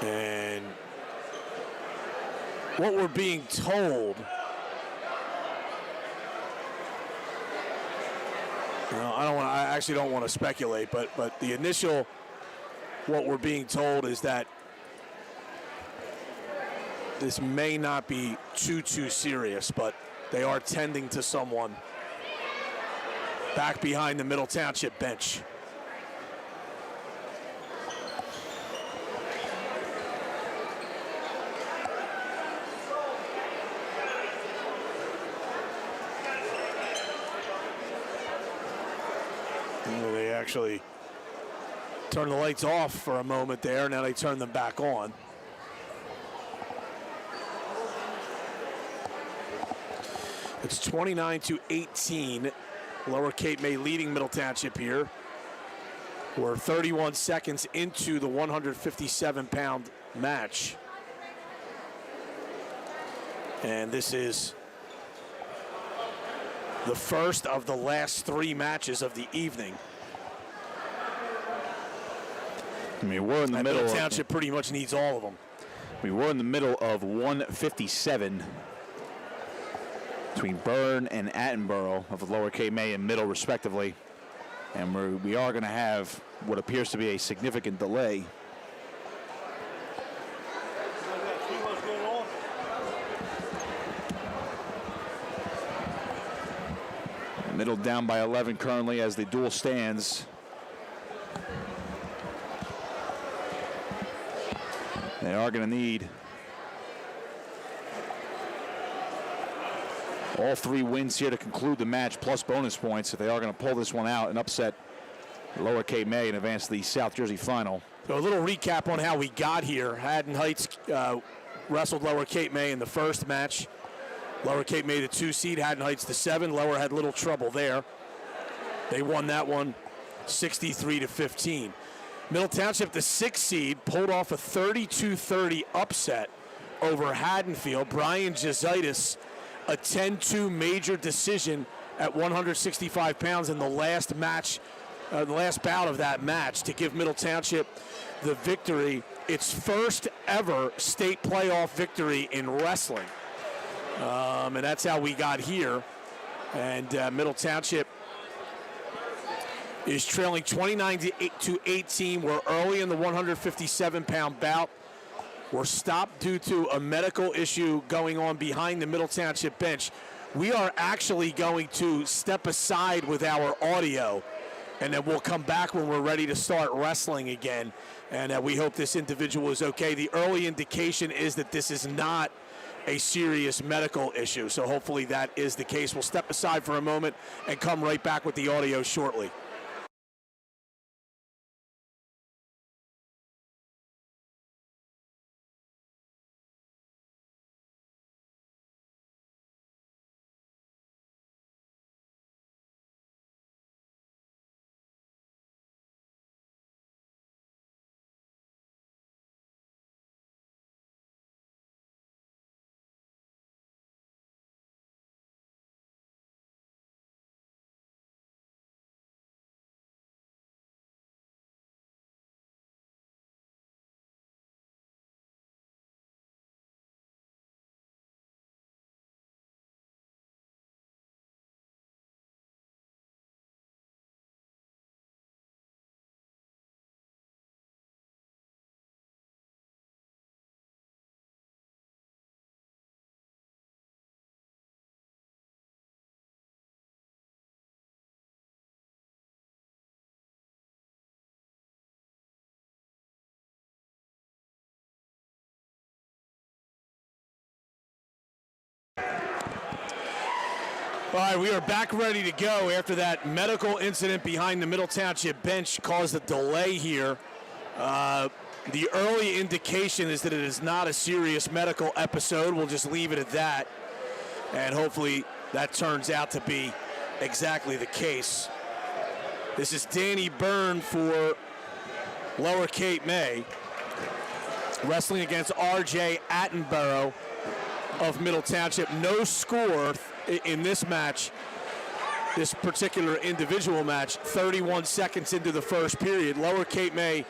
And what we're being told, I actually don't want to speculate, but the initial, what we're being told is that this may not be too serious, but they are tending to someone back behind the Middle Township bench. They actually turn the lights off for a moment there. Now they turn them back on. It's 29-18. Lower Cape May leading Middle Township here. We're 31 seconds into the 157-pound match. And this is the first of the last three matches of the evening. I mean, we're in the middle. Middle Township pretty much needs all of them. We were in the middle of 157 between Byrne and Attenborough of Lower Cape May and Middle, respectively. And we are going to have what appears to be a significant delay. Middle down by 11 currently as the duel stands. They are going to need all 3 wins here to conclude the match, plus bonus points if they are going to pull this one out and upset Lower Cape May and advance to the South Jersey final. So a little recap on how we got here. Haddon Heights wrestled Lower Cape May in the first match. Lower Cape May the 2 seed, Haddon Heights the 7. Lower had little trouble there. They won that one 63-15. Middle Township, the 6 seed, pulled off a 32-30 upset over Haddonfield. Brian Jezaitis, a 10-2 major decision at 165 pounds in the last match, the last bout of that match to give Middle Township the victory, its first ever state playoff victory in wrestling. And that's how we got here. And Middle Township is trailing 29-18. We're early in the 157-pound bout. We're stopped due to a medical issue going on behind the Middle Township bench. We are actually going to step aside with our audio, and then we'll come back when we're ready to start wrestling again. And we hope this individual is okay. The early indication is that this is not a serious medical issue, so hopefully that is the case. We'll step aside for a moment and come right back with the audio shortly. All right, we are back ready to go after that medical incident behind the Middle Township bench caused a delay here. The early indication is that it is not a serious medical episode. We'll just leave it at that. And hopefully that turns out to be exactly the case. This is Danny Byrne for Lower Cape May, wrestling against R.J. Attenborough of Middle Township. No score in this match, this particular individual match, 31 seconds into the first period. Lower Cape May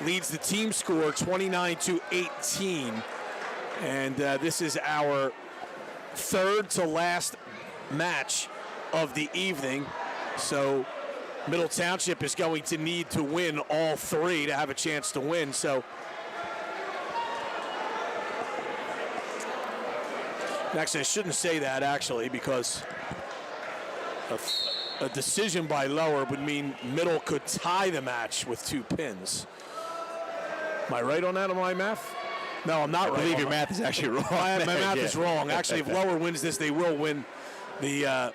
leads the team score 29-18. And this is our third to last match of the evening. So Middle Township is going to need to win all 3 to have a chance to win. So actually, I shouldn't say that, actually, because a decision by Lower would mean Middle could tie the match with 2 pins. Am I right on that, on my math? No, I'm not right. I believe your math is actually wrong. My math is wrong. Actually, if Lower wins this, they will win the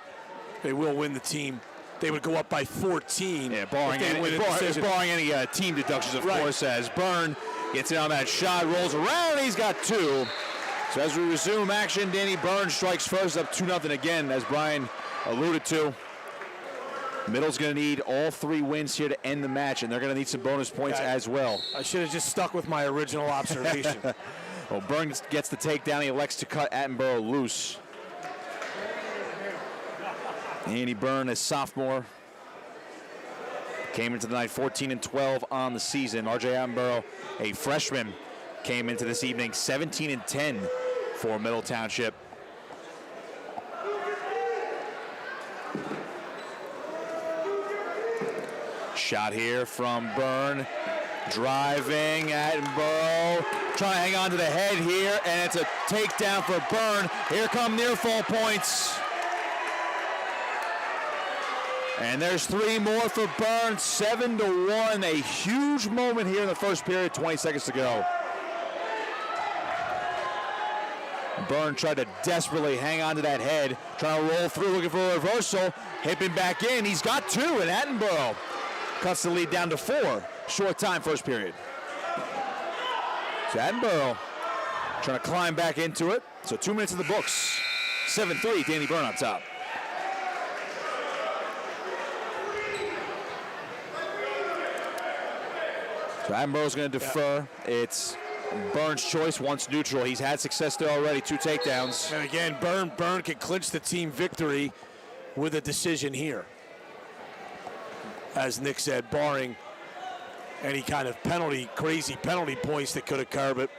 team. They would go up by 14. Yeah, barring any team deductions, of course, as Byrne gets in on that shot, rolls around, he's got 2. So as we resume action, Danny Byrne strikes first, up 2-0 again, as Brian alluded to. Middle's going to need all 3 wins here to end the match, and they're going to need some bonus points as well. I should have just stuck with my original observation. Well, Byrne gets the takedown. He elects to cut Attenborough loose. Danny Byrne, a sophomore, came into the night 14-12 on the season. R.J. Attenborough, a freshman, came into this evening 17-10 for Middle Township. Shot here from Byrne, driving Attenborough, trying to hang on to the head here, and it's a takedown for Byrne. Here come near fall points. And there's 3 more for Byrne, 7-1, a huge moment here in the first period, 20 seconds to go. Byrne tried to desperately hang on to that head, trying to roll through, looking for a reversal. Hipping back in. He's got 2, and Attenborough cuts the lead down to 4. Short time, first period. So Attenborough trying to climb back into it. So 2 minutes in the books. 7-3, Danny Byrne on top. So Attenborough's going to defer. It's Byrne's choice once neutral. He's had success there already, 2 takedowns. And again, Byrne can clinch the team victory with a decision here. As Nick said, barring any kind of crazy penalty points that could occur, but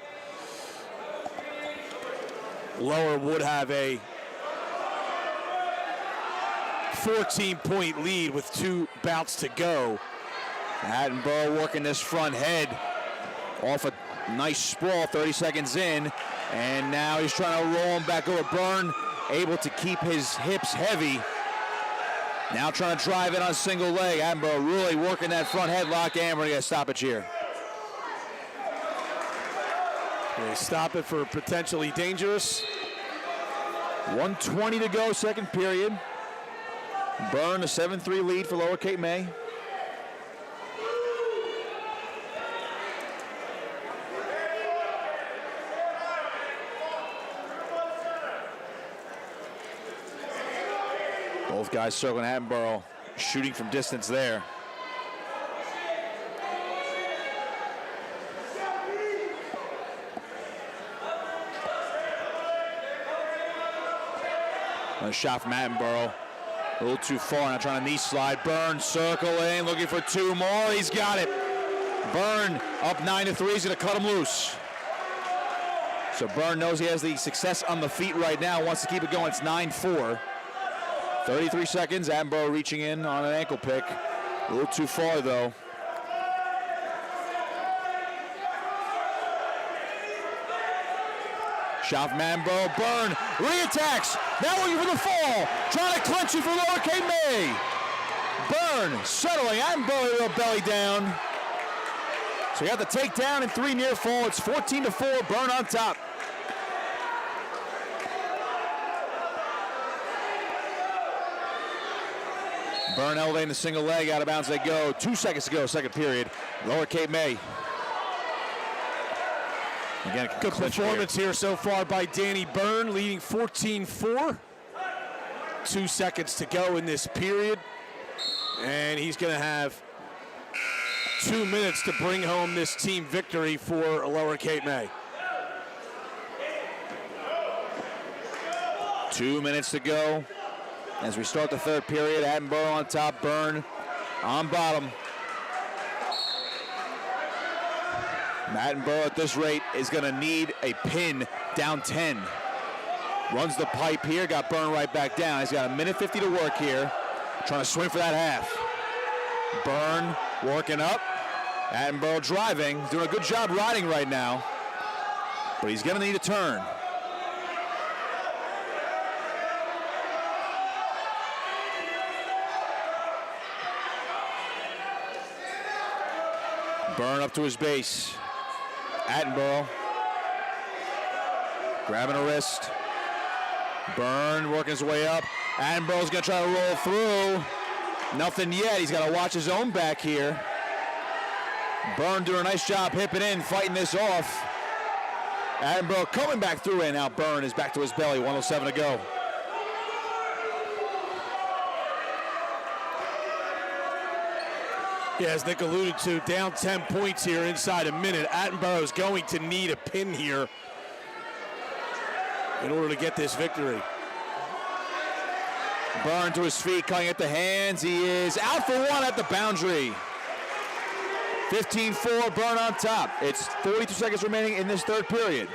Lower would have a 14-point lead with 2 bouts to go. Attenborough working this front head off a nice sprawl, 30 seconds in, and now he's trying to roll him back over. Byrne able to keep his hips heavy. Now trying to drive it on a single leg. Attenborough really working that front headlock, and we're going to get a stoppage here. They stop it for potentially dangerous. 1:20 to go, second period. Byrne, a 7-3 lead for Lower Cape May. Both guys circling Attenborough, shooting from distance there. A shot from Attenborough. A little too far, now trying to knee slide. Byrne circling, looking for 2 more. He's got it. Byrne up 9-3. He's going to cut him loose. So Byrne knows he has the success on the feet right now. Wants to keep it going. It's 9-4. 33 seconds. Attenborough reaching in on an ankle pick. A little too far, though. Shot from Attenborough. Byrne reattacks. Now looking for the fall. Trying to clinch it for Lower Cape May. Byrne settling. Attenborough will belly down. So you got the takedown and 3 near fall. It's 14-4. Byrne on top. Byrne elevating the single leg, out of bounds they go. 2 seconds to go, second period. Lower Cape May. Again, good performance here so far by Danny Byrne, leading 14-4. 2 seconds to go in this period. And he's going to have 2 minutes to bring home this team victory for Lower Cape May. 2 minutes to go. As we start the third period, Attenborough on top, Byrne on bottom. Attenborough at this rate is going to need a pin down 10. Runs the pipe here, got Byrne right back down. He's got 1:50 to work here. Trying to swing for that half. Byrne working up. Attenborough driving. He's doing a good job riding right now. But he's going to need a turn. Byrne up to his base. Attenborough grabbing a wrist. Byrne working his way up. Attenborough's going to try to roll through. Nothing yet. He's got to watch his own back here. Byrne doing a nice job hipping in, fighting this off. Attenborough coming back through, and now Byrne is back to his belly. 1:07 to go. Yeah, as Nick alluded to, down 10 points here inside a minute. Attenborough is going to need a pin here in order to get this victory. Byrne to his feet, cutting at the hands. He is out for 1 at the boundary. 15-4, Byrne on top. It's 42 seconds remaining in this third period.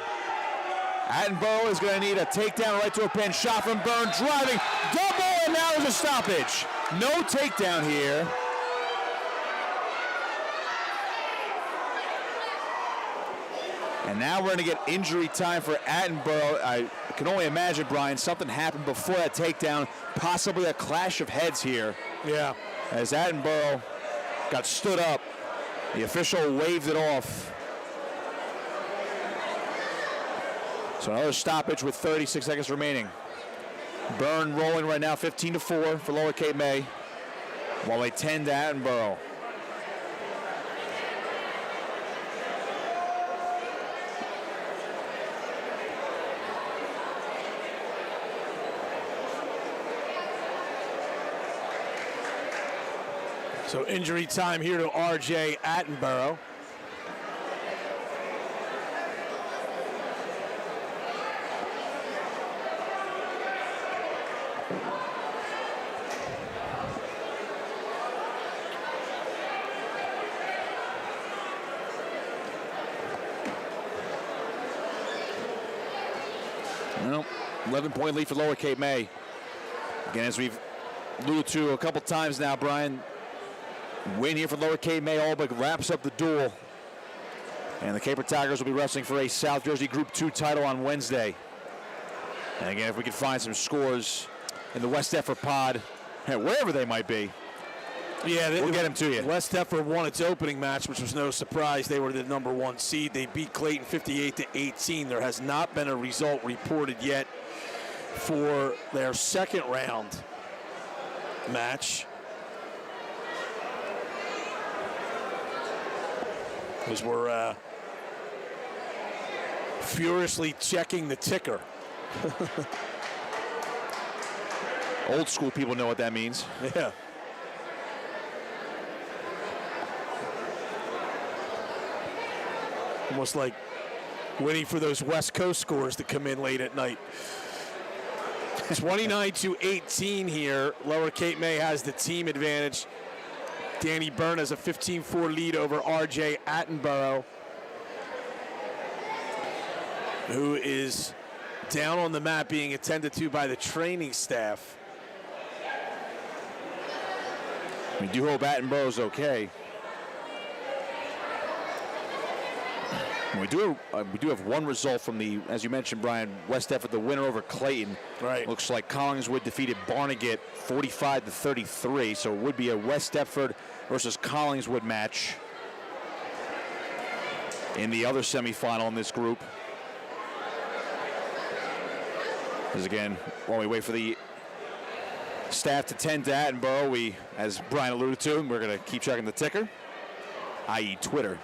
Attenborough is going to need a takedown right to a pin. Shot from Byrne, driving, double, and now there's a stoppage. No takedown here. And now we're going to get injury time for Attenborough. I can only imagine, Brian, something happened before that takedown, possibly a clash of heads here. Yeah. As Attenborough got stood up, the official waved it off. So another stoppage with 36 seconds remaining. Byrne rolling right now, 15-4 for Lower Cape May, while they 10 to Attenborough. So injury time here to R.J. Attenborough. Well, 11-point lead for Lower Cape May. Again, as we've alluded to a couple times now, Brian, win here for Lower Cape May all but wraps up the duel. And the Caper Tigers will be wrestling for a South Jersey Group 2 title on Wednesday. And again, if we can find some scores in the West Effort pod, wherever they might be, yeah, we'll get them to you. West Effort won its opening match, which was no surprise. They were the number 1 seed. They beat Clayton 58-18. There has not been a result reported yet for their second round match. As we're furiously checking the ticker. Old school people know what that means. Yeah. Almost like waiting for those West Coast scores to come in late at night. 29-18 here. Lower Cape May has the team advantage. Danny Byrne has a 15-4 lead over R.J. Attenborough, who is down on the mat being attended to by the training staff. We do hope Attenborough's okay. We do have one result from the, as you mentioned, Brian, West Effort, the winner over Clayton. Right. Looks like Collingswood defeated Barnegat 45-33, so it would be a West Effort versus Collingswood match in the other semifinal in this group. As again, while we wait for the staff to tend to Attenborough, we, as Brian alluded to, we're going to keep checking the ticker, i.e. Twitter.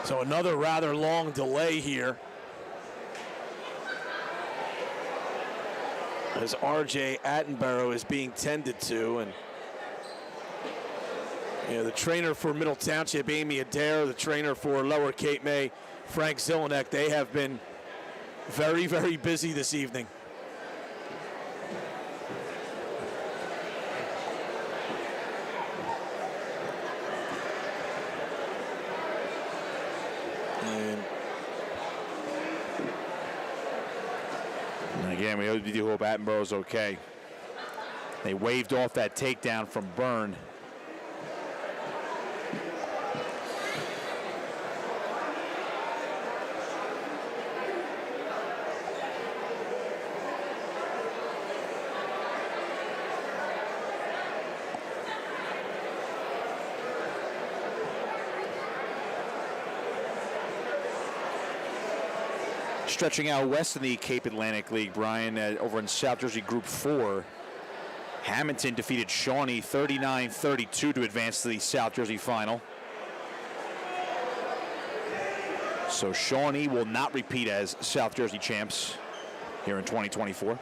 So another rather long delay here as R.J. Attenborough is being tended to. And the trainer for Middle Township, Amy Adair, the trainer for Lower Cape May, Frank Zelenek, they have been very, very busy this evening. And again, we do hope Attenborough's okay. They waved off that takedown from Byrne. Stretching out west in the Cape Atlantic League, Brian, over in South Jersey Group 4, Hamilton defeated Shawnee 39-32 to advance to the South Jersey final. So Shawnee will not repeat as South Jersey champs here in 2024.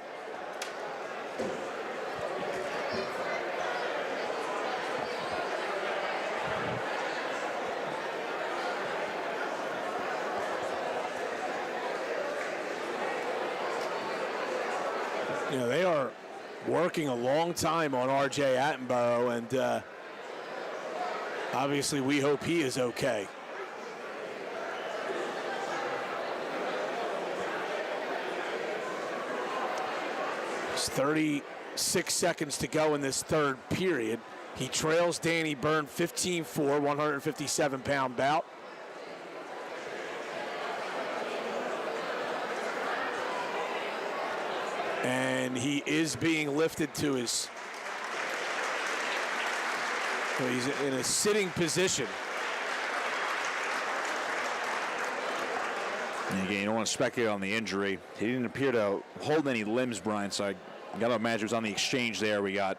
They are working a long time on R.J. Attenborough, and obviously we hope he is okay. It's 36 seconds to go in this third period. He trails Danny Byrne 15-4, 157-pound bout. And he is being lifted to his, so he's in a sitting position. And again, you don't want to speculate on the injury. He didn't appear to hold any limbs, Brian, so I got to imagine it was on the exchange there. We got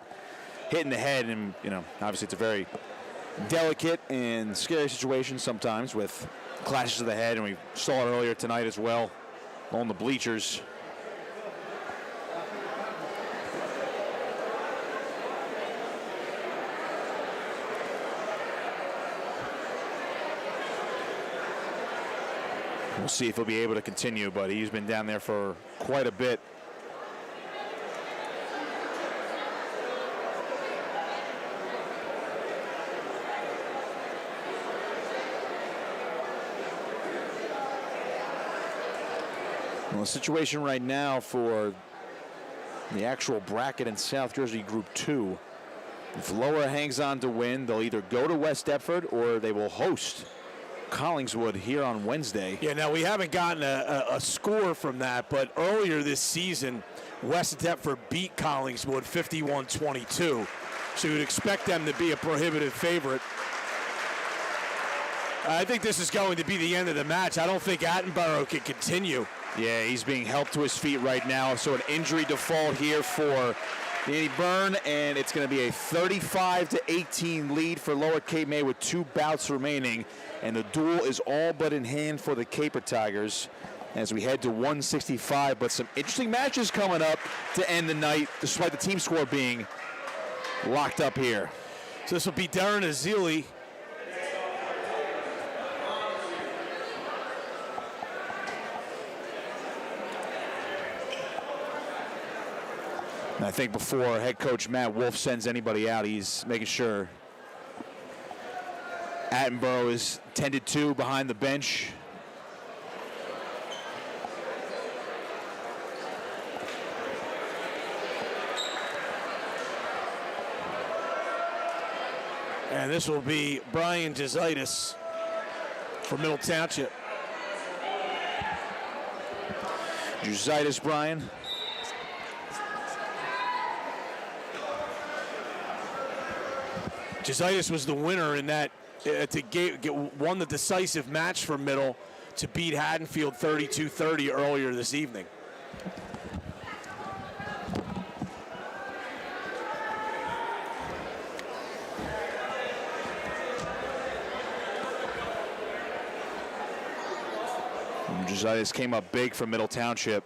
hit in the head, and, you know, obviously it's a very delicate and scary situation sometimes with clashes of the head, and we saw it earlier tonight as well on the bleachers. We'll see if he'll be able to continue, but he's been down there for quite a bit. Well, the situation right now for the actual bracket in South Jersey Group 2, if Lower hangs on to win, they'll either go to West Deptford or they will host Collingswood here on Wednesday. Yeah, now we haven't gotten a score from that, but earlier this season, West Deptford beat Collingswood 51-22. So you'd expect them to be a prohibitive favorite. I think this is going to be the end of the match. I don't think Attenborough can continue. Yeah, he's being helped to his feet right now. So an injury default here for Danny Byrne, and it's going to be a 35-18 lead for Lower Cape May with 2 bouts remaining. And the duel is all but in hand for the Caper Tigers as we head to 165. But some interesting matches coming up to end the night, despite the team score being locked up here. So this will be Darren Azili. And I think before head coach Matt Wolf sends anybody out, he's making sure Attenborough is tended to behind the bench. And this will be Brian Jezaitis for Middle Township. Jezaitis, Brian. Jezaitis was the winner in that won the decisive match for Middle to beat Haddonfield 32-30 earlier this evening. Jezaitis came up big for Middle Township,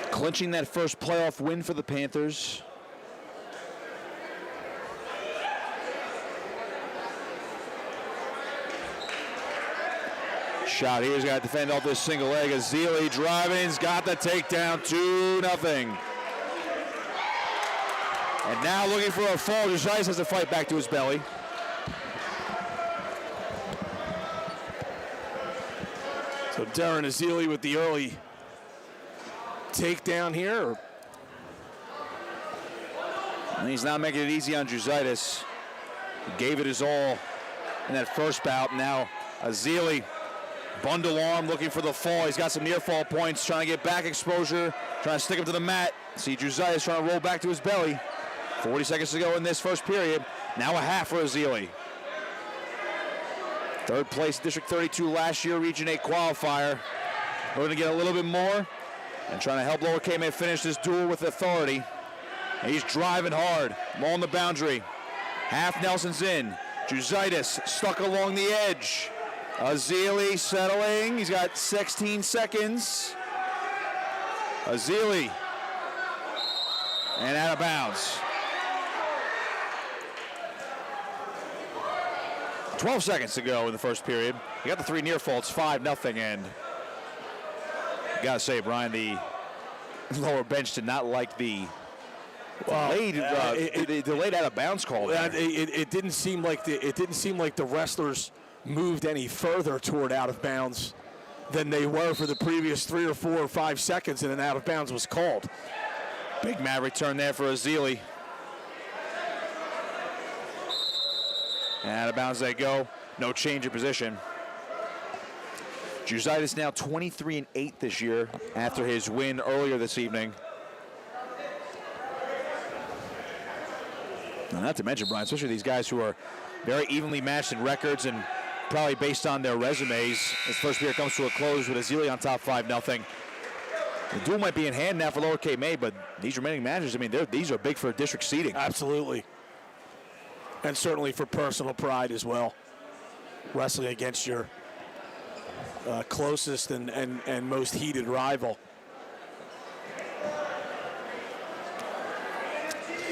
clinching that first playoff win for the Panthers. Shot here, he's got to defend off this single leg. Azili driving, he's got the takedown, 2-0. And now looking for a fall. Jezaitis has to fight back to his belly. So Darren Azili with the early takedown here. And he's not making it easy on Jezaitis. He gave it his all in that first bout. Now Azili, bundle arm, looking for the fall. He's got some near fall points, trying to get back exposure, trying to stick him to the mat. See Jezaitis trying to roll back to his belly. 40 seconds to go in this first period. Now a half for Azili. Third place, District 32 last year, Region 8 qualifier. We're going to get a little bit more and trying to help Lower Cape May finish this duel with authority. He's driving hard along the boundary. Half Nelson's in. Jezaitis stuck along the edge. Azili settling. He's got 16 seconds. Azili. And out of bounds. 12 seconds to go in the first period. You got the 3 near faults, 5-0, and you gotta say, Brian, the lower bench did not like the delayed out of bounds call. It didn't seem like the wrestlers moved any further toward out of bounds than they were for the previous 3 or 4 or 5 seconds, and an out of bounds was called. Big mat return there for Azili. And out of bounds they go. No change of position. Jositis now 23-8 this year after his win earlier this evening. And not to mention, Brian, especially these guys who are very evenly matched in records and probably based on their resumes. As first period comes to a close with Adelizzi on top 5-0. The duel might be in hand now for Lower Cape May, but these remaining matches, I mean, these are big for district seeding. Absolutely. And certainly for personal pride as well. Wrestling against your closest and most heated rival.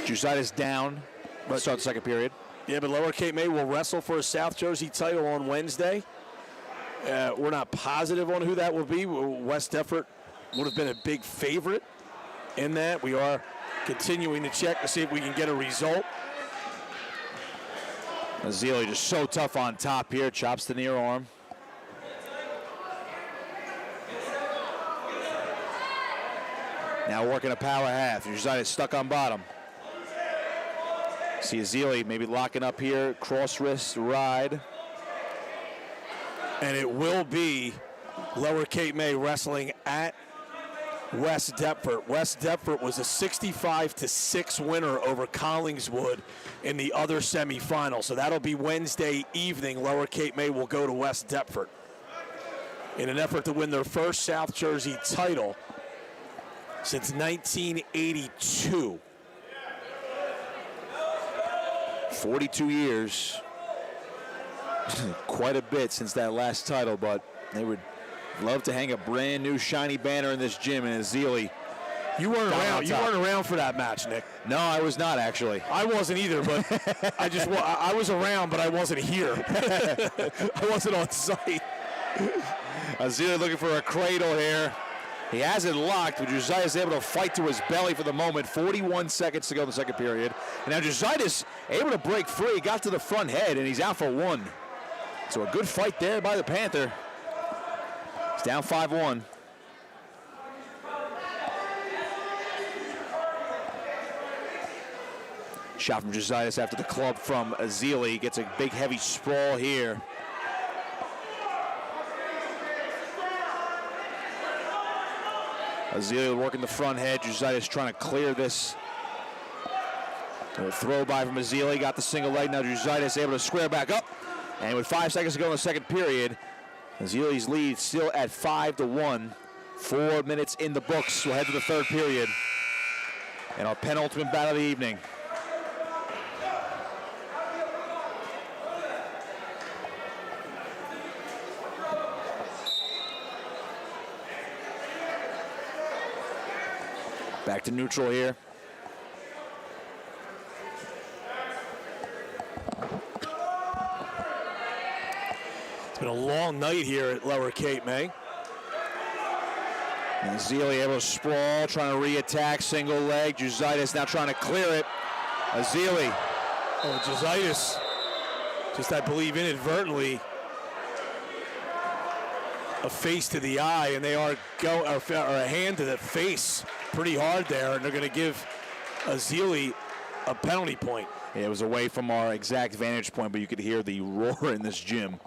Jositis down. Let's start the second period. Yeah, but Lower Cape May will wrestle for a South Jersey title on Wednesday. We're not positive on who that will be. West Deptford would have been a big favorite in that. We are continuing to check to see if we can get a result. Adelizzi just so tough on top here. Chops the near arm. Now working a power half. Jositis stuck on bottom. See Adelizzi maybe locking up here. Cross wrist ride. And it will be Lower Cape May wrestling at West Deptford. West Deptford was a 65-6 winner over Collingswood in the other semifinal. So that'll be Wednesday evening. Lower Cape May will go to West Deptford in an effort to win their first South Jersey title since 1982. 42 years. Quite a bit since that last title, but they would love to hang a brand new shiny banner in this gym. And Adelizzi, you weren't around. You weren't around for that match, Nick. No, I was not actually. I wasn't either, but I was around, but I wasn't here. I wasn't on site. Adelizzi looking for a cradle here. He has it locked, but Jositis able to fight to his belly for the moment. 41 seconds to go in the second period. And now Jositis able to break free, got to the front head, and he's out for one. So a good fight there by the Panther. He's down 5-1. Shot from Jositis after the club from Adelizzi. Gets a big heavy sprawl here. Adelizzi working the front head. Jositis trying to clear this. A throw by from Adelizzi. Got the single leg. Now Jositis able to square back up. And with 5 seconds to go in the second period, Adelizzi's lead still at 5-1. 4 minutes in the books. We'll head to the third period. And our penultimate battle of the evening. Back to neutral here. It's been a long night here at Lower Cape May. And Adelizzi able to sprawl, trying to re-attack, single leg. Jositis now trying to clear it. Adelizzi. Oh, Jositis, just I believe inadvertently, a face to the eye, and they are a hand to the face pretty hard there, and they're going to give Adelizzi a penalty point. Yeah, it was away from our exact vantage point, but you could hear the roar in this gym.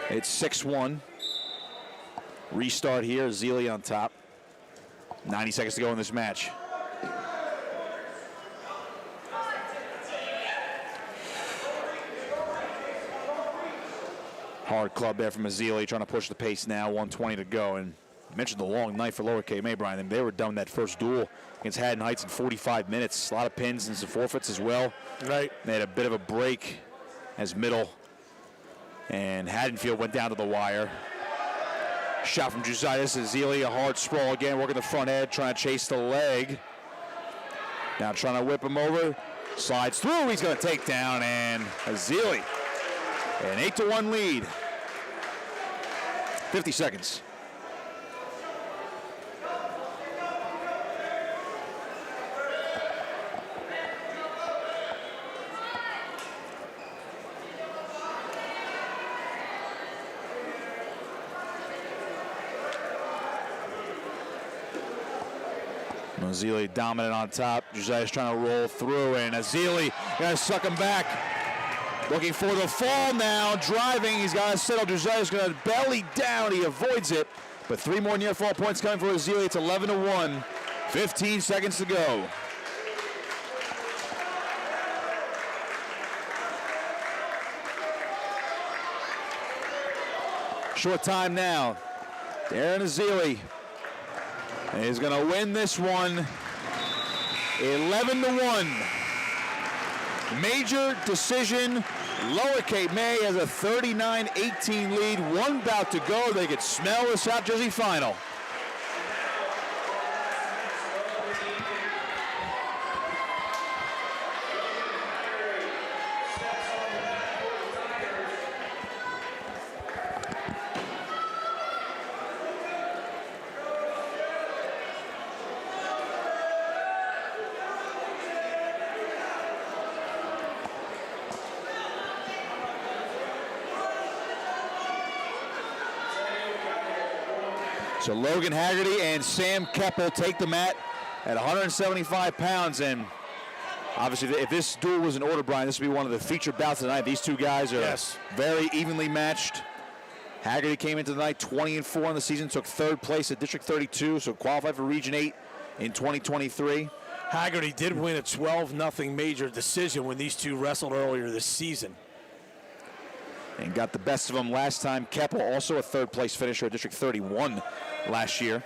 It's 6-1. Restart here, Adelizzi on top. 90 seconds to go in this match. Hard club there from Adelizzi, trying to push the pace now, 1:20 to go. And you mentioned the long night for Lower Cape May, Brian. They were done that first duel against Haddon Heights in 45 minutes. A lot of pins and some forfeits as well. Right. They had a bit of a break as middle. And Haddonfield went down to the wire. Shot from Jositis. Adelizzi, a hard sprawl again, working the front head, trying to chase the leg. Now trying to whip him over. Slides through. He's going to take down, and Adelizzi. An 8-1 lead. 50 seconds. Adelizzi dominant on top. Josiah's trying to roll through, and Adelizzi going to suck him back. Looking for the fall now, driving. He's got to settle. Druzai's going to belly down. He avoids it. But 3 more near fall points coming for Azealia. It's 11-1. 15 seconds to go. Short time now. Darren Azealia is going to win this one 11-1. Major decision. Lower Cape May has a 39-18 lead. 1 bout to go. They could smell the South Jersey final. So Logan Haggerty and Sam Keppel take the mat at 175 pounds. And obviously, if this duel was in order, Brian, this would be one of the featured bouts tonight. These two guys are very evenly matched. Haggerty came into the night 20-4 in the season, took 3rd place at District 32, so qualified for Region 8 in 2023. Haggerty did win a 12-0 major decision when these two wrestled earlier this season. And got the best of them last time. Keppel, also a 3rd place finisher at District 31 last year.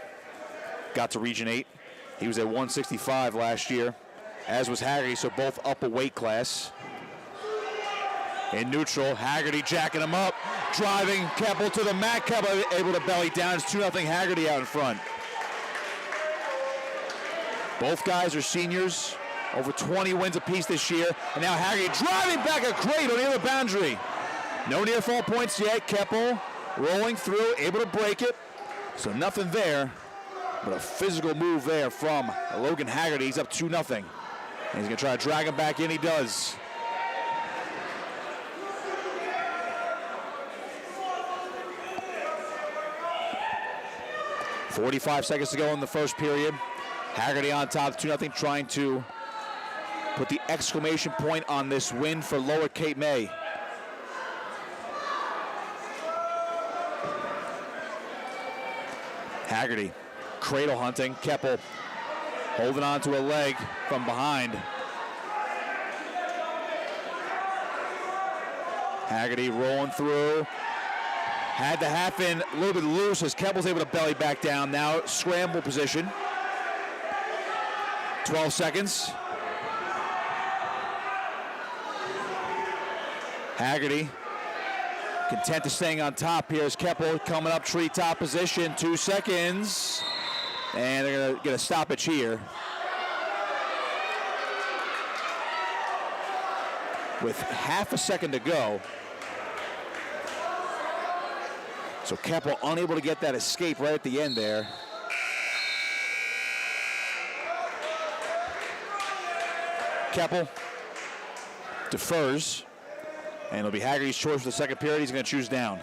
Got to Region 8. He was at 165 last year, as was Haggerty, so both up a weight class. In neutral, Haggerty jacking him up, driving Keppel to the mat. Keppel able to belly down. It's 2-0 Haggerty out in front. Both guys are seniors, over 20 wins apiece this year. And now Haggerty driving back a cradle near the boundary. No near fall points yet. Keppel rolling through, able to break it. So nothing there, but a physical move there from Logan Haggerty. He's up 2-0. And he's going to try to drag him back in. He does. .45 seconds to go in the first period. Haggerty on top, 2-0, trying to put the exclamation point on this win for Lower Cape May. Haggerty cradle hunting. Keppel holding on to a leg from behind. Haggerty rolling through. Had the half in a little bit loose as Keppel's able to belly back down. Now scramble position. 12 seconds. Haggerty content to staying on top here as Keppel coming up treetop position. 2 seconds. And they're going to get a stoppage here. With half a second to go. So Keppel unable to get that escape right at the end there. Keppel defers. And it'll be Haggerty's choice for the second period. He's going to choose down.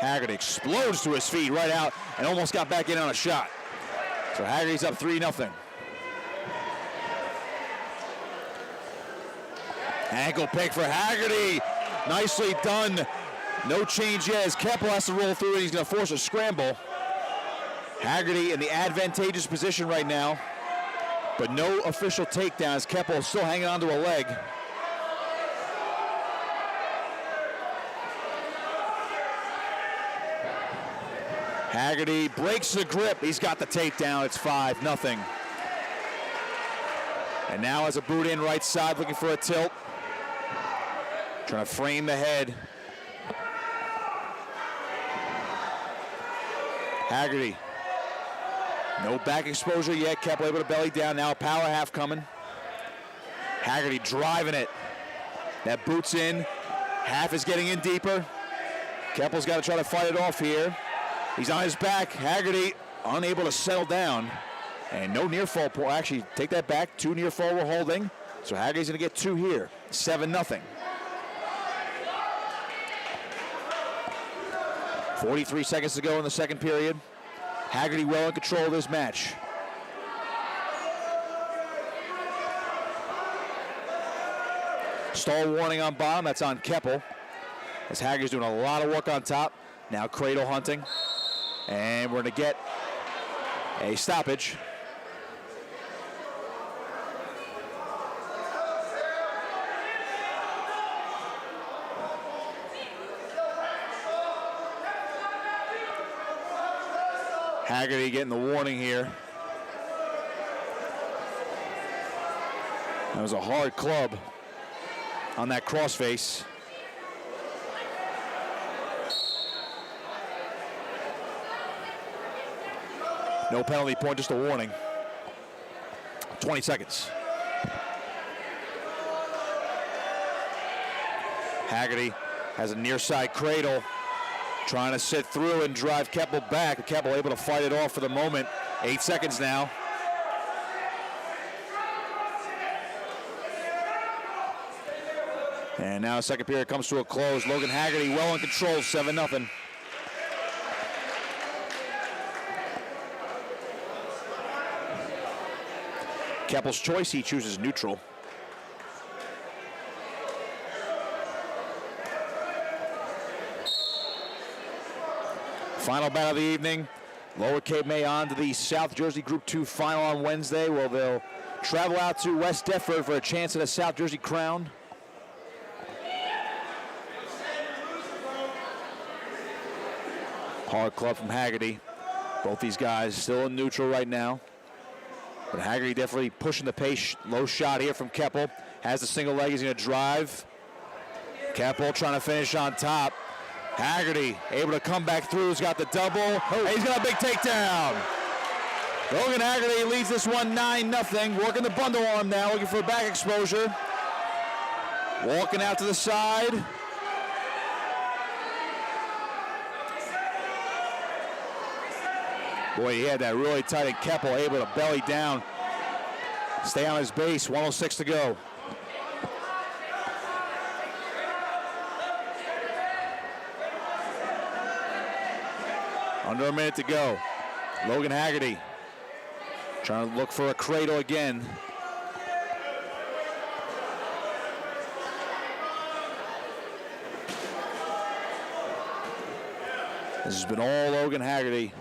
Haggerty explodes to his feet right out and almost got back in on a shot. So Haggerty's up 3-0. Ankle pick for Haggerty. Nicely done. No change yet as Keppel has to roll through and he's going to force a scramble. Haggerty in the advantageous position right now, but no official takedowns. Keppel still hanging onto a leg. Haggerty breaks the grip. He's got the takedown. It's 5-0. And now has a boot in right side, looking for a tilt. Trying to frame the head. Haggerty. No back exposure yet. Keppel able to belly down. Now a power half coming. Haggerty driving it. That boot's in. Half is getting in deeper. Keppel's got to try to fight it off here. He's on his back. Haggerty unable to settle down. And no near fall. Actually, take that back. 2 near fall we're holding. So Haggerty's going to get 2 here. 7-0. 43 seconds to go in the second period. Haggerty well in control of this match. Stall warning on bottom, that's on Keppel. As Haggerty's doing a lot of work on top. Now cradle hunting. And we're gonna get a stoppage. Haggerty getting the warning here. That was a hard club on that crossface. No penalty point, just a warning. 20 seconds. Haggerty has a near side cradle, trying to sit through and drive Keppel back. Keppel able to fight it off for the moment. 8 seconds now. And now second period comes to a close. Logan Haggerty well in control, 7-0. Keppel's choice, he chooses neutral. Final battle of the evening. Lower Cape May on to the South Jersey Group 2 final on Wednesday, where they'll travel out to West Deptford for a chance at a South Jersey crown. Hard club from Haggerty. Both these guys still in neutral right now. But Haggerty definitely pushing the pace. Low shot here from Keppel. Has the single leg, he's gonna drive. Keppel trying to finish on top. Haggerty able to come back through, he's got the double. And he's got a big takedown. Logan Haggerty leads this one 9-0. Working the bundle arm now, looking for a back exposure. Walking out to the side. Boy, he had that really tight, and Keppel able to belly down. Stay on his base, 1:06 to go. Under a minute to go. Logan Haggerty trying to look for a cradle again. This has been all Logan Haggerty.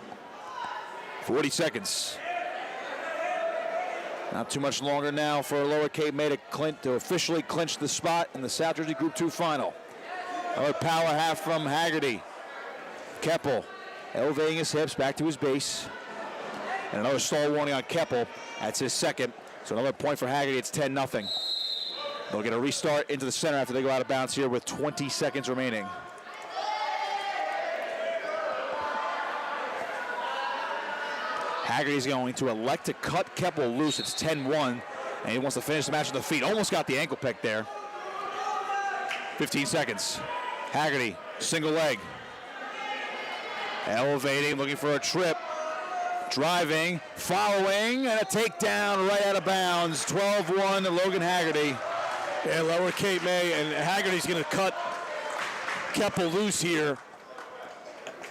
40 seconds. Not too much longer now for Lower Cape May to officially clinch the spot in the South Jersey Group 2 final. Another power half from Haggerty. Keppel elevating his hips back to his base. And another stall warning on Keppel. That's his second. So another point for Haggerty. It's 10-0. They'll get a restart into the center after they go out of bounds here with 20 seconds remaining. Haggerty's going to elect to cut Keppel loose. It's 10-1, and he wants to finish the match on the feet. Almost got the ankle pick there. 15 seconds. Haggerty, single leg. Elevating, looking for a trip. Driving, following, and a takedown right out of bounds. 12-1 to Logan Haggerty. Yeah, Lower Cape May, and Haggerty's going to cut Keppel loose here.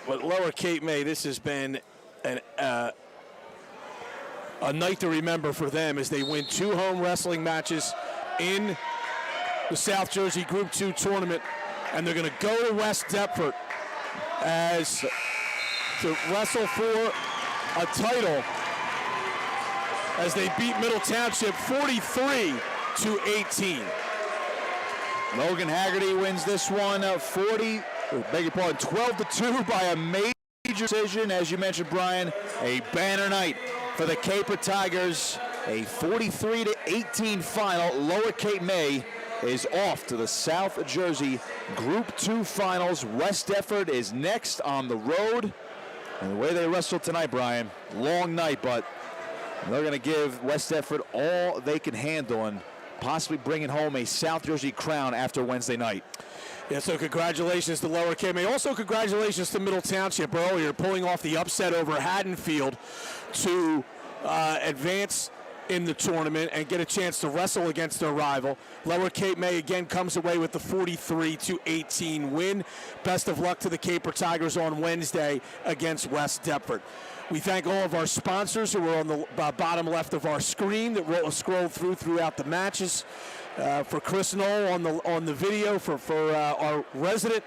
But Lower Cape May, this has been a night to remember for them as they win 2 home wrestling matches in the South Jersey Group 2 tournament, and they're going to go to West Deptford as to wrestle for a title as they beat Middle Township 43-18. Logan Haggerty wins this one 12-2 by a major decision. As you mentioned, Brian, a banner night for the Cape Tigers, a 43-18 final. Lower Cape May is off to the South Jersey Group 2 finals. West Deptford is next on the road. And the way they wrestled tonight, Brian, long night, but they're going to give West Deptford all they can handle and possibly bringing home a South Jersey crown after Wednesday night. Yeah, so congratulations to Lower Cape May. Also congratulations to Middle Township earlier, pulling off the upset over Haddonfield to advance in the tournament and get a chance to wrestle against their rival. Lower Cape May again comes away with the 43-18 win. Best of luck to the Caper Tigers on Wednesday against West Deptford. We thank all of our sponsors who are on the bottom left of our screen that scroll throughout the matches. For Chris Knoll on the video, for our resident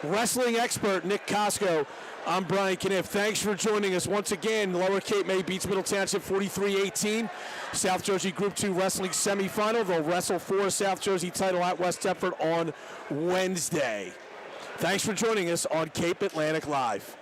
wrestling expert Nick Costco, I'm Brian Cunniff. Thanks for joining us once again. Lower Cape May beats Middle Township 43-18. South Jersey Group 2 Wrestling semifinal. They'll wrestle for a South Jersey title at West Deptford on Wednesday. Thanks for joining us on Cape Atlantic Live.